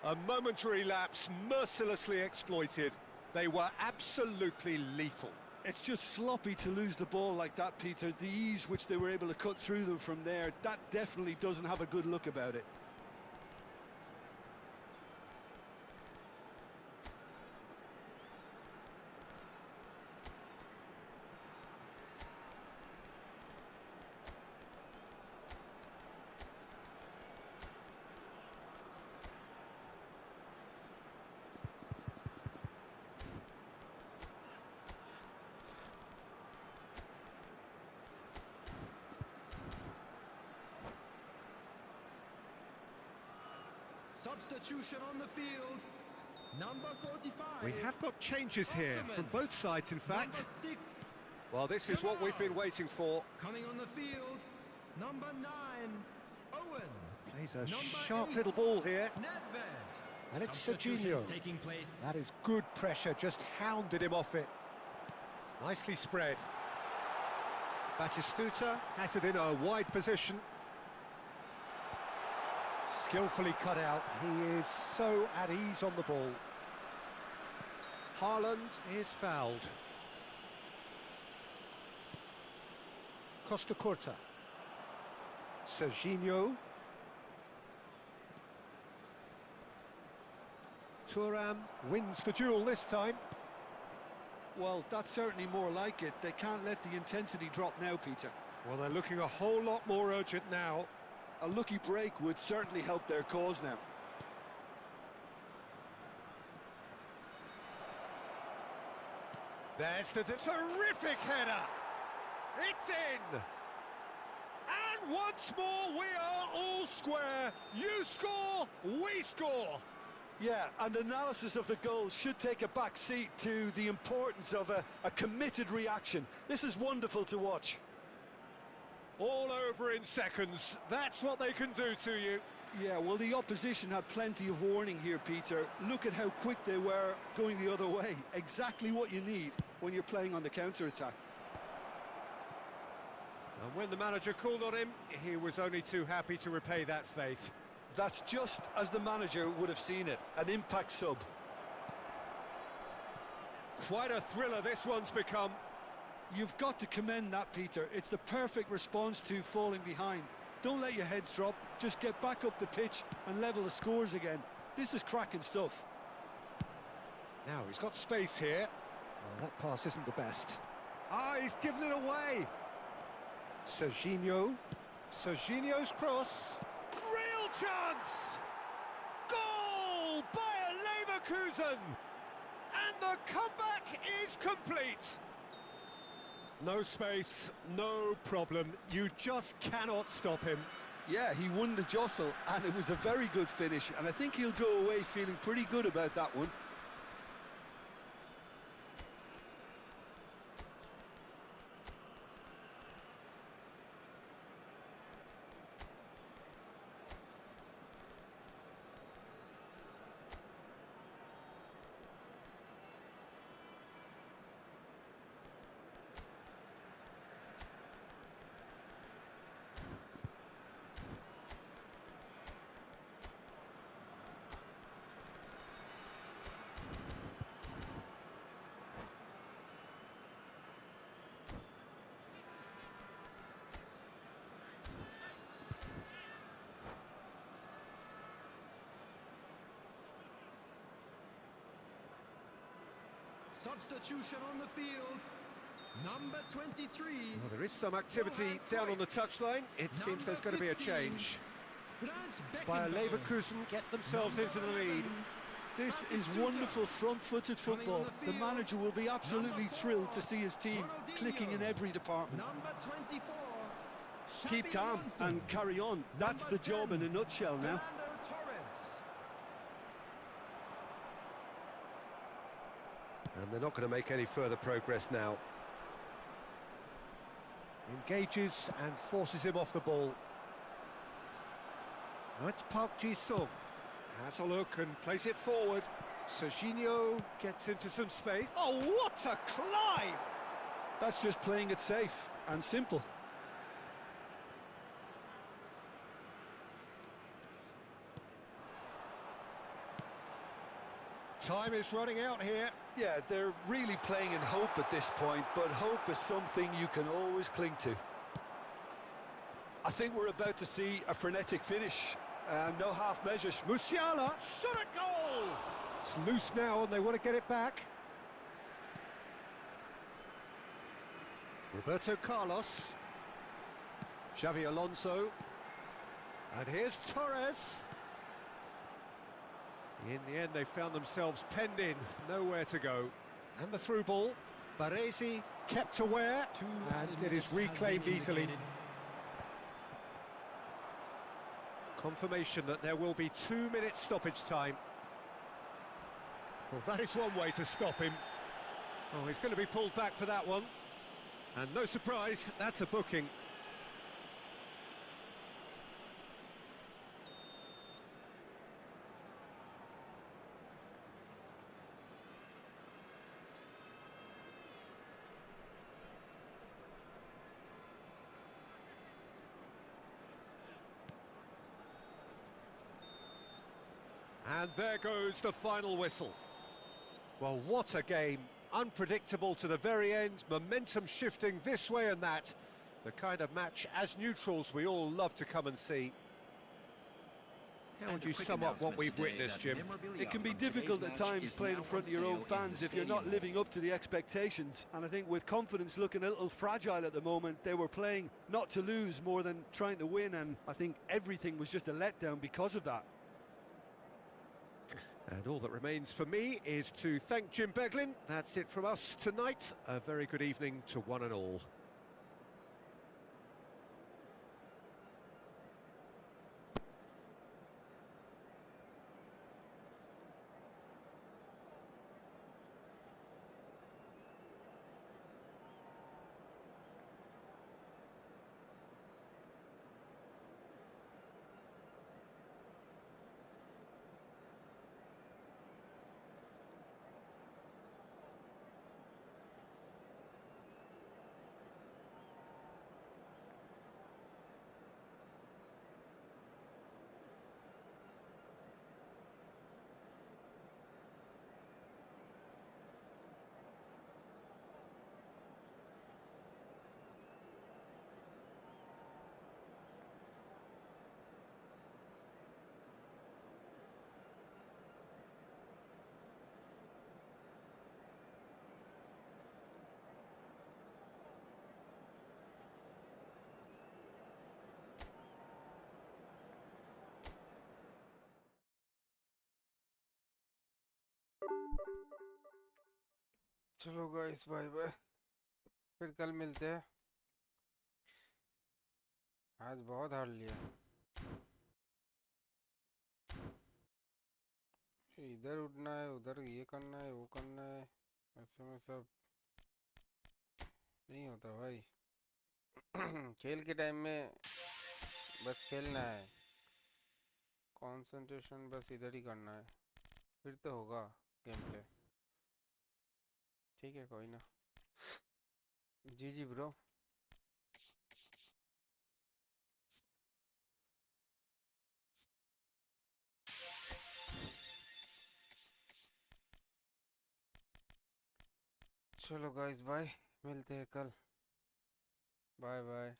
[SPEAKER 3] A momentary lapse mercilessly exploited. They were absolutely lethal.
[SPEAKER 4] It's just sloppy to lose the ball like that, Peter. The ease which they were able to cut through them from there, that definitely doesn't have a good look about it.
[SPEAKER 5] Substitution on the field. Number 45.
[SPEAKER 3] We have got changes here from both sides, in fact.
[SPEAKER 5] Number 6.
[SPEAKER 3] Well, this is what we've been waiting for.
[SPEAKER 5] Coming on the field. Number 9. Owen.
[SPEAKER 3] Plays a
[SPEAKER 5] Number
[SPEAKER 3] sharp
[SPEAKER 5] 8,
[SPEAKER 3] little ball here.
[SPEAKER 5] Nedved.
[SPEAKER 3] And it's
[SPEAKER 5] Substitutions
[SPEAKER 3] Serginho.
[SPEAKER 5] taking place.
[SPEAKER 3] That is good pressure, just hounded him off it. Nicely spread. Batistuta has it in a wide position. Skillfully cut out. He is so at ease on the ball. Haaland is fouled. Costa Curta. Serginho. Thuram wins the duel this time.
[SPEAKER 4] Well, that's certainly more like it. They can't let the intensity drop now, Peter.
[SPEAKER 3] Well, they're looking a whole lot more urgent now.
[SPEAKER 4] A lucky break would certainly help their cause now.
[SPEAKER 3] There's the terrific header. It's in. And once more, we are all square. You score, we score.
[SPEAKER 4] Yeah, and analysis of the goal should take a back seat to the importance of a committed reaction. This is wonderful to watch.
[SPEAKER 3] All over in seconds. That's what they can do to you.
[SPEAKER 4] Yeah, well, the opposition had plenty of warning here, Peter. Look at how quick they were going the other way. Exactly what you need when you're playing on the counter-attack.
[SPEAKER 3] And when the manager called on him, he was only too happy to repay that faith.
[SPEAKER 4] That's just as the manager would have seen it, an impact sub.
[SPEAKER 3] Quite a thriller this one's become.
[SPEAKER 4] You've got to commend that, Peter. It's the perfect response to falling behind. Don't let your heads drop, just get back up the pitch and level the scores again. This is cracking stuff.
[SPEAKER 3] Now he's got space here. Oh, that pass isn't the best. Ah, he's given it away. Serginho. Serginho's cross. Real chance! Goal! Bayer Leverkusen! And the comeback is complete. No space, no problem. You just cannot stop him.
[SPEAKER 4] Yeah, he won the jostle, and it was a very good finish, and I think he'll go away feeling pretty good about that one.
[SPEAKER 5] substitution on the field. Number 23.
[SPEAKER 3] Well, there is some activity down on the touchline. It seems there's going to be a change. Bayer Leverkusen get themselves into the lead.
[SPEAKER 4] This is wonderful front-footed football. The manager will be absolutely thrilled to see his team clicking in every department.
[SPEAKER 5] Number 24.
[SPEAKER 4] Keep calm and carry on. That's the job in a nutshell now.
[SPEAKER 3] And they're not going to make any further progress now. Engages and forces him off the ball. Now it's Park Ji-sung. Has a look and plays it forward. Serginho gets into some space. Oh, what a climb!
[SPEAKER 4] That's just playing it safe and simple.
[SPEAKER 3] Time is running out here.
[SPEAKER 4] Yeah, they're really playing in hope at this point, but hope is something you can always cling to. I think we're about to see a frenetic finish. No half measures.
[SPEAKER 3] Musiala, shot at goal! It's loose now and they want to get it back. Roberto Carlos. Xavi Alonso. And here's Torres. In the end, they found themselves penned in, nowhere to go. And the through ball. Baresi kept aware, and it is reclaimed easily. Confirmation that there will be 2 minutes stoppage time. Well, that is one way to stop him. Oh, he's going to be pulled back for that one. And no surprise, that's a booking. And there goes the final whistle. Well, what a game. Unpredictable to the very end, momentum shifting this way and that. The kind of match, as neutrals, we all love to come and see. How would you sum up what we've witnessed, Jim?
[SPEAKER 4] It can be difficult at times playing in front of your own fans if you're not living up to the expectations. And I think with confidence looking a little fragile at the moment, they were playing not to lose more than trying to win. And I think everything was just a letdown because of that.
[SPEAKER 3] And all that remains for me is to thank Jim Beglin. That's it from us tonight. A very good evening to one and all.
[SPEAKER 2] चलो guys bye bye, फिर कल मिलते हैं। आज बहुत हार लिया, इधर उठना है, उधर ये करना है, वो करना है, ऐसे में सब नहीं होता भाई। खेल के टाइम में बस खेलना है, कंसंट्रेशन बस इधर ही करना है, फिर तो होगा गेम प्ले। ठीक है, कोई ना। जी ब्रो। चलो गाइस बाय, मिलते हैं कल। Bye bye,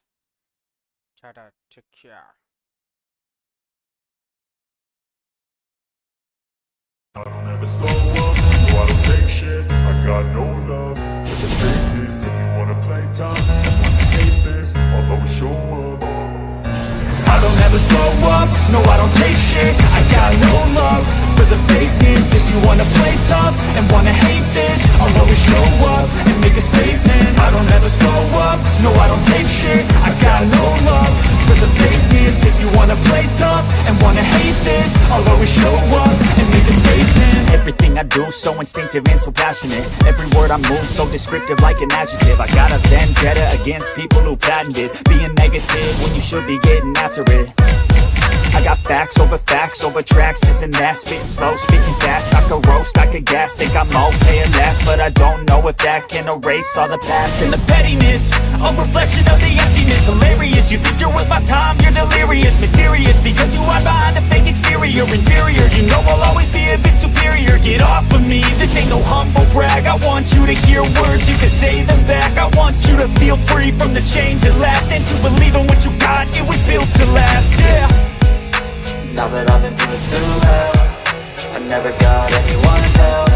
[SPEAKER 2] tata, take care.
[SPEAKER 1] I don't ever slow up, no I don't take shit. got no love for the fakeness. If you wanna play tough and wanna hate this, I'll always show up. I don't ever slow up, no I don't take shit. I got no love for the fakeness. If you wanna play tough and wanna hate this, I'll always show up and make a statement. I don't ever slow up, no I don't take shit. I got no love for the fakeness. If you wanna play tough and wanna hate this, I'll always show up and make a statement.
[SPEAKER 7] Everything I do so instinctive and so passionate. Every word I move so descriptive like an adjective. I got a vendetta against people who patented being negative when you should be getting after it. I got facts over tracks, this and that. Spitting slow, speaking fast. I could roast, I could gas. Think I'm okay at last, but I don't know if that can erase all the past. And the pettiness, a reflection of the emptiness. Hilarious, you think you're worth my time, you're delirious. Mysterious, because you hide behind a fake exterior. Inferior, you know I'll always be a bit superior. Get off of me, this ain't no humble brag. I want you to hear words, you can say them back. I want you to feel free from the chains that last, and to believe in what you got, it was built to last, yeah. Now that I've been put through hell, I never got anyone's help.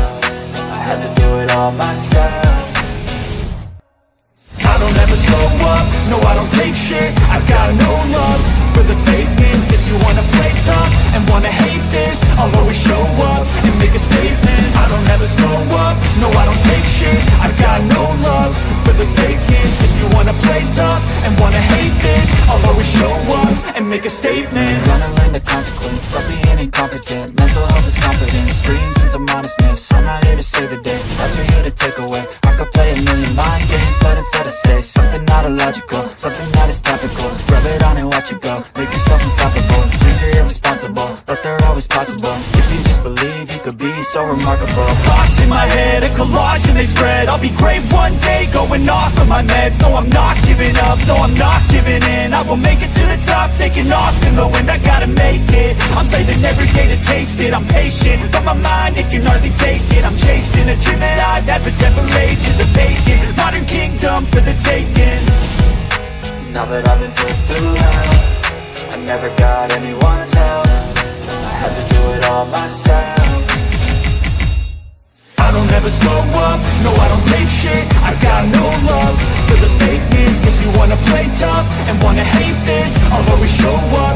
[SPEAKER 7] I had to do it all myself.
[SPEAKER 1] I don't ever slow up, no I don't take shit. I got no love for the fakeness. If you wanna play tough and wanna hate this, I'll always show up and make a statement. I don't ever slow up, no I don't take shit. I got no love for the fakeness. If you wanna play tough and wanna hate this, I'll always show up and make a statement.
[SPEAKER 7] Gonna learn the consequence of being incompetent. Mental health is confidence, dreams and some modestness. I'm not here to save the day, that's for you to take away. I could play a million mind games, but instead I say something not illogical, something that is topical. Rub it on and watch it go, make yourself unstoppable. Dreams are irresponsible, but they're always possible. If you just believe, you could be so remarkable.
[SPEAKER 1] Thoughts in my head, a collage and they spread. I'll be great one day, going off of my meds. No, I'm not giving up, no, I'm not giving in. I will make it to the top, taking off in the wind. I gotta make it, I'm saving every day to taste it. I'm patient, but my mind, it can hardly take it. I'm chasing a dream that I've had for several ages. A vacant, modern kingdom for the taking.
[SPEAKER 7] Now that I've been put through hell, I never got anyone's help. I had to do it all myself.
[SPEAKER 1] I don't ever slow up, no I don't take shit. I got no love for the fakeness. If you wanna play tough and wanna hate this, I'll always show up